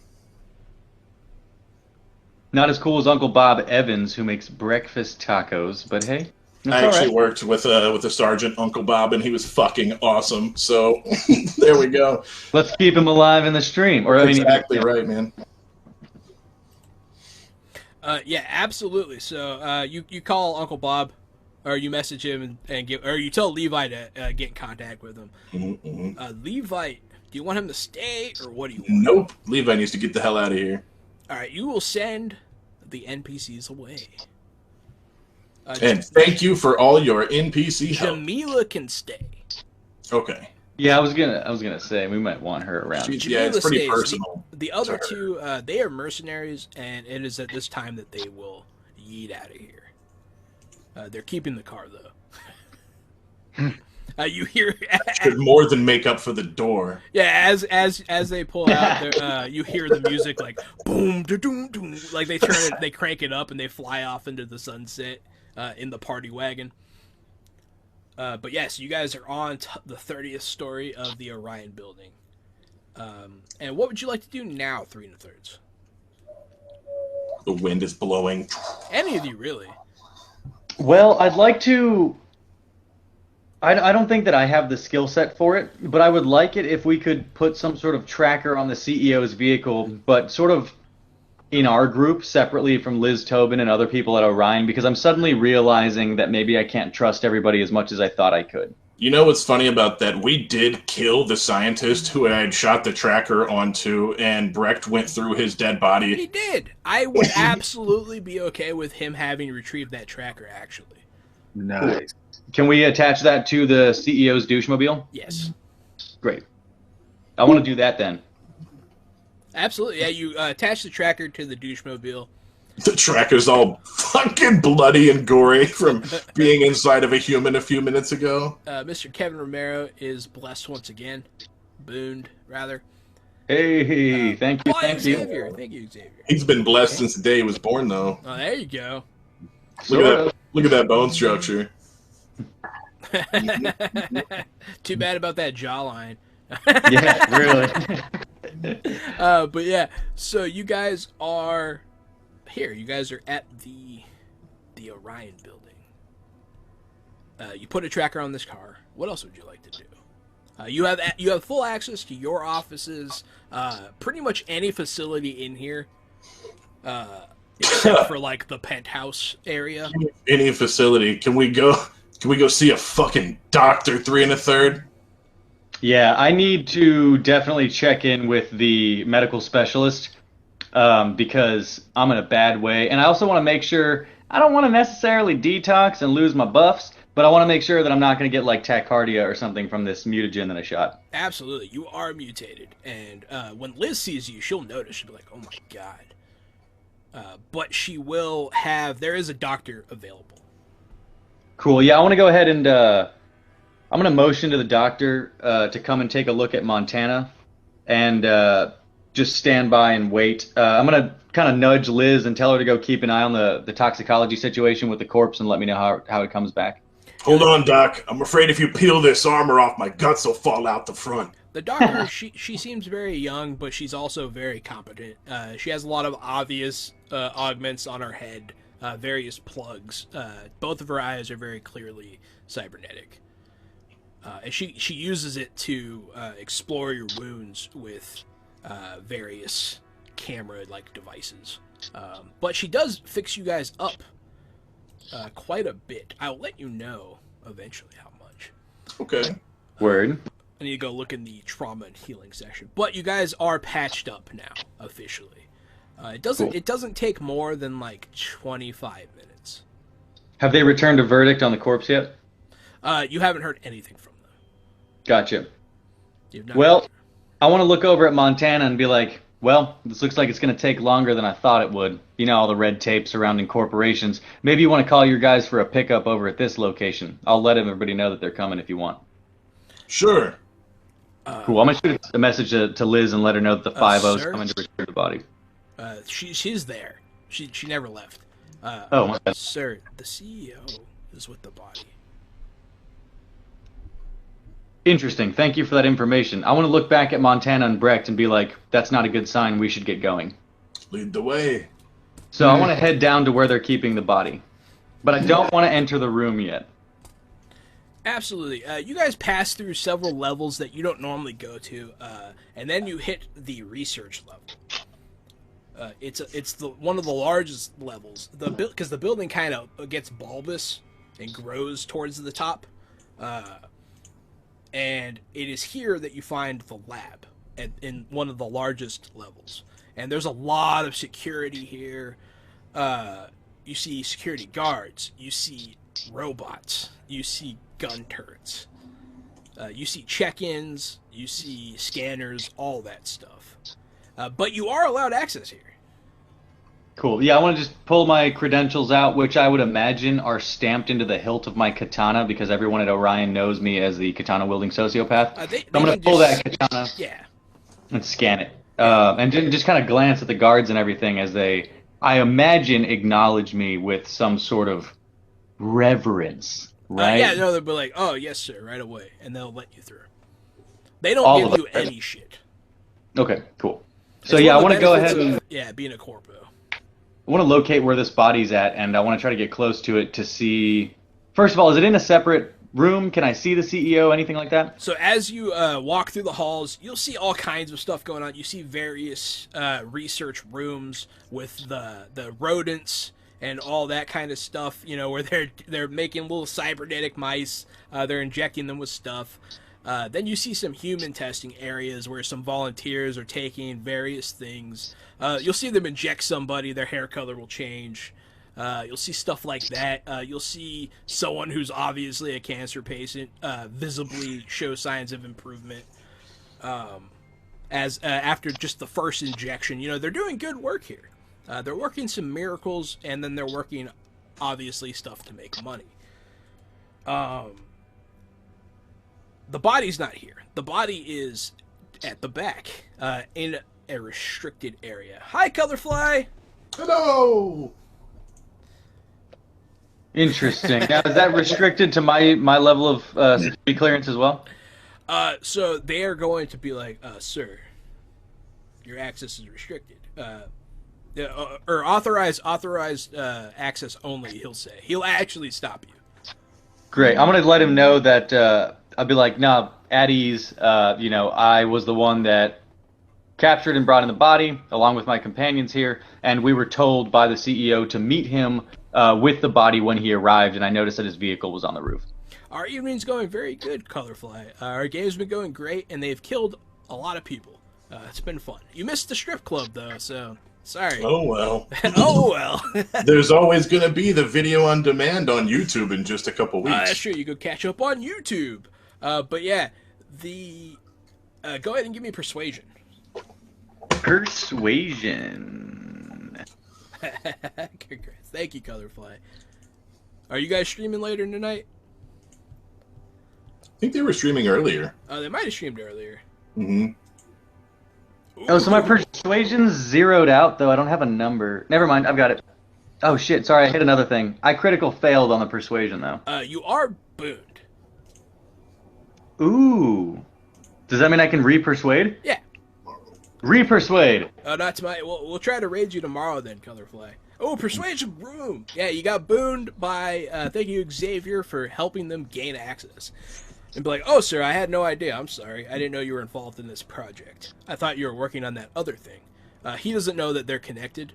Not as cool as Uncle Bob Evans, who makes breakfast tacos, but hey. I actually worked with a sergeant, Uncle Bob, and he was fucking awesome. So there we go. Let's keep him alive in the stream. Exactly right, man. Yeah, absolutely. So you call Uncle Bob, or you message him or you tell Levi to get in contact with him. Mm-hmm. Levi, do you want him to stay, or what do you want? Nope. Levi needs to get the hell out of here. All right, you will send the NPCs away. And thank you for all your NPC help. Jamila can stay. Okay. Yeah, I was gonna say we might want her around. It's pretty personal. The other two, they are mercenaries, and it is at this time that they will yeet out of here. They're keeping the car though. You hear should more than make up for the door. Yeah, as they pull out, you hear the music like boom, doom, doom. Like they crank it up and they fly off into the sunset in the party wagon. But yes, you guys are on the 30th story of the Orion building. And what would you like to do now, 3 1/3? The wind is blowing. Any of you, really. Well, I'd like to. I don't think that I have the skill set for it, but I would like it if we could put some sort of tracker on the CEO's vehicle, but sort of in our group, separately from Liz Tobin and other people at Orion, because I'm suddenly realizing that maybe I can't trust everybody as much as I thought I could. You know what's funny about that? We did kill the scientist who I had shot the tracker onto, and Brecht went through his dead body. He did. I would absolutely be okay with him having retrieved that tracker, actually. Nice. Can we attach that to the CEO's douchemobile? Yes. Great. I want to do that then. Absolutely. Yeah, you attach the tracker to the douchemobile. The tracker's all fucking bloody and gory from being inside of a human a few minutes ago. Mr. Kevin Romero is blessed once again. Booned, rather. Hey, thank you, thank you. Xavier. Thank you, Xavier. He's been blessed since the day he was born, though. Oh, there you go. Look at that bone structure. Too bad about that jawline. Yeah, really. But yeah, so you guys are here. You guys are at the Orion building. You put a tracker on this car. What else would you like to do? You have full access to your offices, pretty much any facility in here, except for like the penthouse area. Any facility. Can we go see a fucking doctor 3 1/3? Yeah, I need to definitely check in with the medical specialist because I'm in a bad way. And I also want to make sure, I don't want to necessarily detox and lose my buffs, but I want to make sure that I'm not going to get like tachycardia or something from this mutagen that I shot. Absolutely. You are mutated. And when Liz sees you, she'll notice. She'll be like, oh my god. But she will have, there is a doctor available. Cool. Yeah, I want to go ahead and I'm going to motion to the doctor to come and take a look at Montana and just stand by and wait. I'm going to kind of nudge Liz and tell her to go keep an eye on the toxicology situation with the corpse and let me know how it comes back. Hold on, Doc. I'm afraid if you peel this armor off, my guts will fall out the front. The doctor, she seems very young, but she's also very competent. She has a lot of obvious augments on her head, various plugs. Both of her eyes are very clearly cybernetic. And she uses it to explore your wounds with various camera-like devices. But she does fix you guys up quite a bit. I'll let you know eventually how much. Okay. Word. I need to go look in the trauma and healing section. But you guys are patched up now, officially. It doesn't take more than like 25 minutes. Have they returned a verdict on the corpse yet? You haven't heard anything from them. Gotcha. Well, I want to look over at Montana and be like, well, this looks like it's going to take longer than I thought it would. You know, all the red tape surrounding corporations. Maybe you want to call your guys for a pickup over at this location. I'll let everybody know that they're coming if you want. Sure. Cool. I'm going to shoot a message to Liz and let her know that the 5-0's coming to retrieve the body. She's there. She never left. Oh, my bad. Sir, the CEO is with the body. Interesting. Thank you for that information. I want to look back at Montana and Brecht and be like, that's not a good sign. We should get going. Lead the way. So I want to head down to where they're keeping the body. But I don't want to enter the room yet. Absolutely. You guys pass through several levels that you don't normally go to, and then you hit the research level. It's one of the largest levels. Because the building kind of gets bulbous and grows towards the top. And it is here that you find the lab in one of the largest levels. And there's a lot of security here. You see security guards. You see robots. You see gun turrets. You see check-ins. You see scanners, all that stuff. But you are allowed access here. Cool. Yeah, I want to just pull my credentials out, which I would imagine are stamped into the hilt of my katana because everyone at Orion knows me as the katana-wielding sociopath. I'm going to pull that katana and scan it. And just kind of glance at the guards and everything as they, I imagine, acknowledge me with some sort of reverence. right? Yeah, no, they'll be like, "Oh, yes, sir," right away, and they'll let you through. They don't All give of you it. any shit. Okay, cool. So It's yeah, I one want of to the go benefits ahead of, and being a corpo. I want to locate where this body's at, and I want to try to get close to it to see. First of all, is it in a separate room? Can I see the CEO? Anything like that? So as you walk through the halls, you'll see all kinds of stuff going on. You see various research rooms with the rodents and all that kind of stuff. You know, where they're making little cybernetic mice. They're injecting them with stuff. Then you see some human testing areas where some volunteers are taking various things. You'll see them inject somebody, their hair color will change. You'll see stuff like that. You'll see someone who's obviously a cancer patient visibly show signs of improvement as after just the first injection. You know, they're doing good work here. They're working some miracles, and then they're working, obviously, stuff to make money. The body's not here. The body is at the back, in a restricted area. Hi, Colorfly! Hello. Interesting. Now, is that restricted to my level of security clearance as well? So they are going to be like, sir, your access is restricted. Or authorized access only, he'll say. He'll actually stop you. Great. I'm gonna let him know that I'll be like, nah, at ease. I was the one that captured and brought in the body along with my companions here, and we were told by the CEO to meet him with the body when he arrived, and I noticed that his vehicle was on the roof. Our evening's going very good, Colorfly. Our game's been going great, and they've killed a lot of people. It's been fun. You missed the strip club, though, so sorry. Oh, well. Oh, well. There's always going to be the video on demand on YouTube in just a couple weeks. That's true. You could catch up on YouTube. But yeah, go ahead and give me persuasion. Persuasion. Congrats. Thank you, Colorfly. Are you guys streaming later tonight? I think they were streaming earlier. They might have streamed earlier. Mm-hmm. Oh, so my persuasion's zeroed out, though. I don't have a number. Never mind. I've got it. Oh, shit. Sorry, I hit another thing. I critical failed on the persuasion, though. You are booned. Ooh. Does that mean I can re-persuade? Yeah. Re-persuade. Not tonight. We'll try to raid you tomorrow then, Colorfly. Oh, persuasion room. Yeah, you got booned by, thank you, Xavier, for helping them gain access. And be like, oh, sir, I had no idea. I'm sorry. I didn't know you were involved in this project. I thought you were working on that other thing. He doesn't know that they're connected.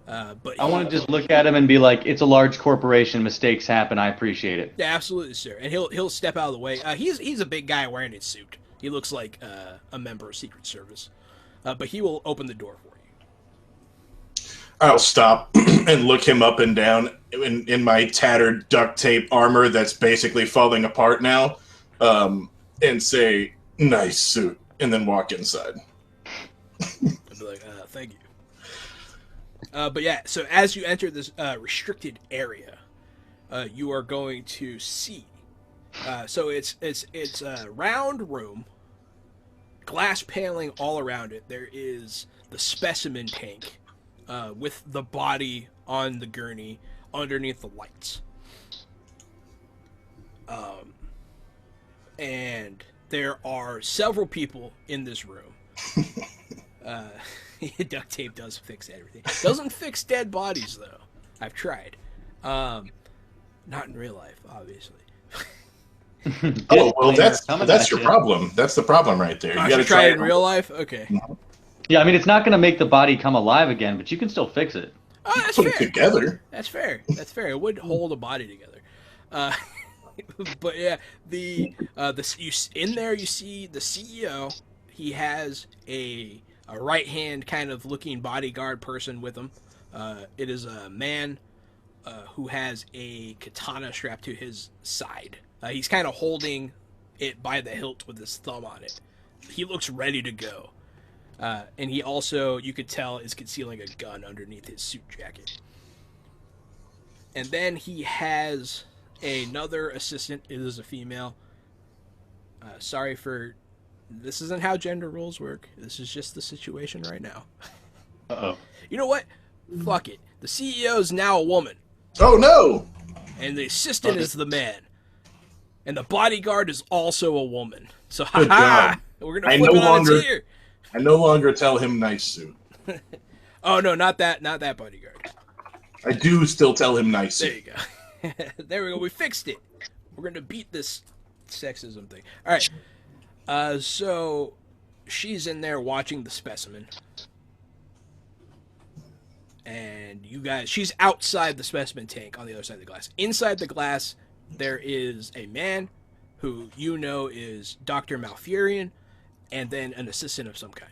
But I want to just look at him and be like, it's a large corporation. Mistakes happen. I appreciate it. Yeah, absolutely, sir. And he'll step out of the way. He's a big guy wearing his suit. He looks like a member of Secret Service. But he will open the door for you. I'll stop and look him up and down in my tattered duct tape armor that's basically falling apart now, and say, nice suit, and then walk inside. I'd be like, thank you. But yeah, so as you enter this restricted area, you are going to see. So it's a round room, glass paneling all around it. There is the specimen tank with the body on the gurney underneath the lights. And there are several people in this room. Duct tape does fix everything. Doesn't fix dead bodies, though. I've tried. Not in real life, obviously. Oh, well, that's your problem. That's the problem right there. You got to try it in real life? Okay. Yeah, I mean, it's not going to make the body come alive again, but you can still fix it. Oh, that's Put fair. it together. That's fair. That's fair. It would hold a body together. But yeah, in there you see the CEO. He has a right hand kind of looking bodyguard person with him. It is a man who has a katana strapped to his side. He's kind of holding it by the hilt with his thumb on it. He looks ready to go. And he also, you could tell, is concealing a gun underneath his suit jacket. And then he has another assistant. It is a female. Sorry for... This isn't how gender roles work. This is just the situation right now. Uh-oh. You know what? Fuck it. The CEO is now a woman. Oh, no! And the assistant is the man. And the bodyguard is also a woman. So, Good ha-ha! God. We're going to flip it on its ear. I no longer tell him nice suit. Oh, no, not that bodyguard. I do still tell him nice There suit. you go. There we go. We fixed it. We're going to beat this sexism thing. All right. So she's in there watching the specimen. And you guys, she's outside the specimen tank on the other side of the glass. Inside the glass, there is a man who you know is Dr. Malfurion, and then an assistant of some kind.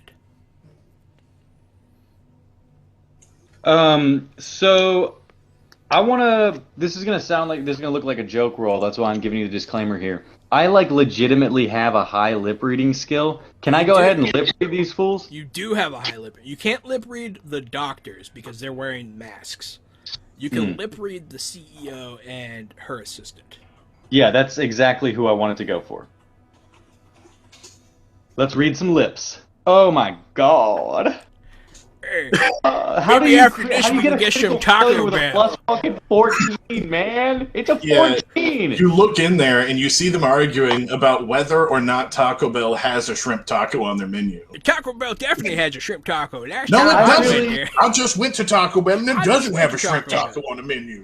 So I want to. This is gonna look like a joke roll. That's why I'm giving you the disclaimer here. I legitimately have a high lip reading skill. Can I go ahead and lip read these fools? You do have a high lip. You can't lip read the doctors because they're wearing masks. You can lip read the CEO and her assistant. Yeah, that's exactly who I wanted to go for. Let's read some lips. Oh my god. How do you get some Taco with a Bell? plus fucking 14, man? It's a 14. You look in there and you see them arguing about whether or not Taco Bell has a shrimp taco on their menu. Taco Bell definitely has a shrimp taco. No, it doesn't. I just went to Taco Bell and it doesn't have a shrimp taco on the menu.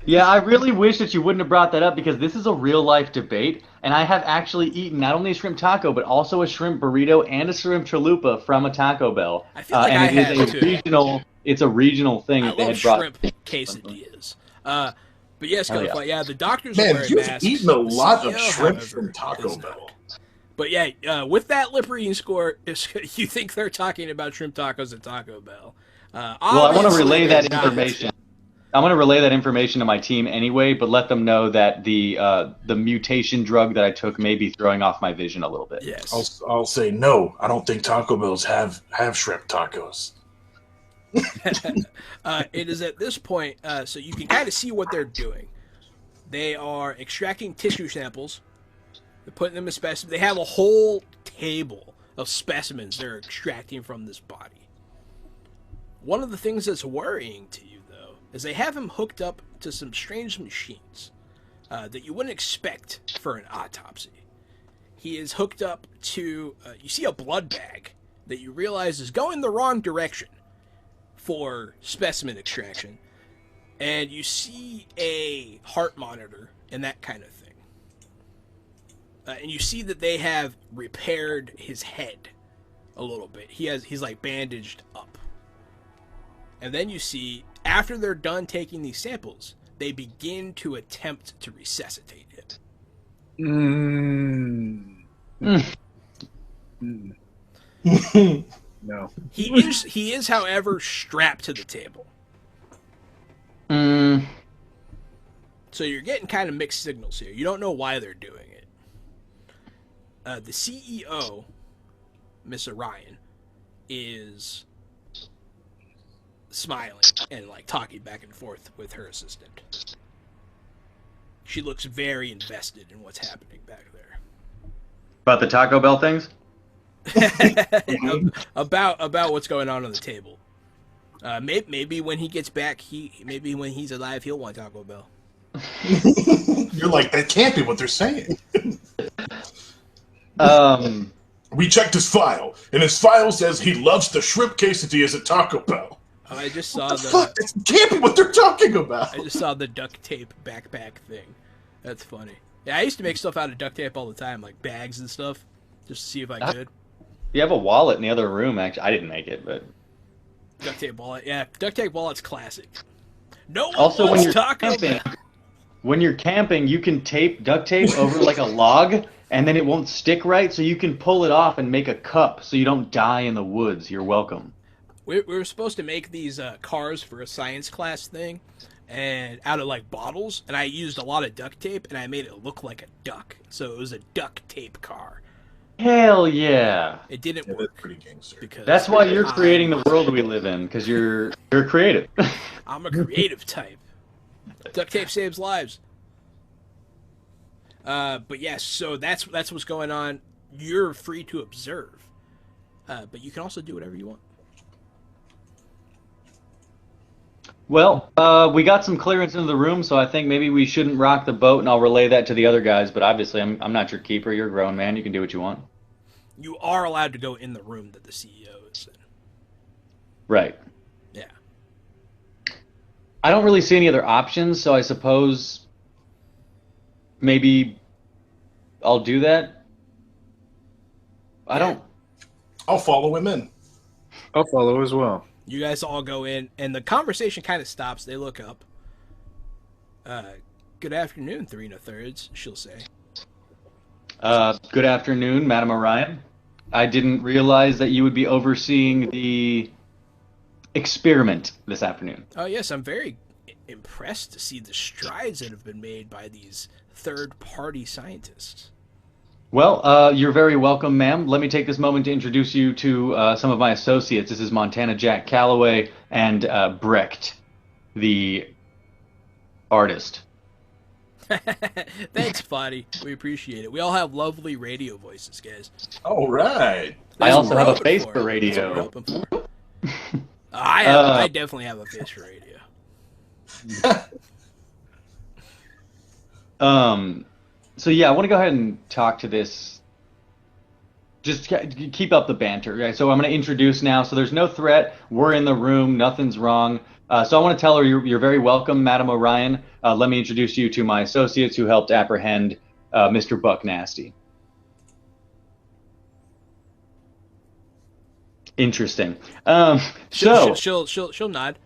Yeah, I really wish that you wouldn't have brought that up because this is a real life debate, and I have actually eaten not only a shrimp taco but also a shrimp burrito and a shrimp chalupa from a Taco Bell. I feel like and it is a regional. It's a regional thing that they had brought. Shrimp quesadillas. But yes, the doctors Man, are wearing you've masks. eaten a lot of CEO, shrimp however, from Taco is Bell. not. But yeah, with that lip reading score, you think they're talking about shrimp tacos at Taco Bell. Well, I want to relay that information. I'm going to relay that information to my team anyway, but let them know that the mutation drug that I took may be throwing off my vision a little bit. Yes. I'll say no. I don't think Taco Bells have shrimp tacos. It is at this point, so you can kind of see what they're doing. They are extracting tissue samples. They're putting them in specimens. They have a whole table of specimens they're extracting from this body. One of the things that's worrying to you, though, is they have him hooked up to some strange machines that you wouldn't expect for an autopsy. He is hooked up to, you see a blood bag that you realize is going the wrong direction for specimen extraction. And you see a heart monitor and that kind of thing. And you see that they have repaired his head a little bit. He's like bandaged up. And then you see, after they're done taking these samples, they begin to attempt to resuscitate him. No. He is, however, strapped to the table. So you're getting kind of mixed signals here. You don't know why they're doing it. The CEO, Miss Orion, is smiling and like talking back and forth with her assistant. She looks very invested in what's happening back there. About the Taco Bell things? about what's going on the table. Maybe when he gets back, maybe when he's alive, he'll want Taco Bell. You're like, that can't be what they're saying. We checked his file, and his file says he loves the shrimp quesadillas at Taco Bell. Oh, I just saw Fuck, that can't be what they're talking about. I just saw the duct tape backpack thing. That's funny. Yeah, I used to make stuff out of duct tape all the time, like bags and stuff, just to see if I could. You have a wallet in the other room, actually. I didn't make it, but... Duct tape wallet, yeah. Duct tape wallet's classic. No one also, wants when you're Taco camping, Bell. when you're camping, you can tape duct tape over like a log, and then it won't stick right, so you can pull it off and make a cup so you don't die in the woods. You're welcome. We were supposed to make these cars for a science class thing, and out of like bottles, and I used a lot of duct tape, and I made it look like a duck. So it was a duct tape car. Hell yeah! It didn't work. That's pretty gangster. Because That's why you're creating the world we live in, because you're creative. I'm a creative type. Duct tape saves lives. But yes, so that's what's going on. You're free to observe, but you can also do whatever you want. Well, we got some clearance into the room, so I think maybe we shouldn't rock the boat, and I'll relay that to the other guys. But obviously, I'm not your keeper. You're a grown man. You can do what you want. You are allowed to go in the room that the CEO is in. Right. Yeah. I don't really see any other options, so I suppose maybe I'll do that. I don't. I'll follow him in. I'll follow as well. You guys all go in, and the conversation kind of stops. They look up. Good afternoon, 3 1/3, she'll say. Good afternoon, Madam Orion. I didn't realize that you would be overseeing the experiment this afternoon. Oh, yes, I'm very impressed to see the strides that have been made by these third-party scientists. Well, you're very welcome, ma'am. Let me take this moment to introduce you to some of my associates. This is Montana Jack Calloway and Brecht, the artist. Thanks, Spotty. We appreciate it. We all have lovely radio voices, guys. All right. I also have a That's face what for we're radio. hoping for. I definitely have a face for radio. So yeah, I want to go ahead and talk to this. Just keep up the banter. Right? So I'm going to introduce now. So there's no threat. We're in the room. Nothing's wrong. So I want to tell her you're very welcome, Madam Orion. Let me introduce you to my associates who helped apprehend Mr. Buck Nasty. Interesting. She'll nod.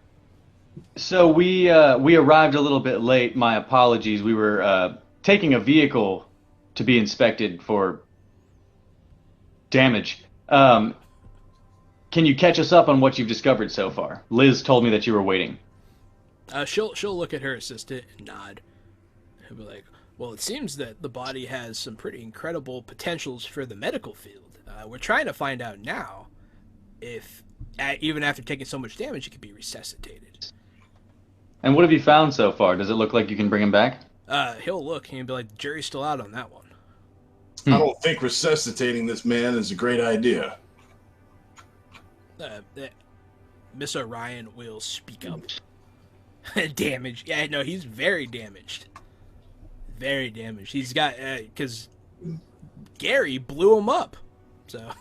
So we arrived a little bit late. My apologies. We were taking a vehicle to be inspected for damage. Can you catch us up on what you've discovered so far? Liz told me that you were waiting. She'll look at her assistant and nod. She'll be like, well, it seems that the body has some pretty incredible potentials for the medical field. We're trying to find out now if, even after taking so much damage, it can be resuscitated. And what have you found so far? Does it look like you can bring him back? He'll look and he'll be like, the jury's still out on that one. I don't think resuscitating this man is a great idea. Miss Orion will speak up. Damage. Yeah, no, he's very damaged. Very damaged. He's got, because Gary blew him up. So.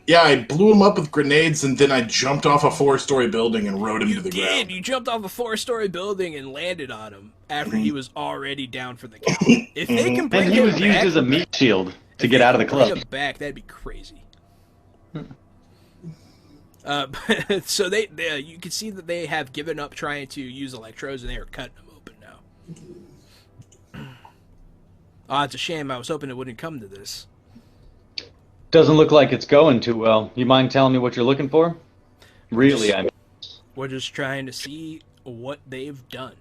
Yeah, I blew him up with grenades, and then I jumped off a 4-story building and rode him to the ground. You jumped off a 4-story building and landed on him after he was already down for the count. If they can bring and he him was back, used as a meat shield to get out of the club. Bring him back, that'd be crazy. So they you can see that they have given up trying to use electrodes, and they are cutting them open now. Oh, it's a shame. I was hoping it wouldn't come to this. Doesn't look like it's going too well. You mind telling me what you're looking for? Really, We're just trying to see what they've done.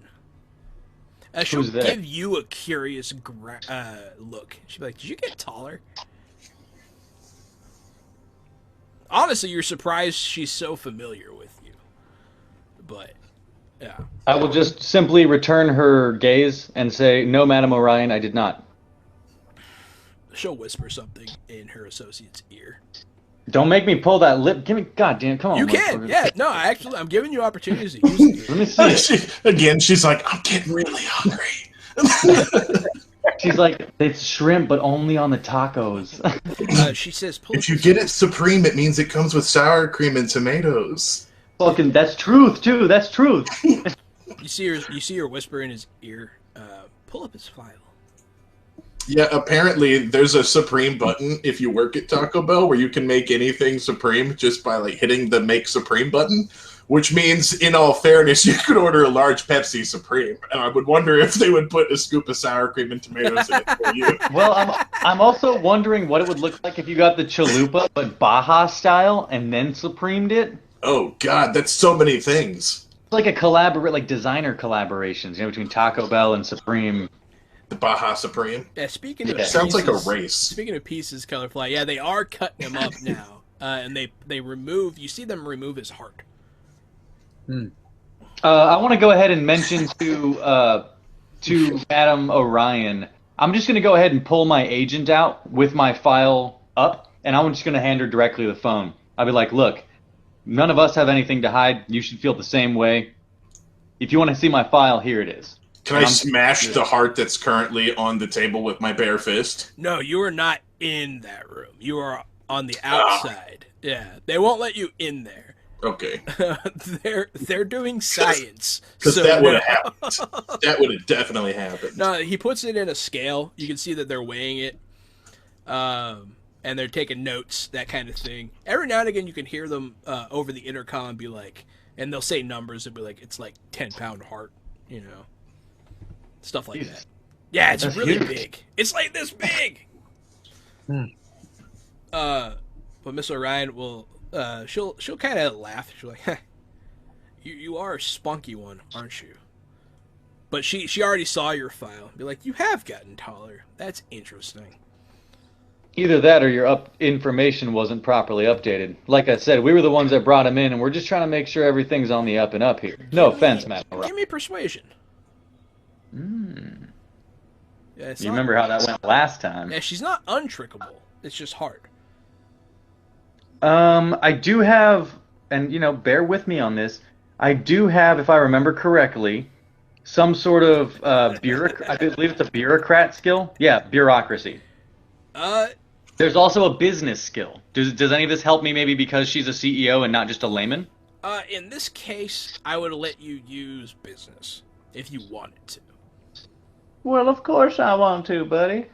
Who's She'll that? give you a curious look. She'll be like, did you get taller? Honestly, you're surprised she's so familiar with you. But, yeah. I will just simply return her gaze and say, no, Madam Orion, I did not. She'll whisper something in her associate's ear. Don't make me pull that lip. Give me, goddamn, come on. You can, motherfucker. yeah. No, actually, I'm giving you opportunities to use it. Let me see it. She's like, I'm getting really hungry. She's like, it's shrimp, but only on the tacos. She says, If you get it supreme, it means it comes with sour cream and tomatoes. Fucking, that's truth, too. That's truth. You see her whisper in his ear. Pull up his file. Yeah, apparently there's a Supreme button if you work at Taco Bell where you can make anything Supreme just by like hitting the Make Supreme button, which means, in all fairness, you could order a large Pepsi Supreme. And I would wonder if they would put a scoop of sour cream and tomatoes in it for you. Well, I'm also wondering what it would look like if you got the chalupa, but Baja style, and then Supremed it. Oh, God, that's so many things. It's like designer collaborations, between Taco Bell and Supreme. The Baja Supreme. Yeah, speaking of Sounds like a pieces- race. Speaking of pieces, Colorfly, yeah, they are cutting him up now, and they remove. You see them remove his heart. I want to go ahead and mention to Madam Orion. I'm just going to go ahead and pull my agent out with my file up, and I'm just going to hand her directly the phone. I'll be like, look, none of us have anything to hide. You should feel the same way. If you want to see my file, here it is. Can I smash the heart that's currently on the table with my bare fist? No, you are not in that room. You are on the outside. Yeah, they won't let you in there. Okay. they're doing science. Because that would have happened. That would have definitely happened. No, he puts it in a scale. You can see that they're weighing it. And they're taking notes, that kind of thing. Every now and again, you can hear them over the intercom be like, and they'll say numbers and be like, it's like 10-pound heart, you know, stuff like that. Yeah, it's really big. It's like this big. But Miss Orion will, she'll kind of laugh. She'll like, you are a spunky one, aren't you? But she already saw your file. Be like, you have gotten taller. That's interesting. Either that or your information wasn't properly updated. Like I said, we were the ones that brought him in, and we're just trying to make sure everything's on the up and up here. No offense, Matt. Give me persuasion. Yeah, you remember how that went last time? Yeah, she's not untrickable. It's just hard. I do have, and bear with me on this. I do have, if I remember correctly, some sort of bureaucrat. I believe it's a bureaucrat skill. Yeah, bureaucracy. There's also a business skill. Does any of this help me maybe because she's a CEO and not just a layman? In this case, I would let you use business if you wanted to. Well, of course I want to, buddy.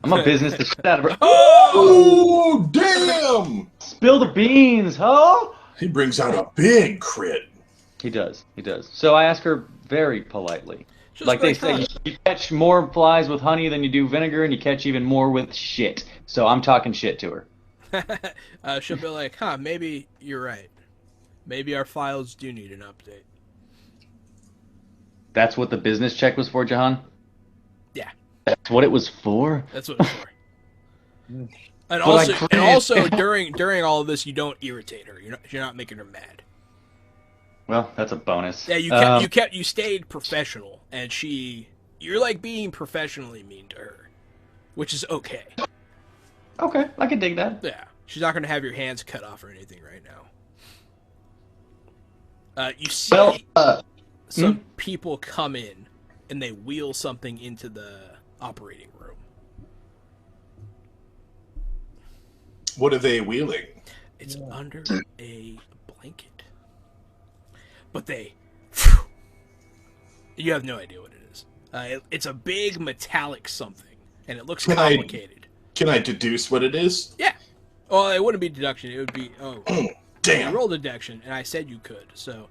I'm a business to shit out of her. Oh, damn! Spill the beans, huh? He brings out a big crit. He does. So I ask her very politely. Like they say, you catch more flies with honey than you do vinegar, and you catch even more with shit. So I'm talking shit to her. She'll be like, maybe you're right. Maybe our files do need an update. That's what the business check was for, Jahan? Yeah. That's what it was for? That's what it's for. And also during all of this, you don't irritate her. You're not making her mad. Well, that's a bonus. Yeah, you stayed professional, and you're like being professionally mean to her, which is okay. Okay, I can dig that. Yeah, she's not gonna have your hands cut off or anything right now. You see some people come in, and they wheel something into the operating room. What are they wheeling? It's under a blanket. But you have no idea what it is. It's a big metallic something, and it looks complicated. Can I deduce what it is? Yeah. Well, it wouldn't be deduction. It would be, damn. You rolled deduction, and I said you could. So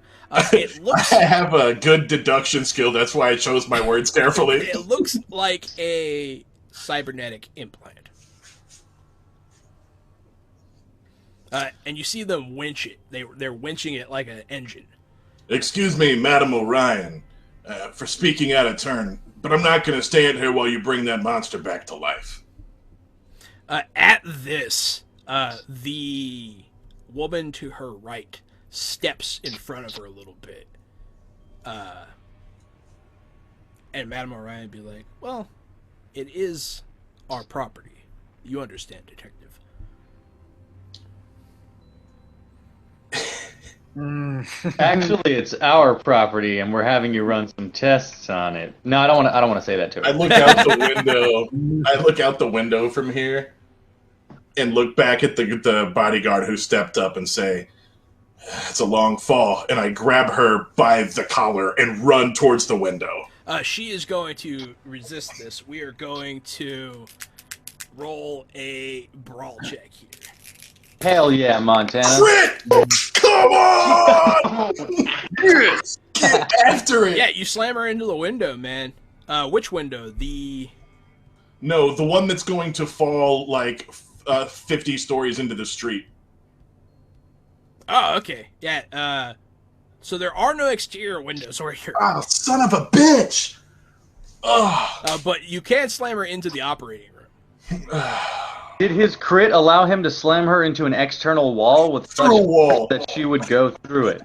it looks. I have a good deduction skill. That's why I chose my words carefully. It looks like a cybernetic implant. And you see them winch it. They're winching it like an engine. Excuse me, Madam Orion, for speaking out of turn, but I'm not going to stand here while you bring that monster back to life. At this, the woman to her right steps in front of her a little bit. And Madam Orion would be like, well, it is our property. You understand, detective. Actually, it's our property, and we're having you run some tests on it. No, I don't want to say that to her. I look out the window. I look out the window from here, and look back at the bodyguard who stepped up and say, "It's a long fall." And I grab her by the collar and run towards the window. She is going to resist this. We are going to roll a brawl check here. Hell yeah, Montana. Crit! Come on! Yes! Get after it! Yeah, you slam her into the window, man. Which window? No, the one that's going to fall like 50 stories into the street. Oh, okay. Yeah, so there are no exterior windows where you're... Oh, son of a bitch! Oh. But you can slam her into the operating room. Did his crit allow him to slam her into an external wall with such force that she would go through it?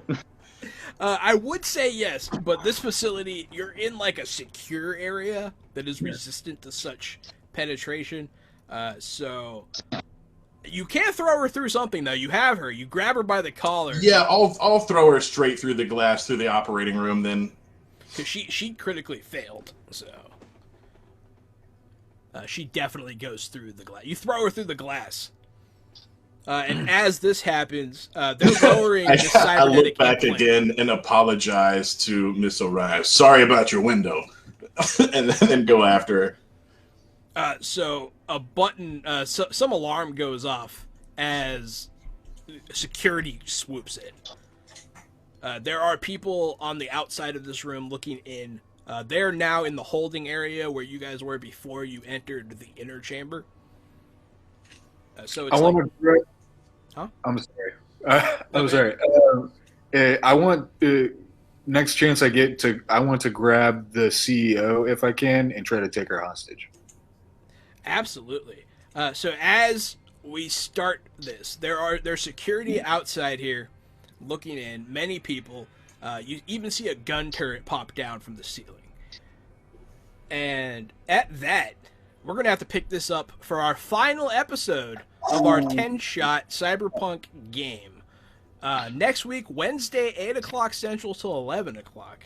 I would say yes, but this facility, you're in like a secure area that is resistant to such penetration. So You can't throw her through something, though. You have her. You grab her by the collar. Yeah, I'll throw her straight through the glass through the operating room then. Because she critically failed, so... she definitely goes through the glass. You throw her through the glass. And as this happens, they're lowering the cybernetic I look back implant. again and apologize to Miss Orion. Sorry about your window. And then go after her. So a button, some alarm goes off as security swoops in. There are people on the outside of this room looking in. They're now in the holding area where you guys were before you entered the inner chamber. So it's Huh? I'm sorry. I'm sorry. I want next chance I get to. I want to grab the CEO if I can and try to take her hostage. Absolutely. So as we start this, there's security outside here, looking in. Many people. You even see a gun turret pop down from the ceiling. And at that, we're gonna have to pick this up for our final episode of our 10-shot Cyberpunk game. Next week, Wednesday, 8 o'clock Central till 11 o'clock.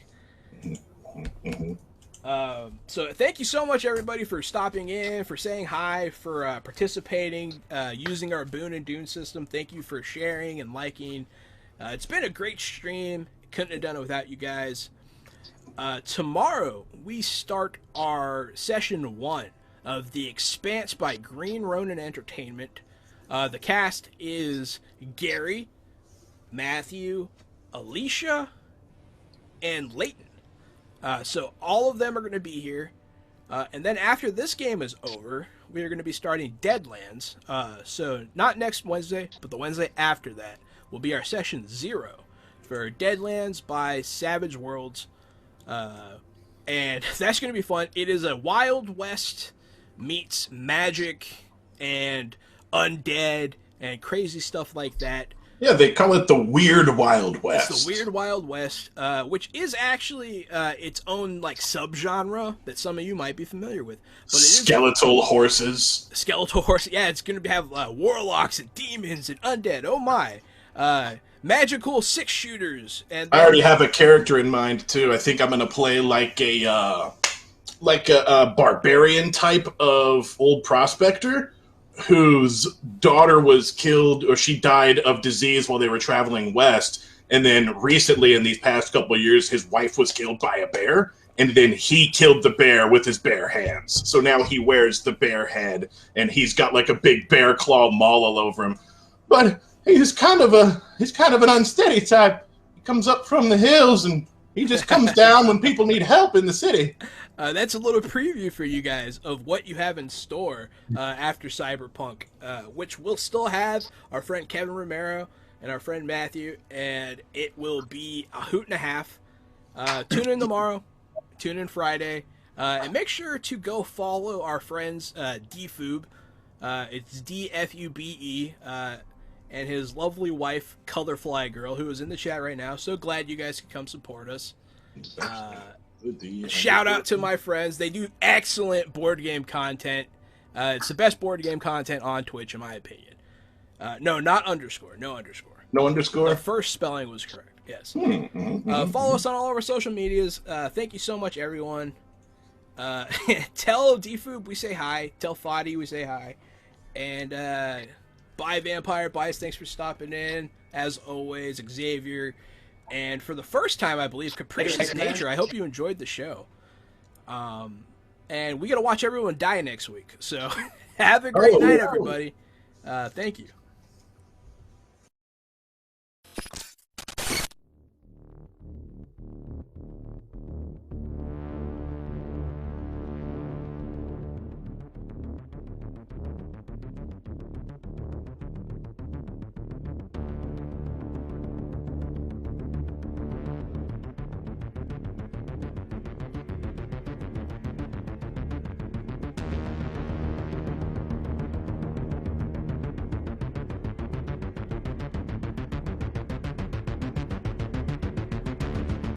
So thank you so much, everybody, for stopping in, for saying hi, for participating, using our Boon and Dune system. Thank you for sharing and liking. It's been a great stream. Couldn't have done it without you guys. Tomorrow, we start our session 1 of The Expanse by Green Ronin Entertainment. The cast is Gary, Matthew, Alicia, and Leighton. So all of them are going to be here. And then after this game is over, we are going to be starting Deadlands. So not next Wednesday, but the Wednesday after that will be our session 0 for Deadlands by Savage Worlds. And that's going to be fun. It is a Wild West meets magic and undead and crazy stuff like that. Yeah, they call it the Weird Wild West. It's the Weird Wild West, which is actually its own like subgenre that some of you might be familiar with. But it Skeletal horses. Skeletal horse. Yeah, it's going to have warlocks and demons and undead. Oh my. Magical 6-shooters. And I already have a character in mind too. I think I'm going to play like a barbarian type of old prospector whose daughter was killed, or she died of disease while they were traveling west. And then recently, in these past couple of years, his wife was killed by a bear. And then he killed the bear with his bare hands. So now he wears the bear head, and he's got like a big bear claw maul all over him. But he's kind of an unsteady type. He comes up from the hills, and he just comes down when people need help in the city. That's a little preview for you guys of what you have in store after Cyberpunk, which we'll still have our friend Kevin Romero and our friend Matthew, and it will be a hoot and a half. Tune in tomorrow, tune in Friday, and make sure to go follow our friends DFube. It's DFUBE, and his lovely wife, Colorfly Girl, who is in the chat right now. So glad you guys could come support us. Shout out to my friends. They do excellent board game content. It's the best board game content on Twitch, in my opinion. No, not underscore. No underscore. No underscore? The first spelling was correct. Yes. Follow us on all of our social medias. Thank you so much, everyone. Tell DFoob we say hi. Tell Fadi we say hi. And bye, Vampire. Bye, thanks for stopping in. As always, Xavier. And for the first time, I believe, Capricious Nature. I hope you enjoyed the show. And we got to watch everyone die next week. So have a great night, everybody. Thank you.